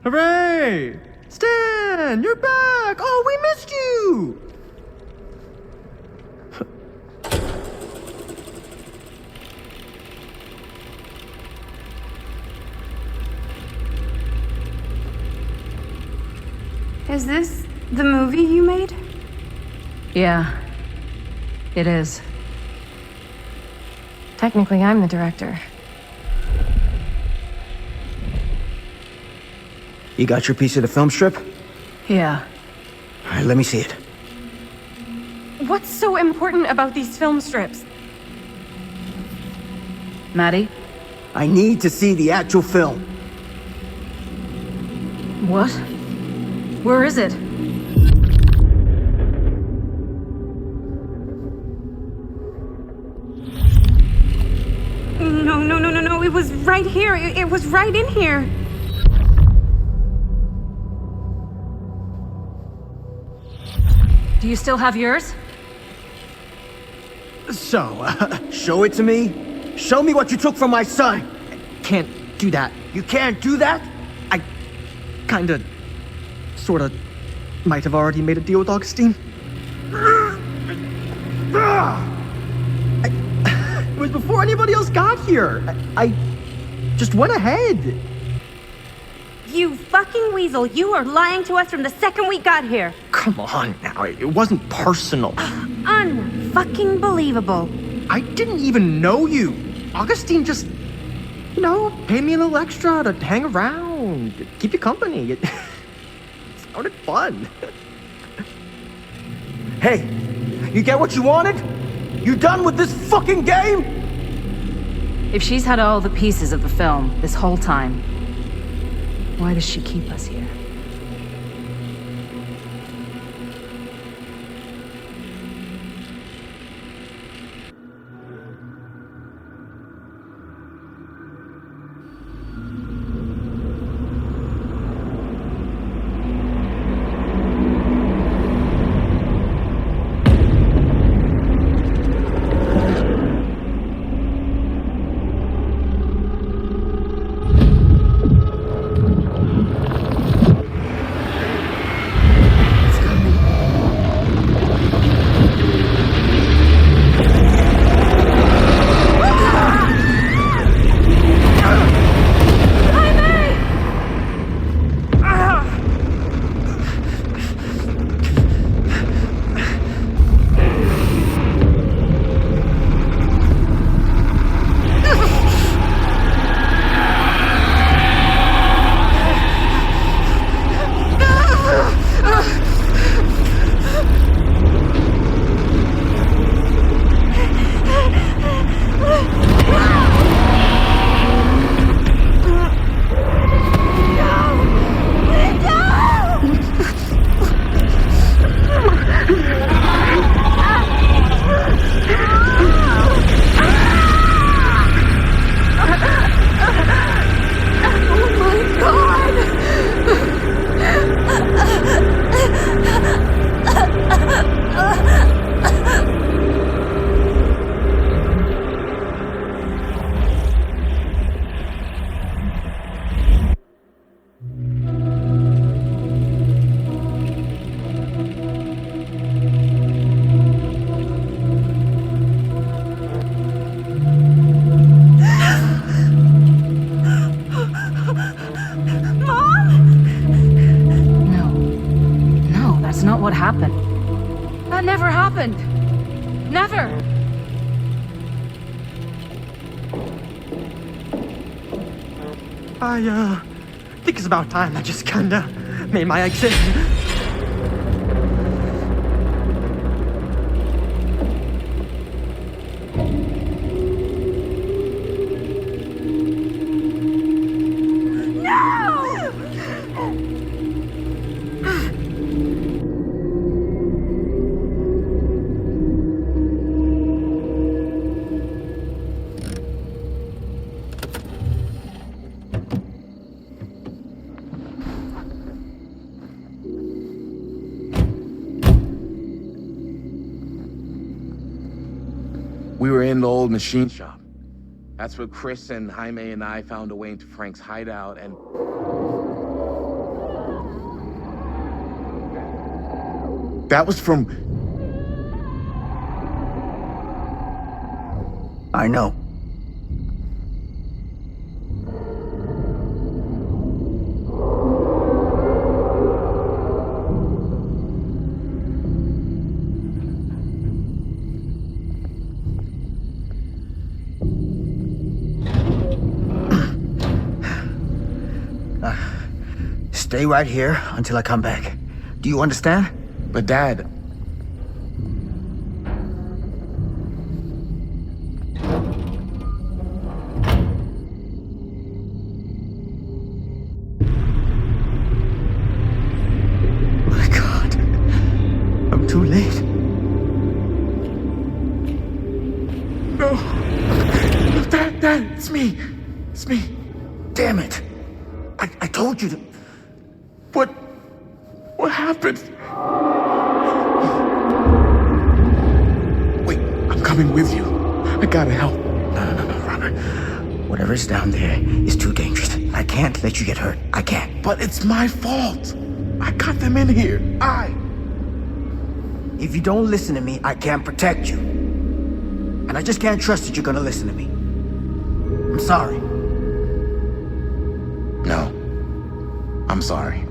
Hooray! Stan, you're back! Oh, we missed you!
Is this the movie you made?
Yeah, it is.
Technically, I'm the director.
You got your piece of the film strip?
Yeah.
All right, let me see it.
What's so important about these film strips?
Maddie?
I need to see the actual film.
What? Where is it?
No. It was right here. It was right in here.
Do you still have yours?
So, show it to me. Show me what you took from my son.
Can't do that.
You can't do that?
I kinda, sorta, might have already made a deal with Augustine. It was before anybody else got here. I just went ahead.
You fucking weasel. You are lying to us from the second we got here.
Come on now, it wasn't personal.
Unfucking believable.
I didn't even know you. Augustine just, paid me a little extra to hang around, keep you company. It's sounded fun.
Hey, you get what you wanted? You done with this fucking game?
If she's had all the pieces of the film this whole time, why does she keep us here? What happened? That never happened. Never.
I think it's about time I just kinda made my exit.
We were in the old machine shop. That's where Chris and Jaime and I found a way into Frank's hideout and... That was from...
I know. Stay right here until I come back. Do you understand?
But Dad...
My God. I'm too late.
No. Dad, it's me. It's me.
Damn it. I told you to...
What happened? Wait, I'm coming with you. I gotta help.
No, Robert. Whatever's down there is too dangerous. I can't let you get hurt. I can't.
But it's my fault. I got them in here.
If you don't listen to me, I can't protect you. And I just can't trust that you're gonna listen to me. I'm sorry.
No. I'm sorry.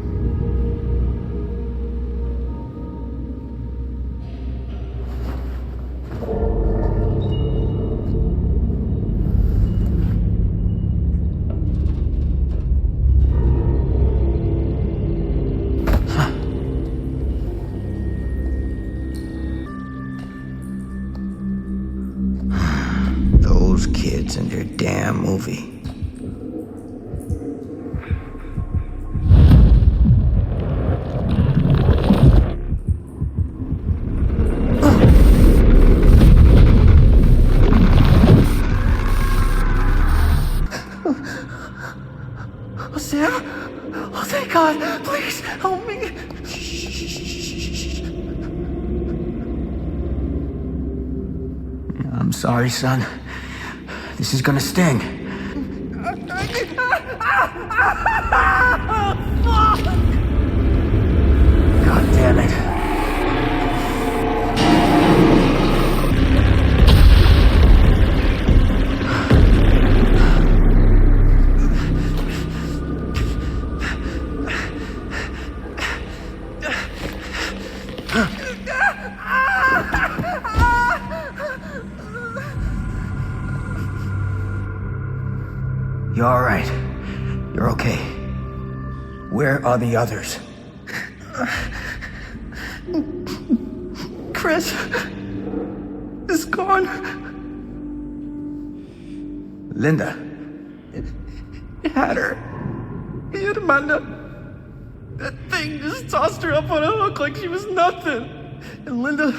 Huh. kids and their damn movie.
Oh, Sam? Oh, thank God. Please, help me.
I'm sorry, son. This is gonna sting. God damn it. You're all right. You're okay. Where are the others?
Chris is gone.
Linda.
He had her. He had Amanda. That thing just tossed her up on a hook like she was nothing. And Linda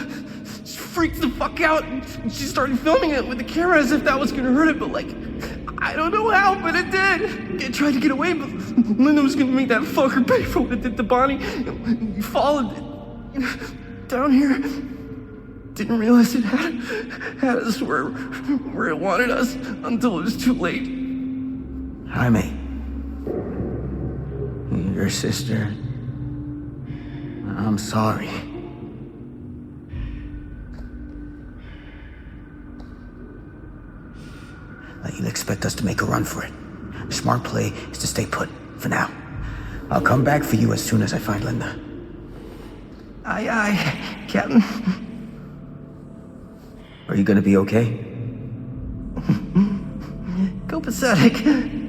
just freaked the fuck out. And she started filming it with the camera as if that was gonna hurt it, but like, I don't know how, but it did. It tried to get away, but Linda was gonna make that fucker pay for what it did to Bonnie. We followed it down here. Didn't realize it had us where it wanted us until it was too late.
Jaime. Your sister. I'm sorry. You'll expect us to make a run for it. The smart play is to stay put, for now. I'll come back for you as soon as I find Linda.
Aye, aye, Captain.
Are you gonna be okay?
Copacetic.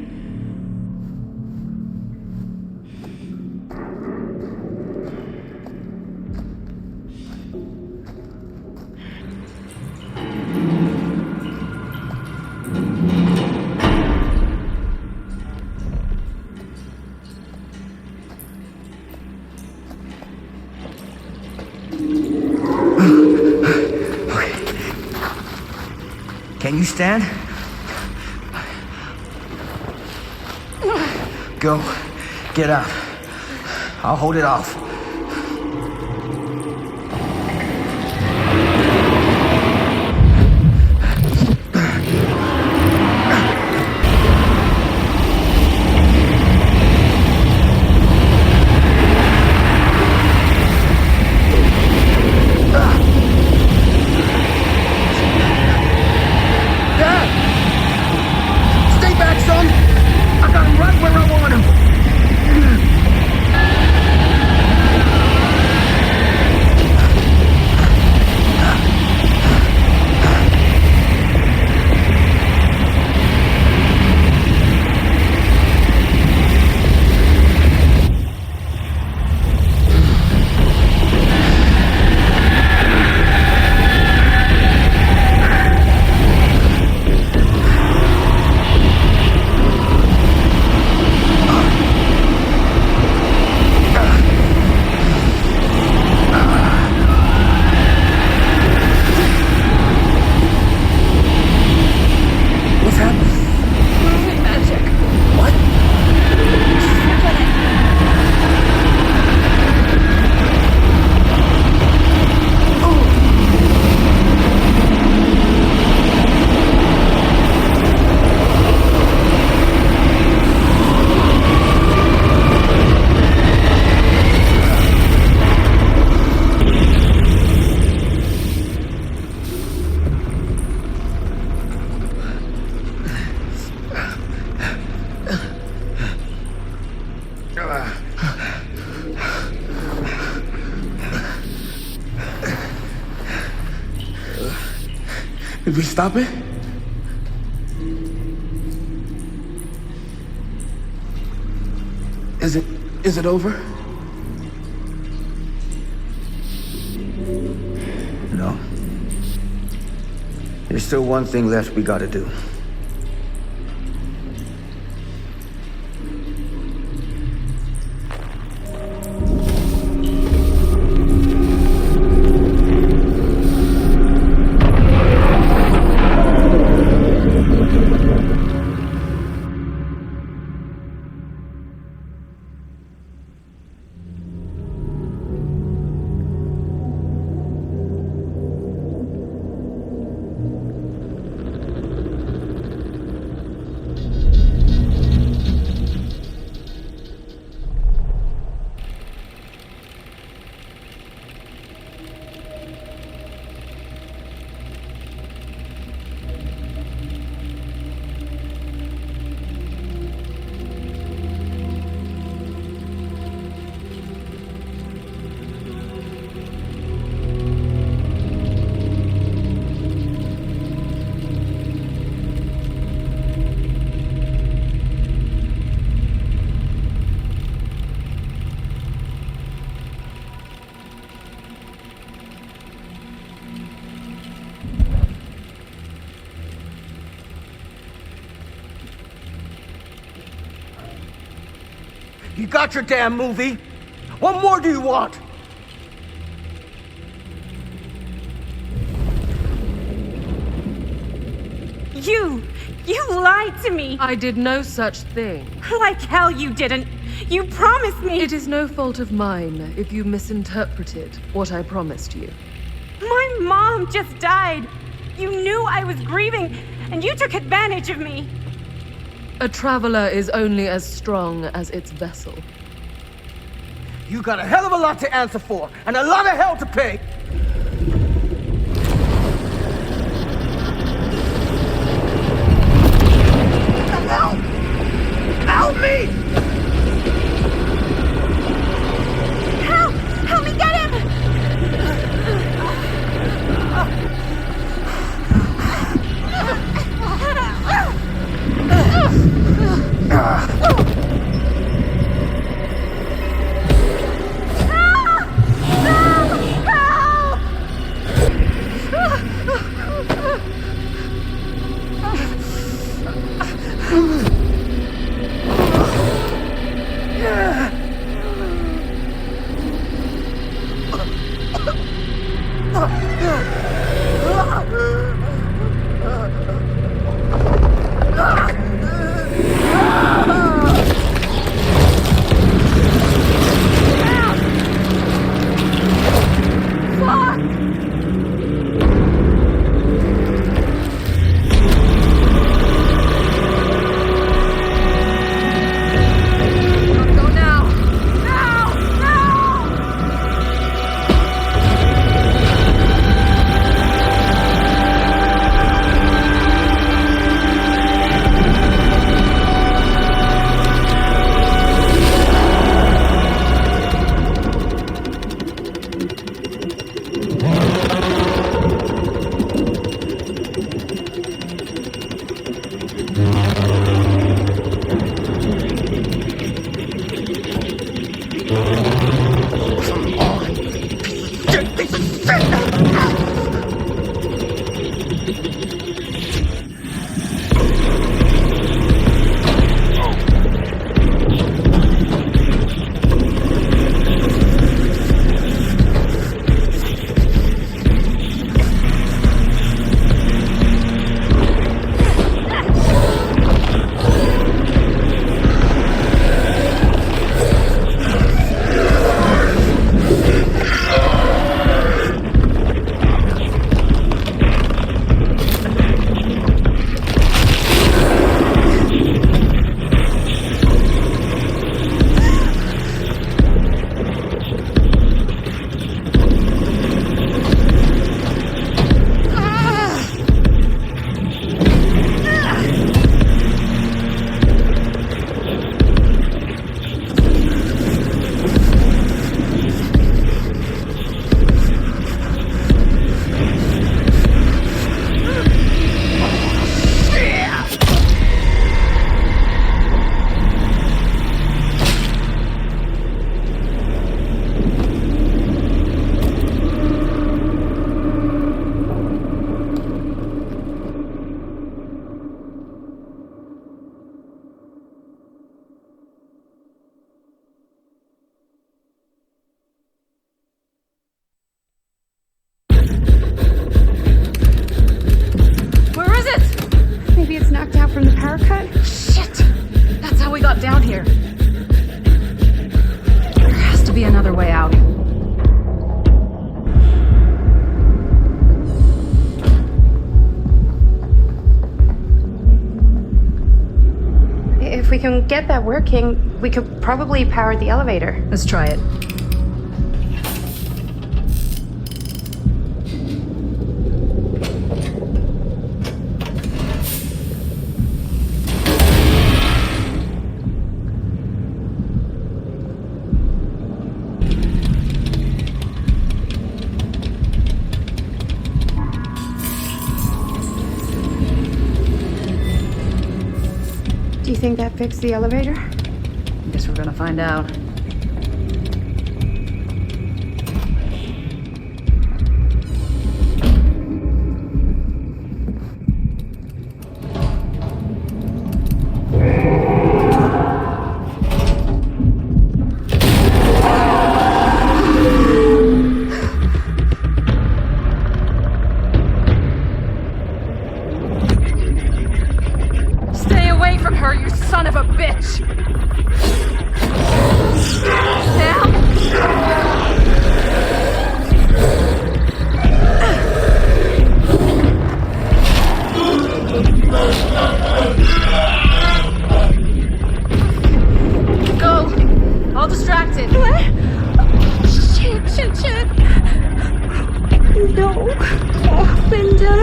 Can you stand? Go. Get out. I'll hold it off.
Did we stop it? Is it over?
No. There's still one thing left we gotta do. You got your damn movie. What more do you want?
You lied to me.
I did no such thing.
Like hell you didn't. You promised me.
It is no fault of mine if you misinterpreted what I promised you.
My mom just died. You knew I was grieving, and you took advantage of me.
A traveler is only as strong as its vessel.
You got a hell of a lot to answer for, and a lot of hell to pay. Help! Help me!
Help me get him!
down here. There has to be another way out.
If we can get that working, we could probably power the elevator.
Let's try it.
Do you think that fixed the elevator?
Guess we're gonna find out. son of a bitch! Go! All distracted.
What? Shit. No. Oh, Linda.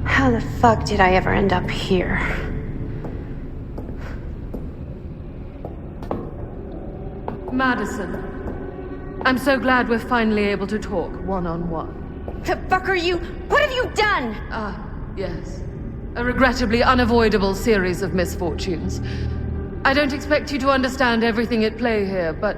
How the fuck did I ever end up here?
Madison, I'm so glad we're finally able to talk one-on-one.
The fuck are you? What have you done?
Yes. A regrettably unavoidable series of misfortunes. I don't expect you to understand everything at play here, but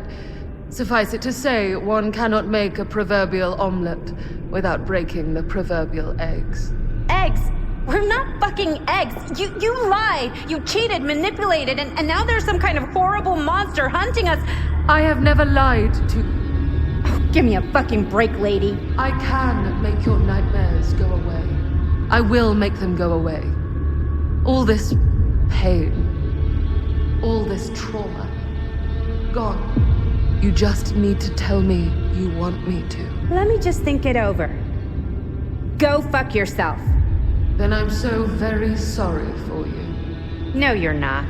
suffice it to say, one cannot make a proverbial omelette without breaking the proverbial eggs.
Eggs? We're not fucking eggs. You lied. You cheated, manipulated, and now there's some kind of horrible monster hunting us.
I have never lied to...
Oh, give me a fucking break, lady.
I can make your nightmares go away. I will make them go away. All this pain, all this trauma, gone. You just need to tell me you want me to.
Let me just think it over. Go fuck yourself.
Then I'm so very sorry for you.
No, you're not.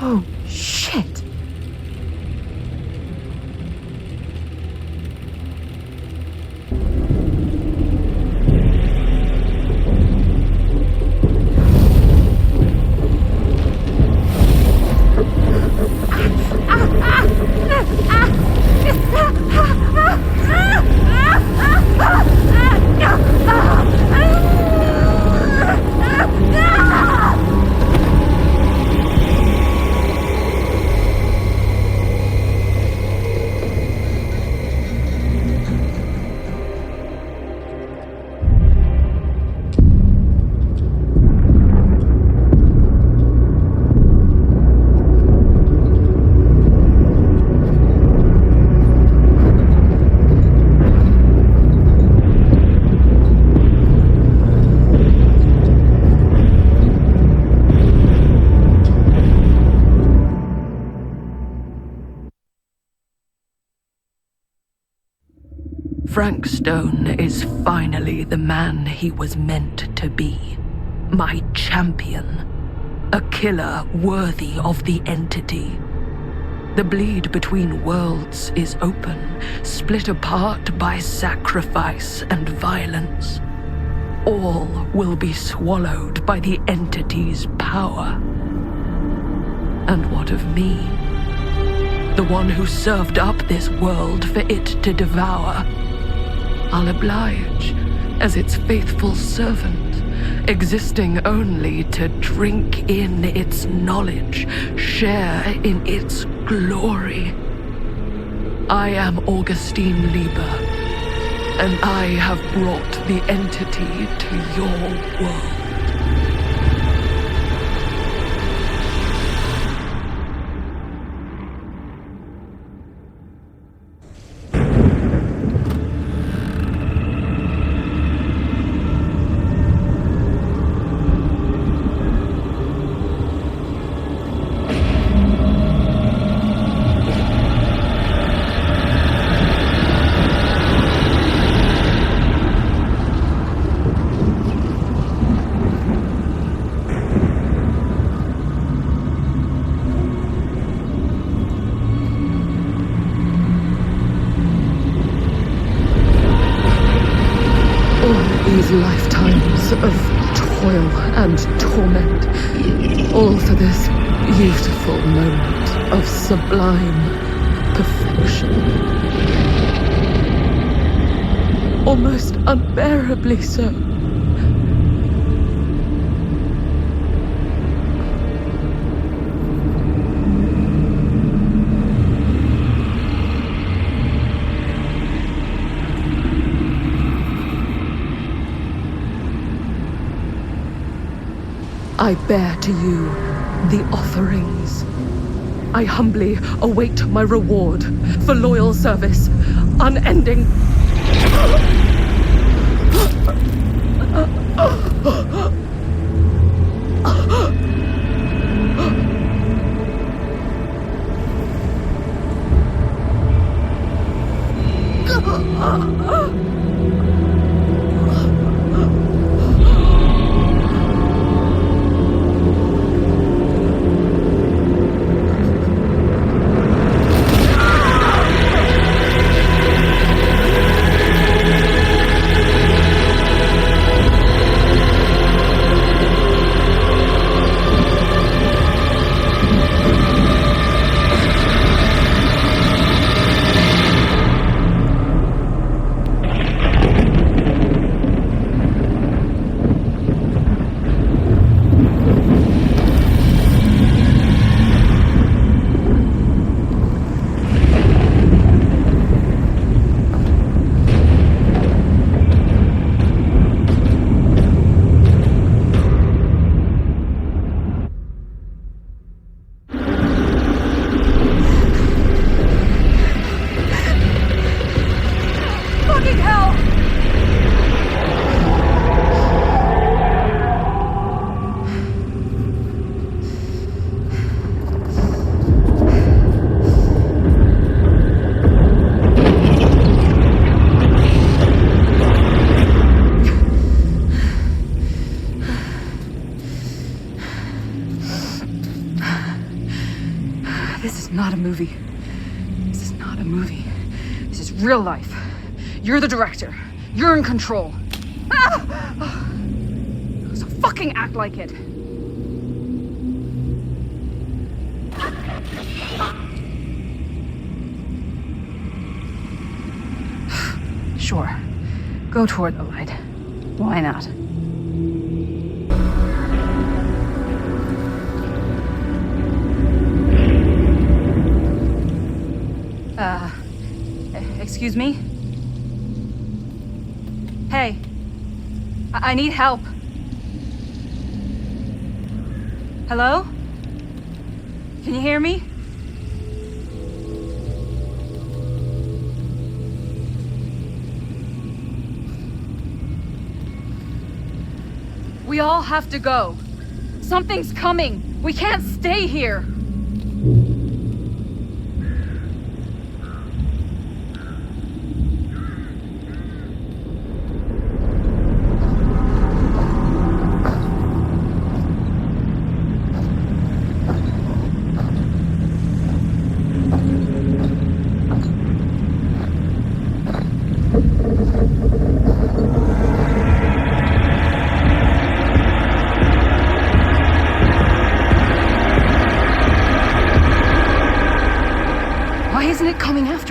Oh, shit.
Frankstone is finally the man he was meant to be. my champion. A killer worthy of the entity. The bleed between worlds is open, split apart by sacrifice and violence. All will be swallowed by the entity's power. And what of me? The one who served up this world for it to devour. I'll oblige as its faithful servant, existing only to drink in its knowledge, share in its glory. I am Augustine Lieber, and I have brought the entity to your world.
Lifetimes of toil and torment, all for this beautiful moment of sublime perfection. Almost unbearably so. I bear to you the offerings. I humbly await my reward for loyal service, unending.
This is not a movie. This is not a movie. This is real life. You're the director. You're in control. Ah! So fucking act like it. Sure. Go toward the light. Why not? Excuse me? Hey. I need help. Hello? Can you hear me? We all have to go. Something's coming. We can't stay here.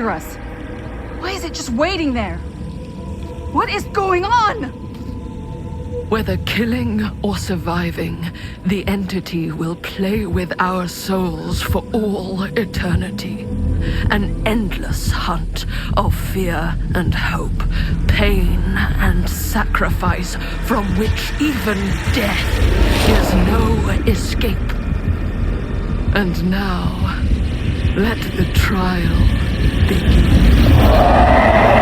after us? Why is it just waiting there? What is going on?
Whether killing or surviving, the entity will play with our souls for all eternity. An endless hunt of fear and hope, pain and sacrifice, from which even death is no escape. And now, let the trial begin.